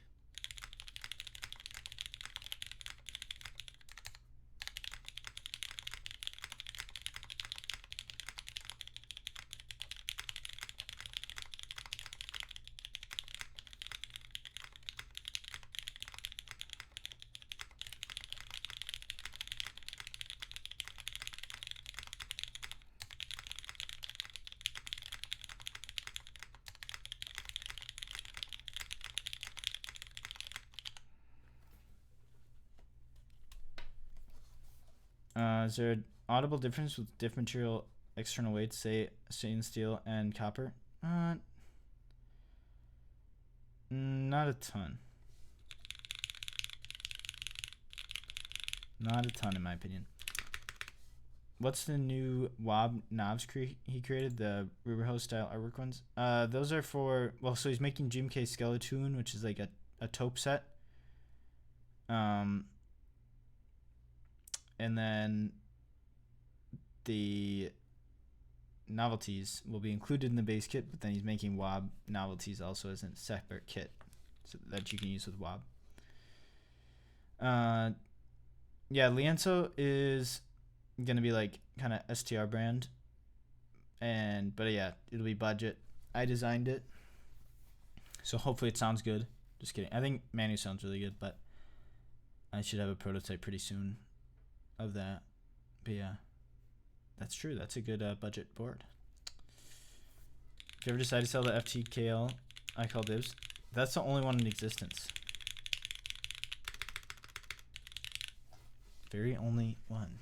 Is there an audible difference with different material external weights, say stainless steel and copper? Not a ton. Not a ton, in my opinion. What's the new Wob knobs he created? The River Hose style artwork ones? Those are for, well, so he's making GMK Skeleton, which is like a taupe set. And then the novelties will be included in the base kit, but then he's making WOB novelties also as a separate kit so that you can use with WOB. Yeah, Lienzo is gonna be like kind of STR brand, but yeah, it'll be budget. I designed it, so hopefully it sounds good. Just kidding. I think Manu sounds really good, but I should have a prototype pretty soon of that. But yeah, that's true. That's a good budget board. If you ever decide to sell the FTKL, I call dibs. That's the only one in existence. Very only one.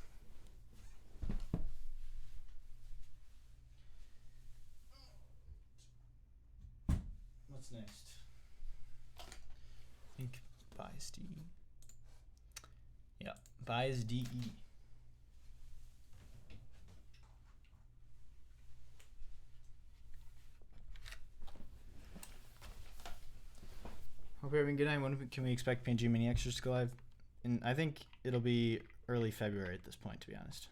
What's next? I think buys DE. Yeah, buys DE. Hope you're having a good night. When can we expect Pangia Mini extras to go live? And I think it'll be early February at this point, to be honest.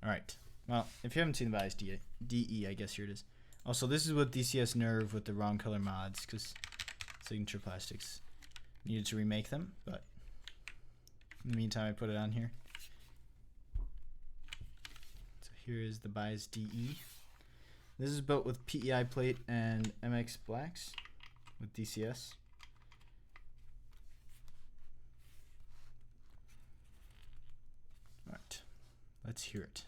All right. Well, if you haven't seen the bias DE, I guess here it is. Also, this is with DCS Nerve with the wrong color mods because Signature Plastics needed to remake them. But in the meantime, I put it on here. So here is the bias DE. This is built with PEI plate and MX blacks with DCS. All right, let's hear it.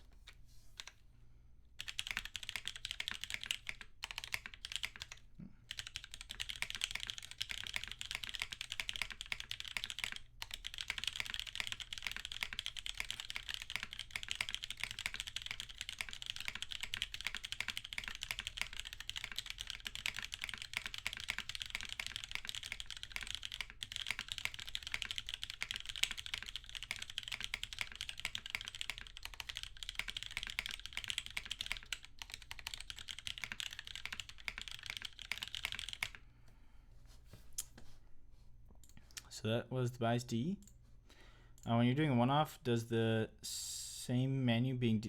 So that was the bias DE. When you're doing a one-off, does the same menu being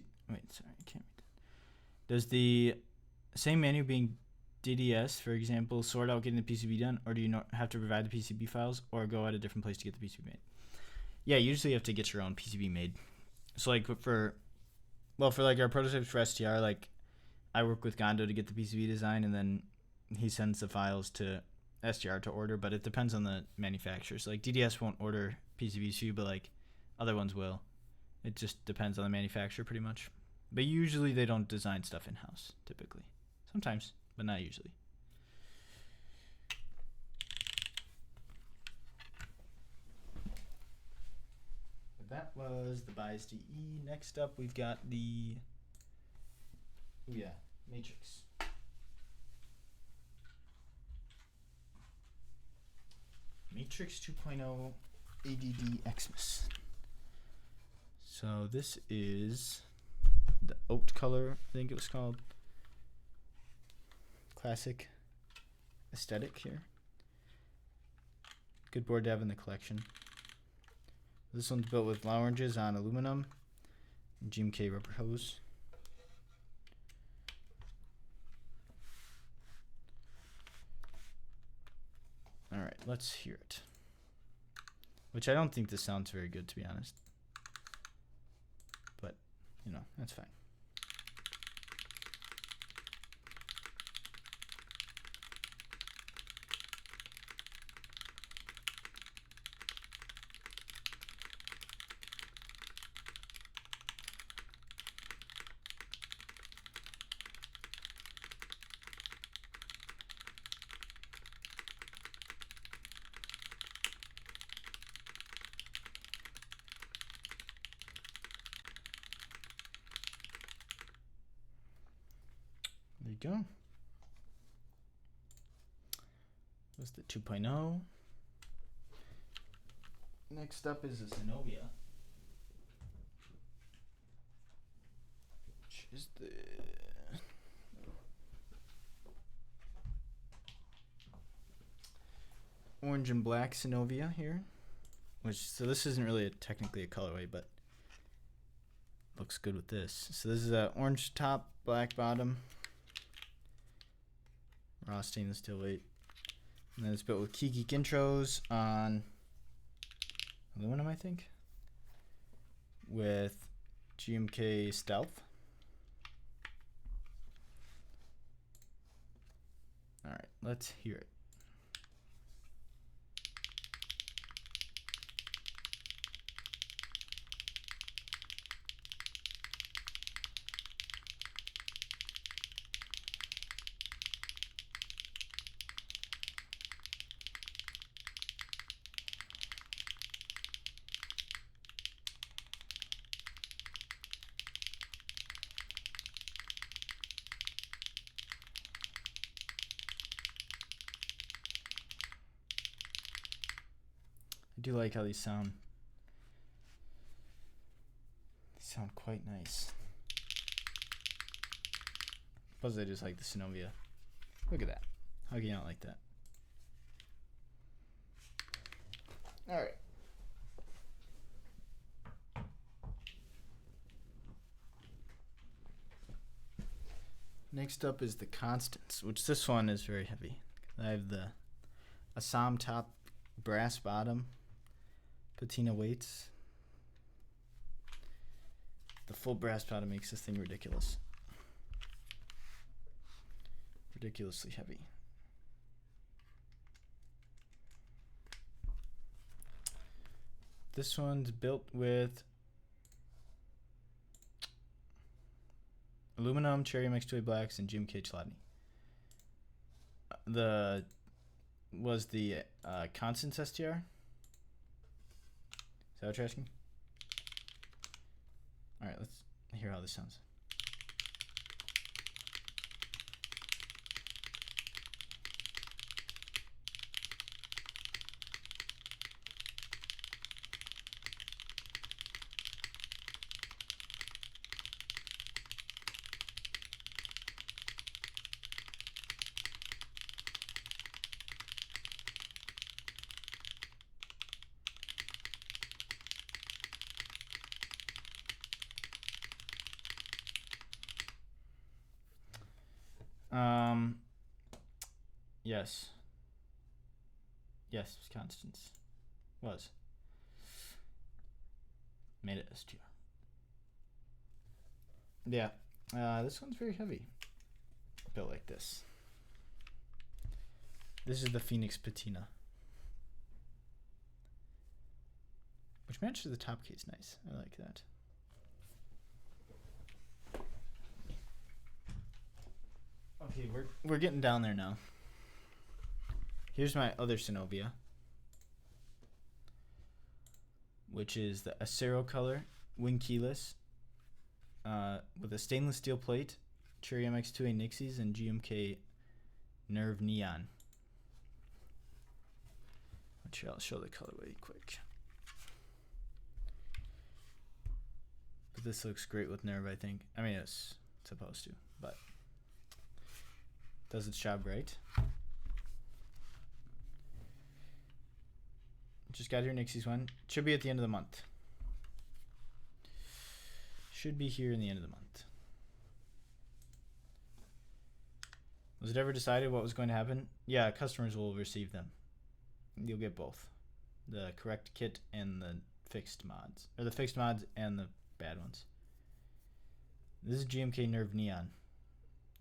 does the same menu being DDS, for example, sort out getting the PCB done, or do you not have to provide the PCB files or go at a different place to get the PCB made? Yeah, usually you have to get your own PCB made. So like for like our prototypes for STR, like I work with Gondo to get the PCB design, and then he sends the files to STR to order, but it depends on the manufacturer. So like DDS won't order PCBs for you, but like other ones will. It just depends on the manufacturer pretty much. But usually they don't design stuff in-house, typically. Sometimes, but not usually. But that was the bias DE. Next up we've got the Matrix. Matrix 2.0 ADD Xmas. So this is the oat color, I think it was called. Classic aesthetic here. Good board to have in the collection. This one's built with lounges on aluminum and GMK rubber hose. Alright, let's hear it. Which I don't think this sounds very good, to be honest. But, you know, that's fine. There you go. That's the 2.0. Next up is a Zenobia. Which is the... When orange and black Synovia here, so this isn't really technically a colorway, but looks good with this. So this is a orange top, black bottom, raw stainless steel weight, and then it's built with Key Geek intros on aluminum, I think, with GMK Stealth. All right, let's hear it. I do like how these sound. They sound quite nice. Plus, I just like the Synovia. Look at that. How can you not like that? All right. Next up is the Constants, which this one is very heavy. I have the Assam top, brass bottom, patina weights. The full brass bottom makes this thing ridiculous. Ridiculously heavy. This one's built with aluminum, cherry MX2A blacks, and GMK Chladni. Was the Constance STR? Is that what you're asking? All right, let's hear how this sounds. Yes. Yes, Constance. Was. Made it STR. Yeah. This one's very heavy. Built like this. This is the Phoenix Patina. Which matches the top case nice. I like that. Okay, we're getting down there now. Here's my other Synovia, which is the Acero color, wing keyless, with a stainless steel plate, Cherry MX2A Nixies, and GMK Nerve Neon. I'll show the colorway quick. But this looks great with Nerve, I think. I mean, it's supposed to, but does its job right. Just got here Nixies one. Should be at the end of the month. Should be here in the end of the month. Was it ever decided what was going to happen? Yeah, customers will receive them. You'll get both. The correct kit and the fixed mods. Or the fixed mods and the bad ones. This is GMK Nerve Neon.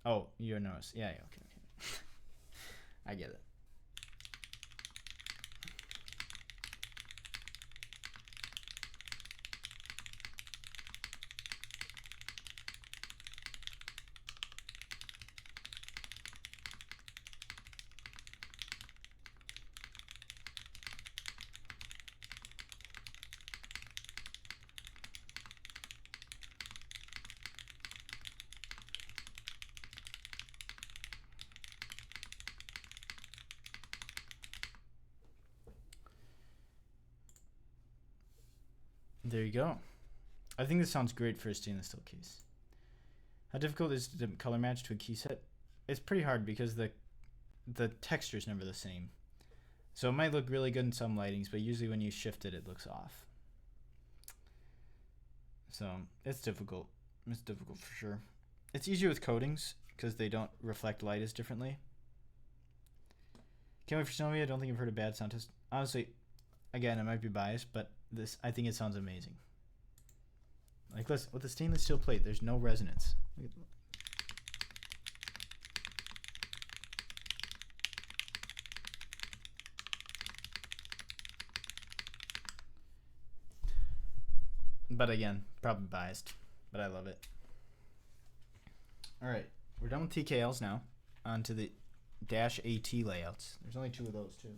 Oh, you're notice. Yeah, okay. I get it. There you go. I think this sounds great for a stainless steel case. How difficult is it to color match to a key set? It's pretty hard because the texture is never the same. So it might look really good in some lightings, but usually when you shift it, it looks off. So it's difficult. It's difficult for sure. It's easier with coatings because they don't reflect light as differently. Can't wait for Snowy. I don't think I've heard a bad sound test. Honestly, again, I might be biased, but this, I think it sounds amazing. Like, listen, with the stainless steel plate, there's no resonance. But again, probably biased, but I love it. All right, we're done with TKLs now. On to the Dash AT layouts. There's only 2 of those too.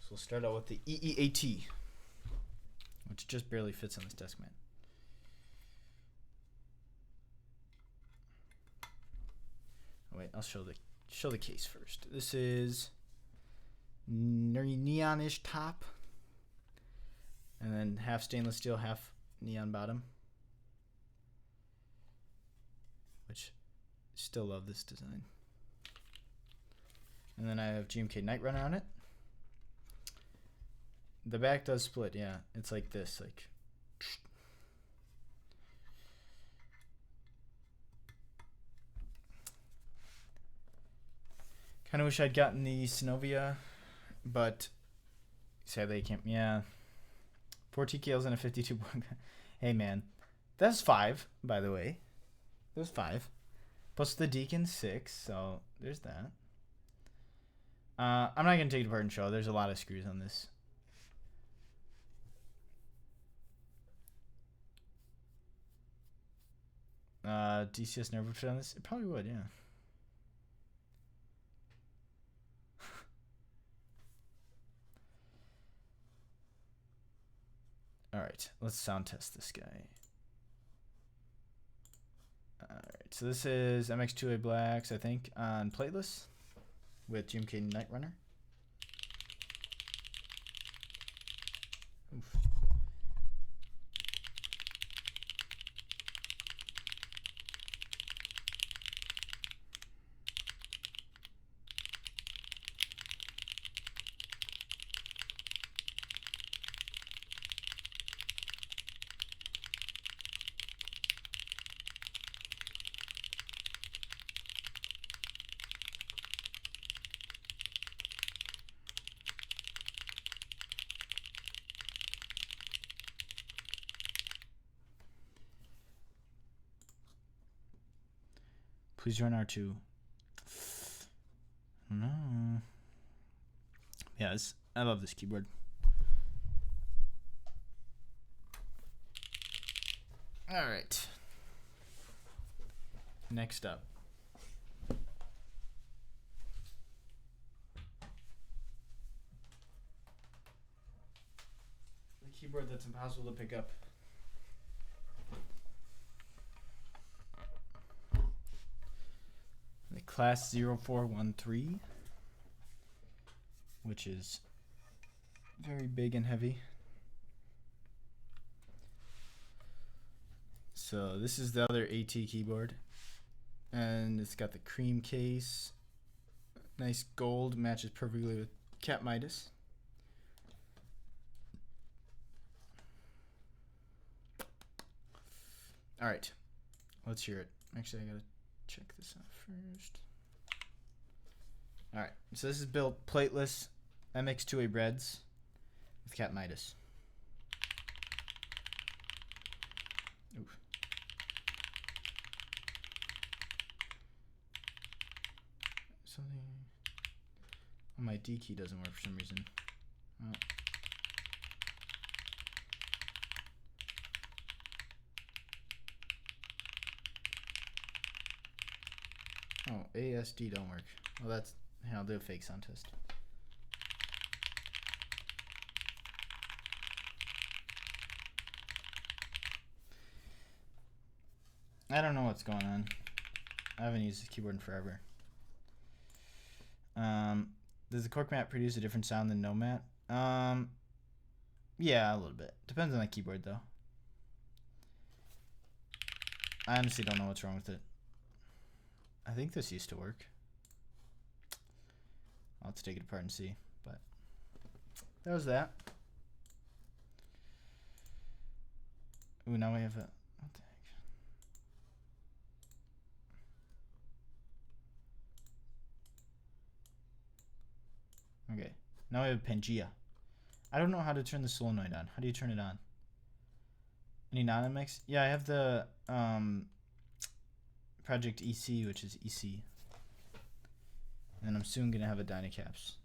So we'll start out with the EEAT, which just barely fits on this desk mat. Oh, wait, I'll show the case first. This is neonish top, and then half stainless steel, half neon bottom. Which, still love this design. And then I have GMK Night Runner on it. The back does split, yeah. It's like this, like. Kind of wish I'd gotten the Synovia, but sadly I can't. Yeah. 4 TKLs and a 52. Hey man, that's 5, by the way. There's 5. Plus the Deacon 6, so there's that. I'm not going to take it apart and show. There's a lot of screws on this. DCS never would fit on this? It probably would, yeah. Alright, let's sound test this guy. Alright, so this is MX2A Blacks, I think, on plateless with GMK Night Runner. Oof. Please join R2. No. Yes, I love this keyboard. All right. Next up. The keyboard that's impossible to pick up. The Class 0413, which is very big and heavy. So this is the other AT keyboard, and it's got the cream case. Nice gold, matches perfectly with Cap Midas. All right, let's hear it. Actually, I gotta check this out first. All right, so this is built plateless MX2A breads with Cap Midas. Oof. Something. Oh, my D key doesn't work for some reason. Oh. Oh, ASD don't work. Well, that's, I'll do a fake sound test. I don't know what's going on. I haven't used this keyboard in forever. Does the cork mat produce a different sound than no mat? Yeah, a little bit. Depends on the keyboard though. I honestly don't know what's wrong with it. I think this used to work. I'll have to take it apart and see, but that was that. Ooh, now we have a, what the heck? Okay, now we have Pangia. I don't know how to turn the solenoid on. How do you turn it on? Any non-MX? Yeah, I have the Project EC, which is EC. And I'm soon going to have a Dynacaps.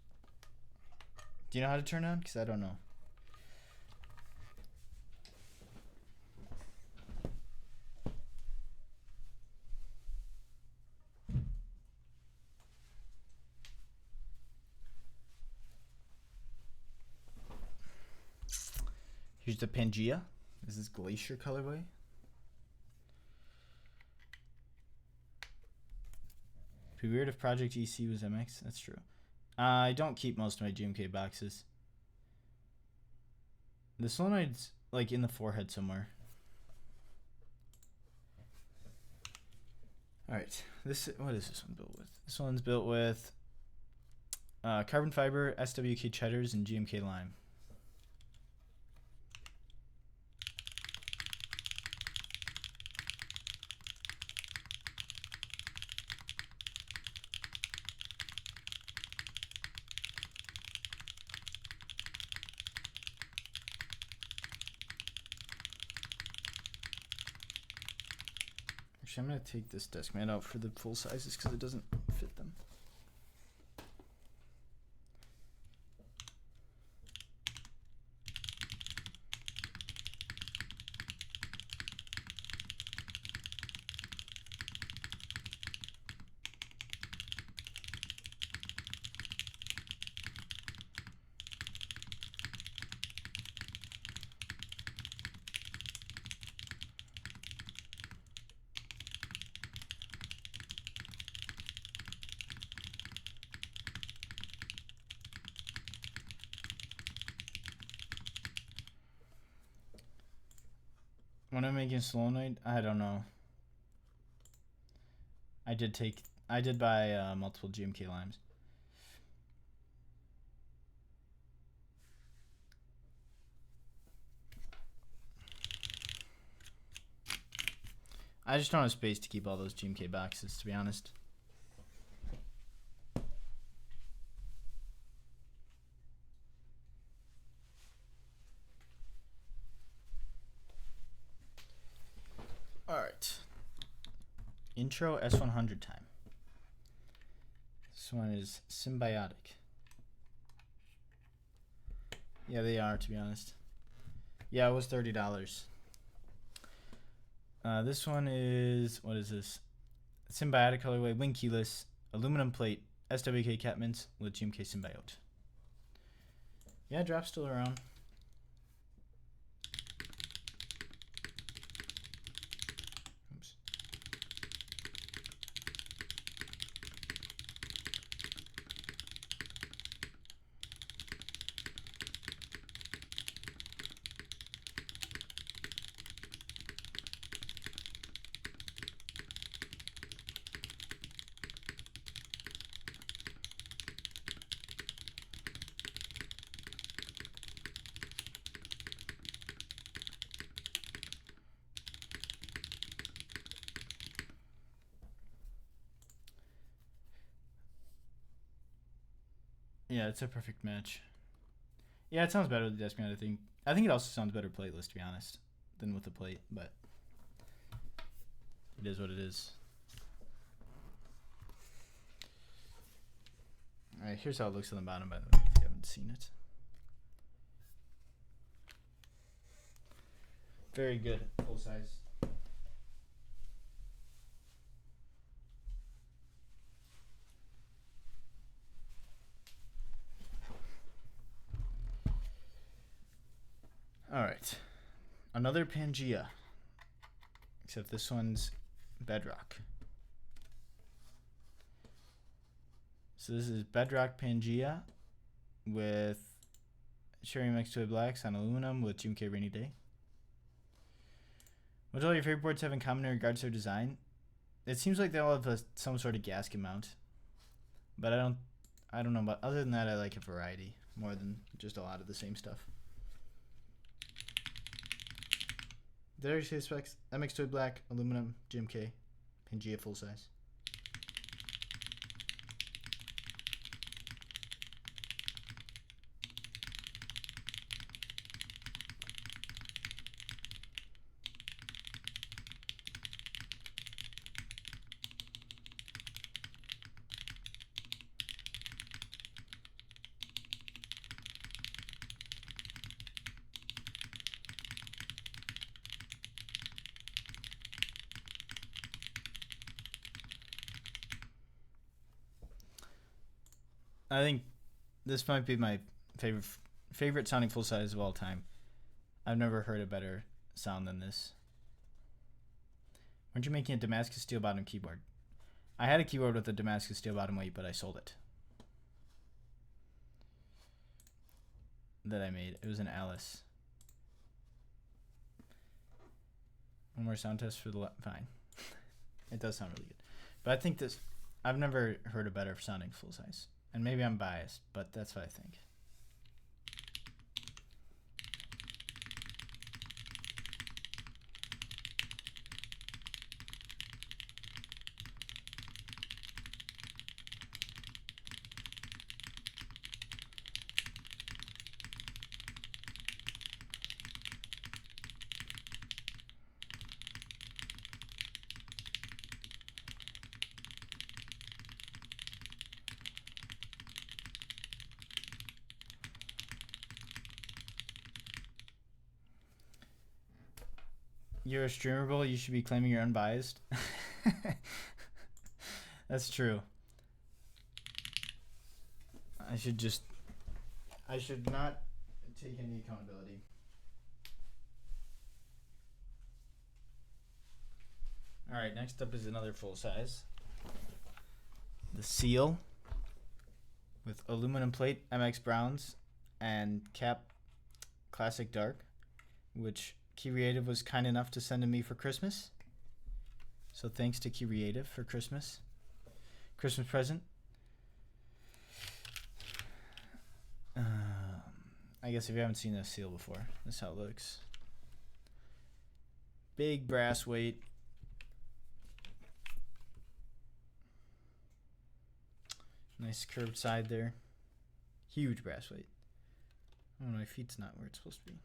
Do you know how to turn it on? Because I don't know. Here's the Pangia. This is Glacier colorway. It'd be weird if Project EC was MX. That's true. I don't keep most of my GMK boxes. The solenoid's like in the forehead somewhere. Alright. What is this one built with? This one's built with carbon fiber, SWK cheddars, and GMK lime. Actually, I'm going to take this desk mat out for the full sizes because it doesn't fit them. When I'm making solenoid, I don't know. I did buy multiple GMK limes. I just don't have space to keep all those GMK boxes, to be honest. Alright. Intro S100 time. This one is symbiotic. Yeah, they are, to be honest. Yeah, it was $30. This one is, what is this? Symbiotic colorway, wing keyless, aluminum plate, SWK Catmints with GMK Symbiote. Yeah, drop's still around. Oops. Yeah, it's a perfect match. Yeah, it sounds better with the desk mat, I think. I think it also sounds better plateless, to be honest, than with the plate, but it is what it is. Alright, here's how it looks on the bottom, by the way, if you haven't seen it. Very good, full size. Alright, another Pangia, except this one's Bedrock. So this is Bedrock Pangia with Cherry Mixed with Blacks on aluminum with GMK Rainy Day. What do all your favorite boards have in common in regards to their design? It seems like they all have some sort of gasket mount, but I don't know. But other than that, I like a variety more than just a lot of the same stuff. Did I say specs? MX Toy Black, aluminum, GMK, Pangia full size. I think this might be my favorite sounding full size of all time. I've never heard a better sound than this. Weren't you making a Damascus steel bottom keyboard? I had a keyboard with a Damascus steel bottom weight, but I sold it. That I made. It was an Alice. One more sound test for the fine. It does sound really good. But I think this, I've never heard a better sounding full size. And maybe I'm biased, but that's what I think. You're a streamable, you should be claiming you're unbiased. That's true. I should not take any accountability. Alright, next up is another full size. The Seal with aluminum plate, MX Browns, and cap Classic Dark, which Creative was kind enough to send to me for Christmas. So thanks to Creative for Christmas. Christmas present. I guess if you haven't seen this seal before, this is how it looks. Big brass weight. Nice curved side there. Huge brass weight. Oh, my feet's not where it's supposed to be.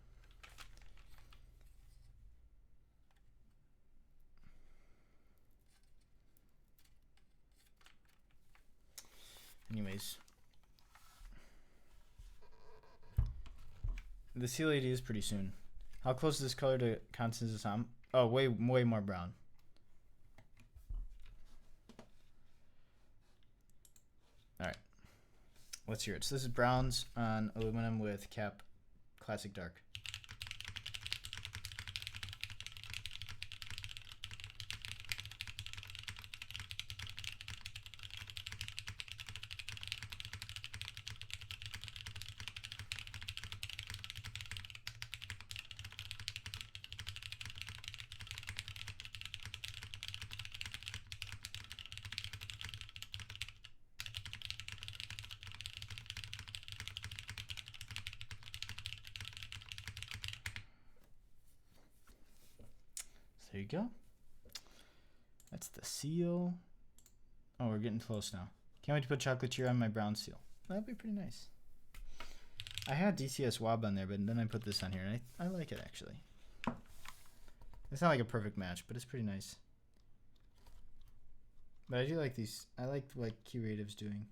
Anyways, the seal AD is pretty soon. How close is this color to Constance Assam? Oh, way more brown. All right, let's hear it. So this is browns on aluminum with cap Classic Dark. There you go. That's the seal. Oh, we're getting close now. Can't wait to put chocolatier on my brown seal. That'd be pretty nice. I had DCS Wob on there, but then I put this on here, and I like it actually. It's not like a perfect match, but it's pretty nice. But I do like these. I like what Creative's doing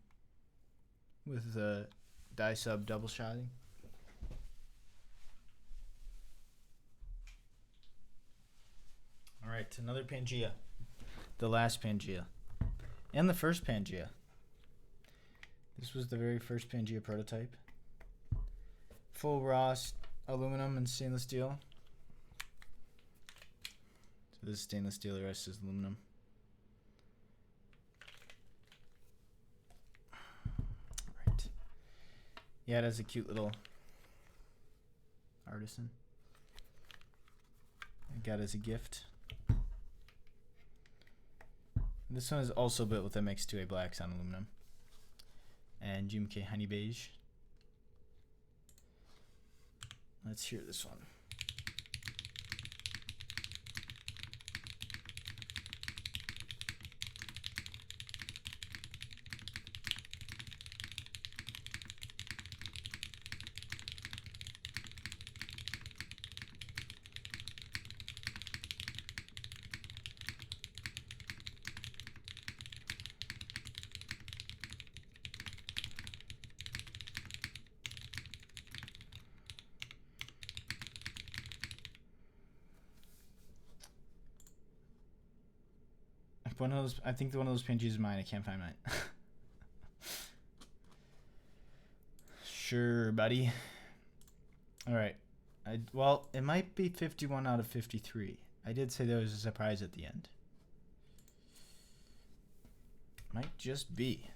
with the die sub double shotting. All right, another Pangia. The last Pangia. And the first Pangia. This was the very first Pangia prototype. Full raw aluminum and stainless steel. So this is stainless steel, the rest is aluminum. Alright. Yeah, it has a cute little artisan. I got as a gift. This one is also built with MX2A blacks on aluminum. And GMK Honey Beige. Let's hear this one. One of those, I think one of those Pangias is mine. I can't find mine. Sure, buddy. All right. Well, it might be 51 out of 53. I did say there was a surprise at the end. Might just be.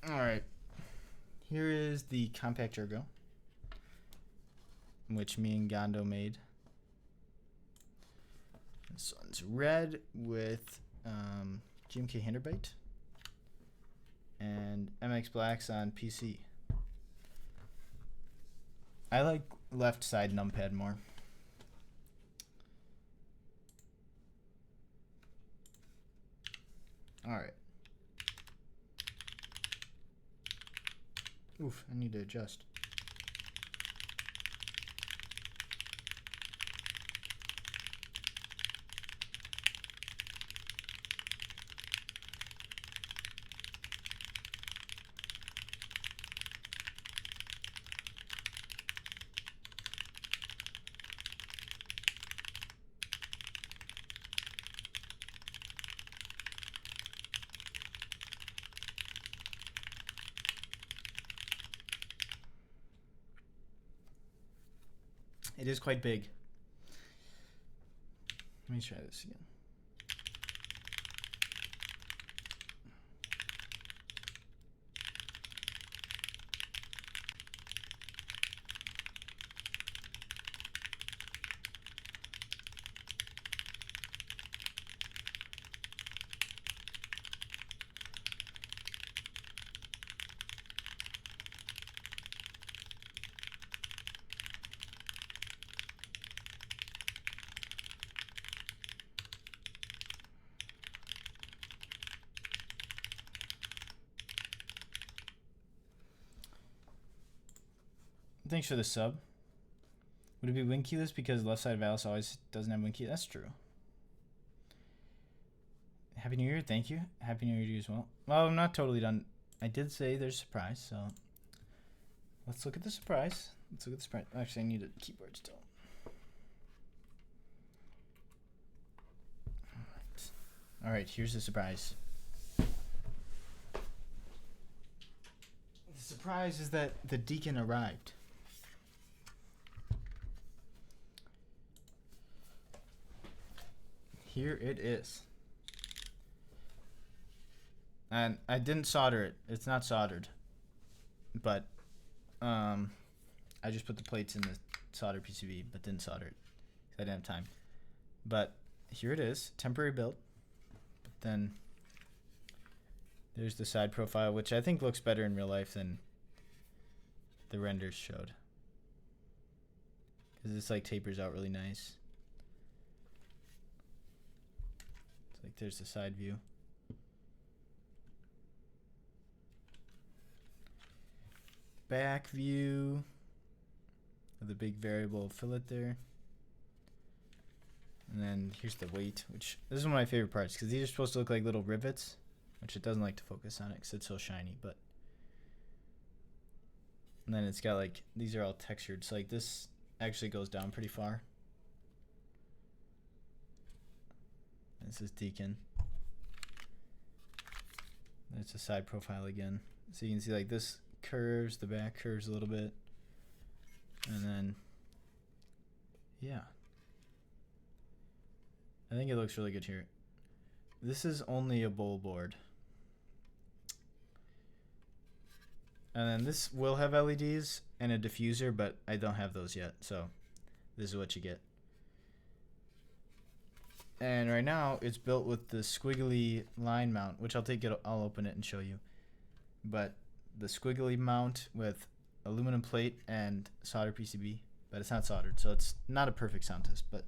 All right. Here is the compact ergo, which me and Gondo made. This one's red with GMK Hinderbite and MX blacks on PC. I like left side numpad more. All right. Oof, I need to adjust. It is quite big. Let me try this again. Thanks for the sub. Would it be winkeyless because left side of Alice always doesn't have winky? That's true. Happy New Year. Thank you. Happy New Year to you as well. Well, I'm not totally done. I did say there's a surprise, so let's look at the surprise. Let's look at the surprise. Actually, I need a keyboard still. All right, here's the surprise. The surprise is that the Deacon arrived. Here it is. And I didn't solder it. It's not soldered. But I just put the plates in the solder PCB, but didn't solder it. I didn't have time. But here it is, temporary build. But then there's the side profile, which I think looks better in real life than the renders showed. Because this like tapers out really nice. It's like there's the side view. Back view of the big variable fillet there. And then here's the weight, which this is one of my favorite parts because these are supposed to look like little rivets, which it doesn't like to focus on it because it's so shiny. But and then it's got like, these are all textured. So like this actually goes down pretty far. This is Deacon. There's a side profile again. So you can see like this curves, the back curves a little bit. And then, yeah. I think it looks really good here. This is only a bowl board. And then this will have LEDs and a diffuser, but I don't have those yet, so this is what you get. And right now it's built with the squiggly line mount, which I'll open it and show you. But the squiggly mount with aluminum plate and solder PCB, but it's not soldered, so it's not a perfect sound test, but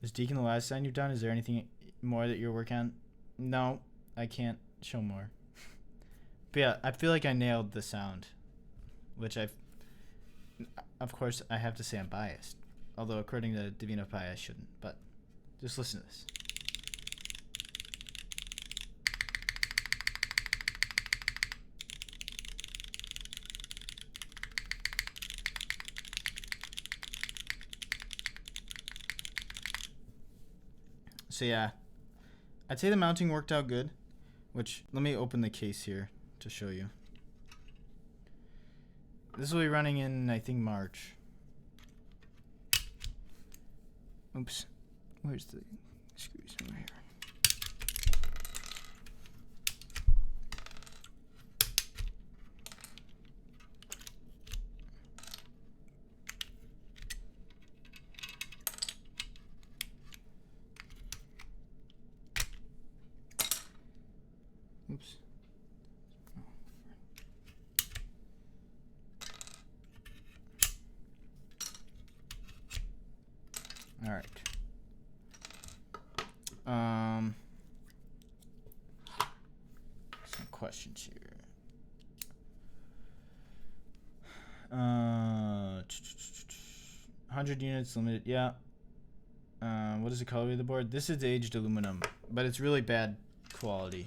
is Deacon the last sign you've done? Is there anything more that you're working on? No, I can't show more. But yeah, I feel like I nailed the sound, which of course, I have to say I'm biased. Although according to Divino Pi, I shouldn't. But just listen to this. So yeah, I'd say the mounting worked out good, which, let me open the case here to show you. This will be running in, I think, March. Oops, where's the screws over here? Oops. All right. Some questions here. 100 units limited. Yeah. What is the color of the board? This is aged aluminum, but it's really bad quality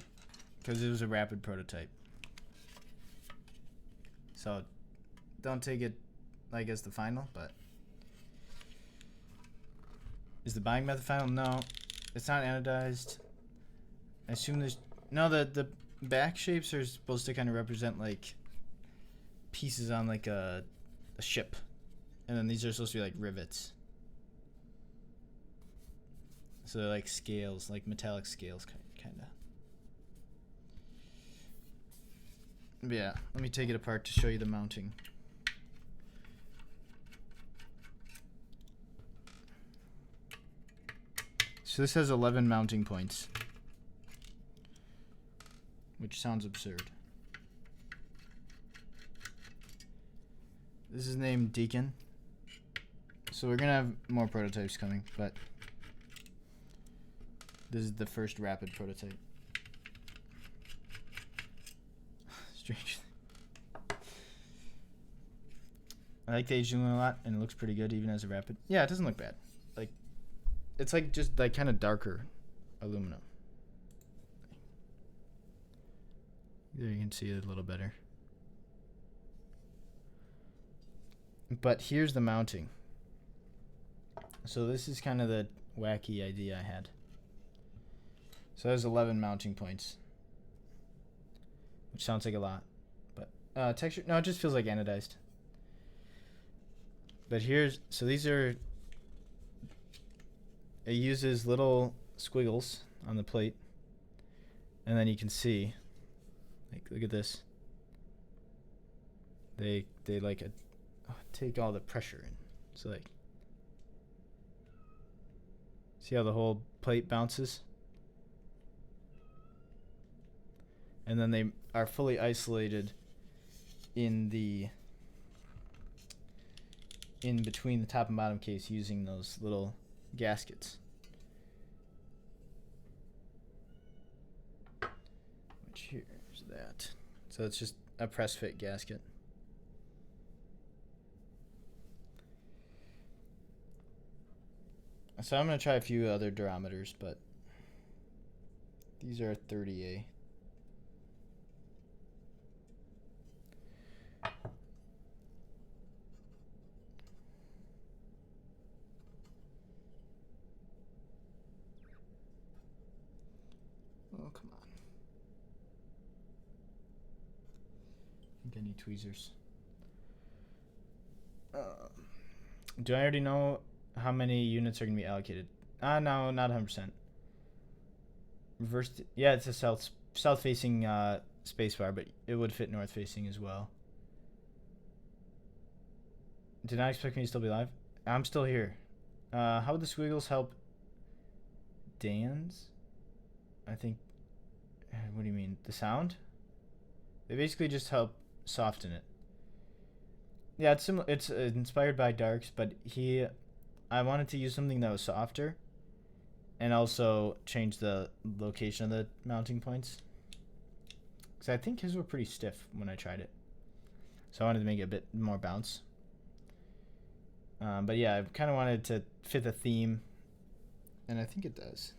because it was a rapid prototype. So don't take it like as the final, but is the buying method final? No, it's not anodized. I assume there's no, the back shapes are supposed to kind of represent like pieces on like a ship, and then these are supposed to be like rivets. So they're like scales, like metallic scales, kind of. But yeah, let me take it apart to show you the mounting. So this has 11 mounting points, which sounds absurd. This is named Deacon. So we're gonna have more prototypes coming, but this is the first rapid prototype. Strange. I like the aged aluminum a lot, and it looks pretty good even as a rapid. Yeah, it doesn't look bad. Like, it's like just like kind of darker aluminum. There you can see it a little better. But here's the mounting. So this is kind of the wacky idea I had. So there's 11 mounting points, which sounds like a lot, but texture, no, it just feels like anodized. But so these are, it uses little squiggles on the plate, and then you can see, like, look at this. They like take all the pressure in. So like, see how the whole plate bounces? And then they are fully isolated in between the top and bottom case using those little gaskets. Which here's that. So it's just a press fit gasket. So I'm going to try a few other durometers, but these are 30A. any tweezers. Do I already know how many units are going to be allocated? No, not 100%. Reversed. Yeah, it's a south-facing spacebar, but it would fit north-facing as well. Did not expect me to still be alive. I'm still here. How would the squiggles help Dan's? I think. What do you mean? The sound? They basically just help soften it. Yeah, it's similar. It's inspired by Darks, but I wanted to use something that was softer, and also change the location of the mounting points. Because I think his were pretty stiff when I tried it, so I wanted to make it a bit more bounce. But yeah, I kind of wanted to fit the theme, and I think it does.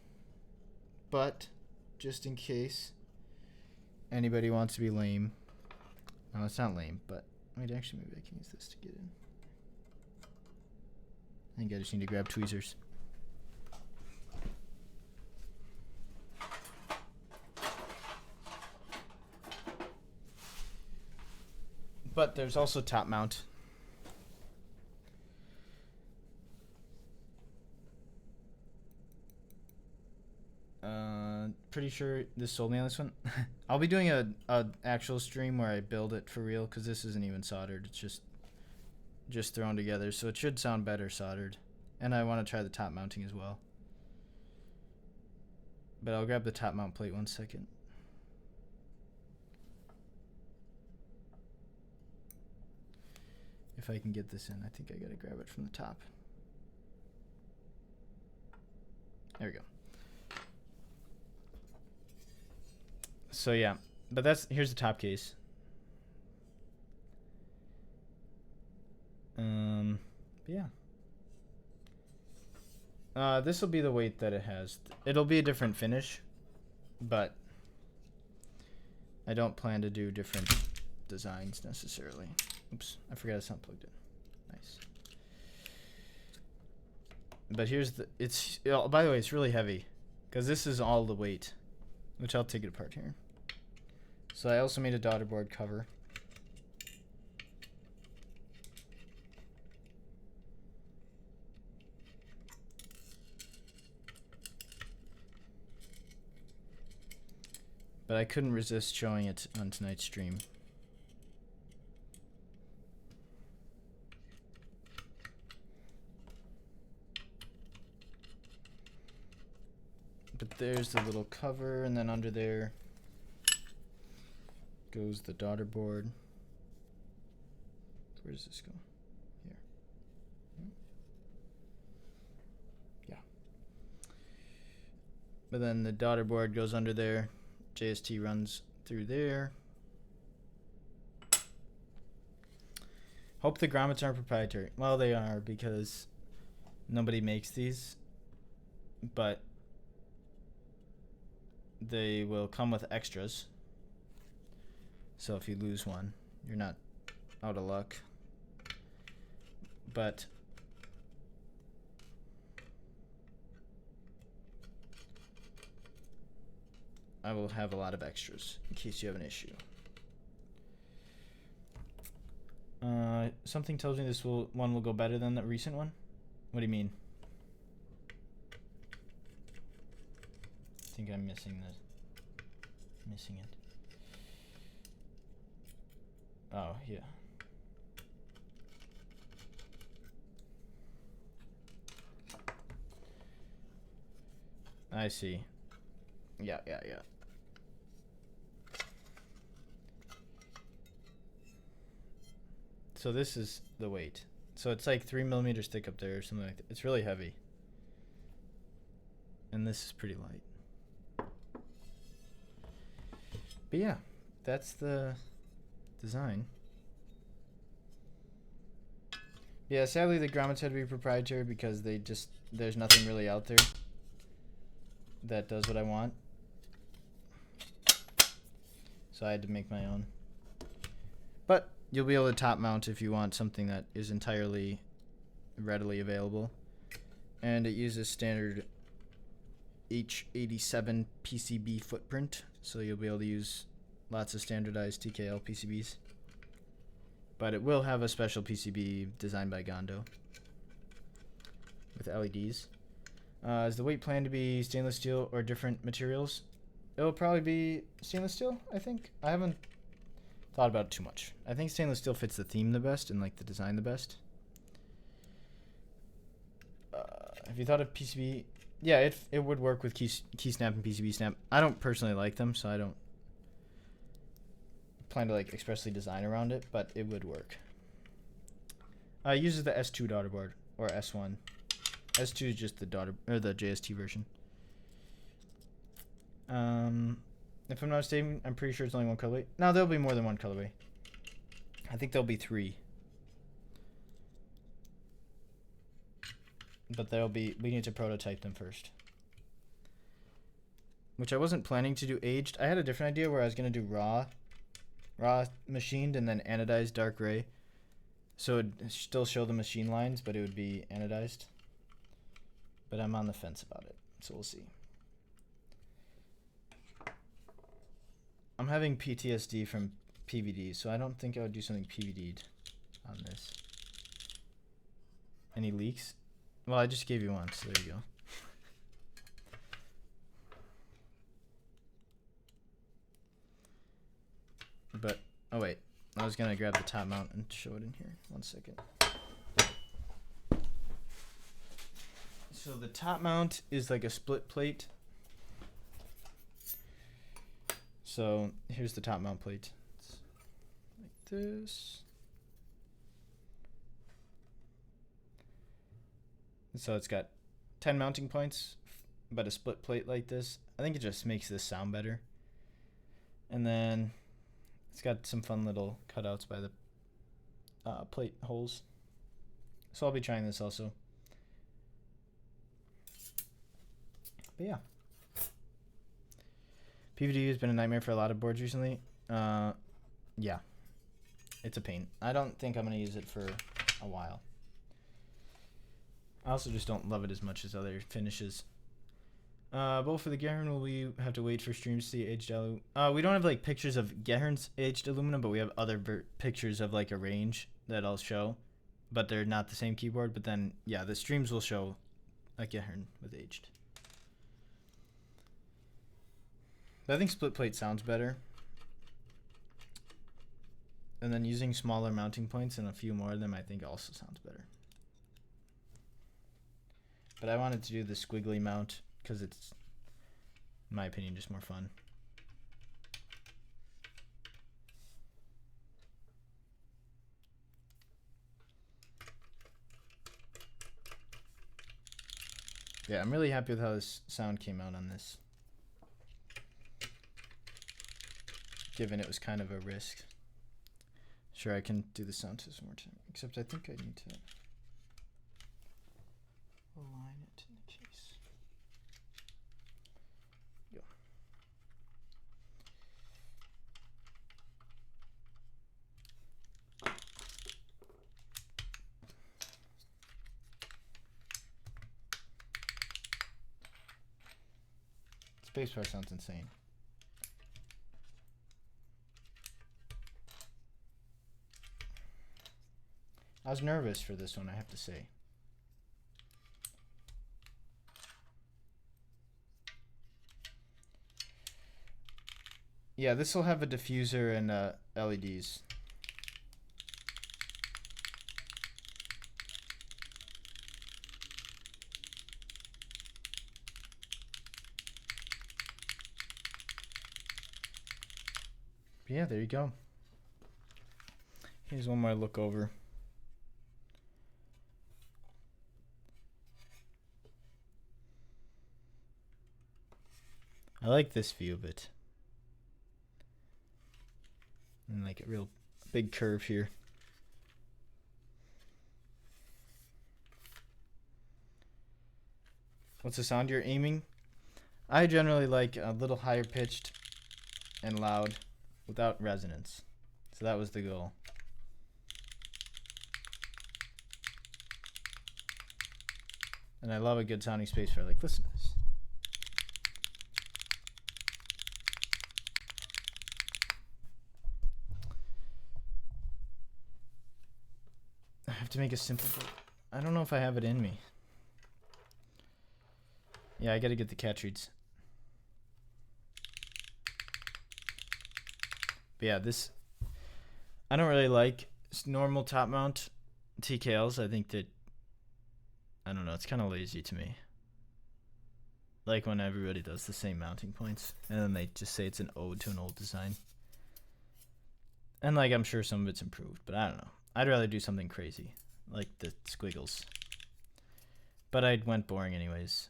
But just in case anybody wants to be lame, no, it's not lame, but wait, actually, maybe I can use this to get in. I think I just need to grab tweezers. But there's also top mount. Pretty sure this sold me on this one. I'll be doing a actual stream where I build it for real, because this isn't even soldered. It's just thrown together, so it should sound better soldered. And I want to try the top mounting as well. But I'll grab the top mount plate 1 second. If I can get this in, I think I gotta grab it from the top. There we go. So yeah, but here's the top case. Yeah. This will be the weight that it has. It'll be a different finish, but I don't plan to do different designs necessarily. Oops, I forgot it's not plugged in. Nice. But here's by the way, it's really heavy, because this is all the weight, which I'll take it apart here. So I also made a daughter board cover. But I couldn't resist showing it on tonight's stream. But there's the little cover, and then under there goes the daughter board. Where does this go? Here. Yeah. But then the daughter board goes under there. JST runs through there. Hope the grommets aren't proprietary. Well, they are, because nobody makes these, but they will come with extras. So if you lose one, you're not out of luck. But I will have a lot of extras in case you have an issue. Something tells me this one will go better than the recent one. What do you mean? I think I'm missing it. Oh, yeah. I see. Yeah. So this is the weight. So it's like 3 millimeters thick up there or something like that. It's really heavy. And this is pretty light. But yeah, that's the design. Yeah, sadly the grommets had to be proprietary because there's nothing really out there that does what I want. So I had to make my own. But you'll be able to top mount if you want something that is entirely readily available. And it uses standard H87 PCB footprint, so you'll be able to use lots of standardized TKL PCBs. but it will have a special PCB designed by Gondo with LEDs. Is the weight planned to be stainless steel or different materials? It'll probably be stainless steel, I think. I haven't thought about it too much. I think stainless steel fits the theme the best and like the design the best. Have you thought of PCB? Yeah, it would work with key snap and PCB snap. I don't personally like them, so I don't plan to like expressly design around it, but it would work. It uses the S2 daughter board or S1. S2 is just the daughter or the JST version. If I'm not mistaken, I'm pretty sure it's only one colorway. No, there'll be more than one colorway. I think there'll be 3. But we need to prototype them first. Which I wasn't planning to do aged. I had a different idea where I was going to do raw machined and then anodized dark gray. So it'd still show the machine lines, but it would be anodized. But I'm on the fence about it, so we'll see. I'm having PTSD from PVD, so I don't think I would do something PVD'd on this. Any leaks? Well, I just gave you one, so there you go. But, oh wait, I was gonna grab the top mount and show it in here. 1 second. So the top mount is like a split plate. So here's the top mount plate. It's like this. So it's got 10 mounting points, but a split plate like this. I think it just makes this sound better. And then it's got some fun little cutouts by the plate holes. So I'll be trying this also. But yeah. PVD has been a nightmare for a lot of boards recently. Yeah. It's a pain. I don't think I'm going to use it for a while. I also just don't love it as much as other finishes. Both for the Gehern, will we have to wait for streams to see aged aluminum? We don't have like pictures of Gehern's aged aluminum, but we have other pictures of like a range that I'll show. But they're not the same keyboard. But then, yeah, the streams will show a Gehern with aged. But I think split plate sounds better. And then using smaller mounting points and a few more of them, I think also sounds better. But I wanted to do the squiggly mount because it's, in my opinion, just more fun. Yeah, I'm really happy with how this sound came out on this. Given it was kind of a risk. Sure, I can do the sound test one more time. Except I think I need to align it in the case. Go. Spacebar sounds insane. I was nervous for this one, I have to say. Yeah, this will have a diffuser and LEDs. But yeah, there you go. Here's one more look over. I like this view of it. And like a real big curve here. What's the sound you're aiming? I generally like a little higher pitched and loud without resonance. So that was the goal. And I love a good sounding space for like, listen to this. have to make a simple. I don't know if I have it in me. Yeah, I gotta get the cat treats. But yeah, this I don't really like normal top mount TKLs. I think that I don't know, it's kind of lazy to me. Like when everybody does the same mounting points and then they just say it's an ode to an old design. And like I'm sure some of it's improved, but I don't know. I'd rather do something crazy like the squiggles. But I went boring anyways.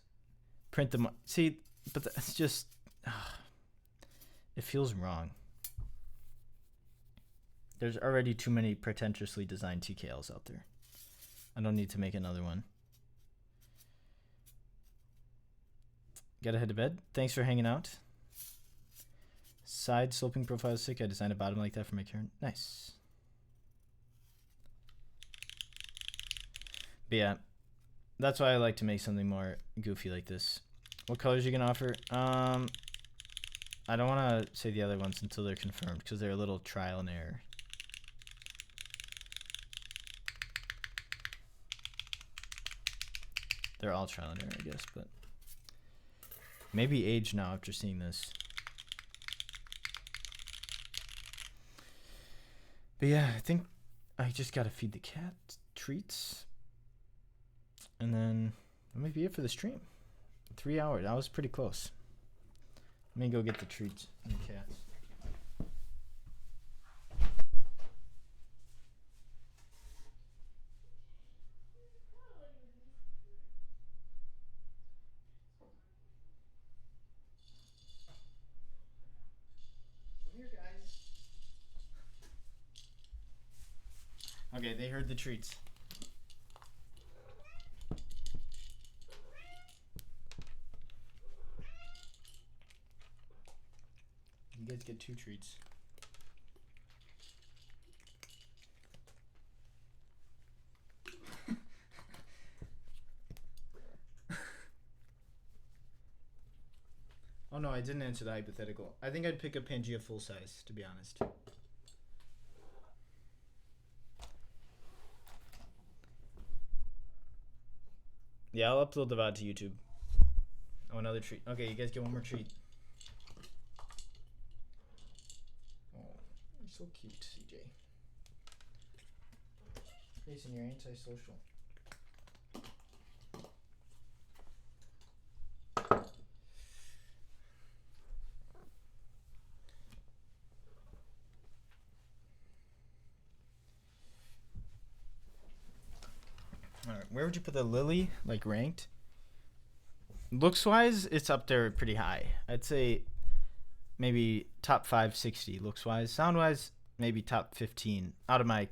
Print them. See, but it's just it feels wrong. There's already too many pretentiously designed TKLs out there. I don't need to make another one. Gotta head to bed. Thanks for hanging out. Side sloping profile is sick. I designed a bottom like that for my Karen. Nice. But yeah, that's why I like to make something more goofy like this. What colors are you gonna offer? I don't want to say the other ones until they're confirmed because they're a little trial and error. They're all trial and error, I guess, but maybe age now after seeing this. But yeah, I think I just gotta feed the cat treats. And then that might be it for the stream. 3 hours. I was pretty close. Let me go get the treats and the cats. Come here, guys. Okay, they heard the treats. You guys get 2 treats. Oh no, I didn't answer the hypothetical. I think I'd pick a Pangia full size, to be honest. Yeah, I'll upload the VOD to YouTube. Oh, another treat. Okay, you guys get one more treat. Oh, you're so cute, CJ. Jason, you're antisocial. Alright, where would you put the Lily, like ranked? Looks wise, it's up there pretty high. I'd say maybe top 560 looks wise. Sound wise, maybe top 15 out of my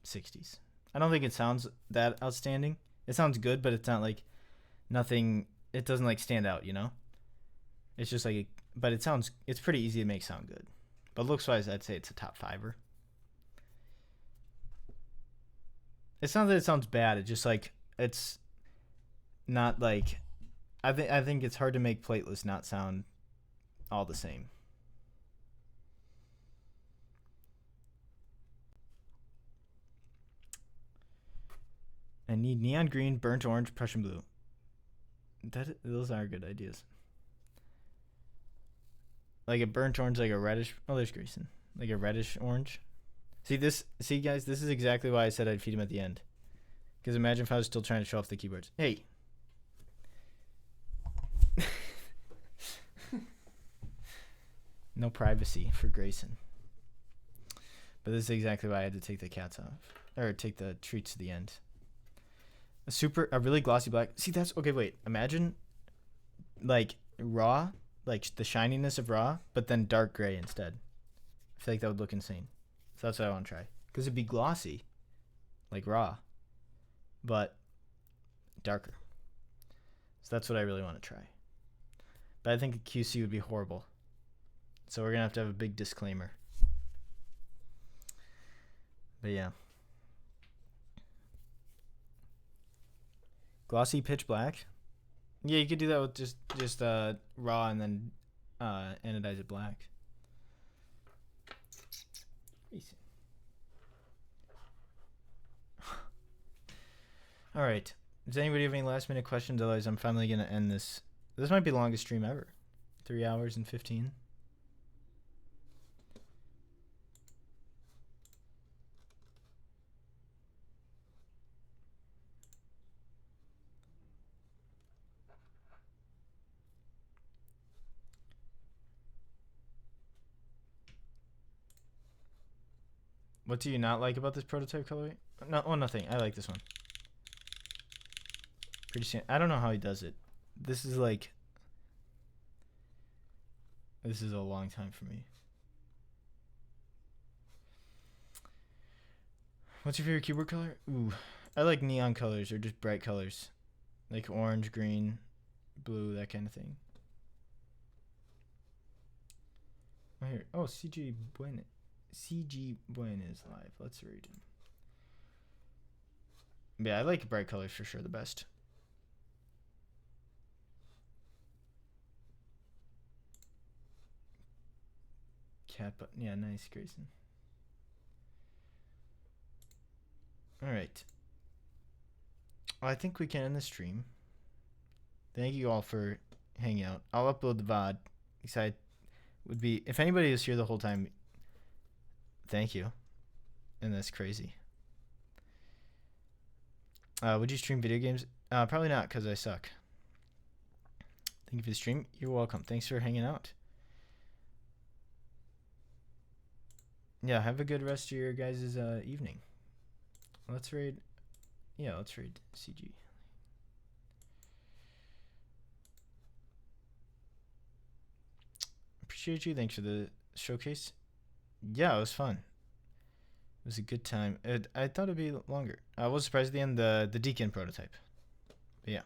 60s. I don't think it sounds that outstanding. It sounds good, but it's not like nothing. It doesn't like stand out, you know? It's just like, but it sounds, it's pretty easy to make sound good. But looks wise, I'd say it's a top 5er. It's not that it sounds bad. It's just like, it's not like, I think it's hard to make Plateless not sound all the same. I need neon green, burnt orange, Prussian blue. Those are good ideas. Like a burnt orange, like a reddish. Oh, there's Grayson. Like a reddish orange. See guys, this is exactly why I said I'd feed him at the end. Because imagine if I was still trying to show off the keyboards. Hey. No privacy for Grayson. But this is exactly why I had to take the cats off. Or take the treats to the end. A really glossy black. See, that's, okay, wait. Imagine, like, raw, like the shininess of raw, but then dark gray instead. I feel like that would look insane. So that's what I want to try. Because it'd be glossy, like raw, but darker. So that's what I really want to try. But I think a QC would be horrible. So we're going to have a big disclaimer. But yeah. Glossy pitch black. Yeah, you could do that with just raw and then anodize it black. All right. Does anybody have any last minute questions? Otherwise, I'm finally gonna end this. This might be the longest stream ever. 3 hours and 15. What do you not like about this prototype colorway? No, oh, nothing. I like this one. Pretty soon. I don't know how he does it. This is like. This is a long time for me. What's your favorite keyboard color? Ooh, I like neon colors or just bright colors, like orange, green, blue, that kind of thing. Oh, here. Oh, CG Buen. CG Buen is live. Let's read him. Yeah, I like bright colors for sure the best. Cat button. Yeah, nice, Grayson. All right. Well, I think we can end the stream. Thank you all for hanging out. I'll upload the VOD. Excited would be if anybody was here the whole time. Thank you. And that's crazy. Would you stream video games? Probably not, because I suck. Thank you for the stream. You're welcome. Thanks for hanging out. Yeah, have a good rest of your guys' evening. Let's raid. Yeah, let's raid CG. Appreciate you. Thanks for the showcase. Yeah, it was fun. It was a good time. I thought it'd be longer. I was surprised at the end, the Deacon prototype. But yeah.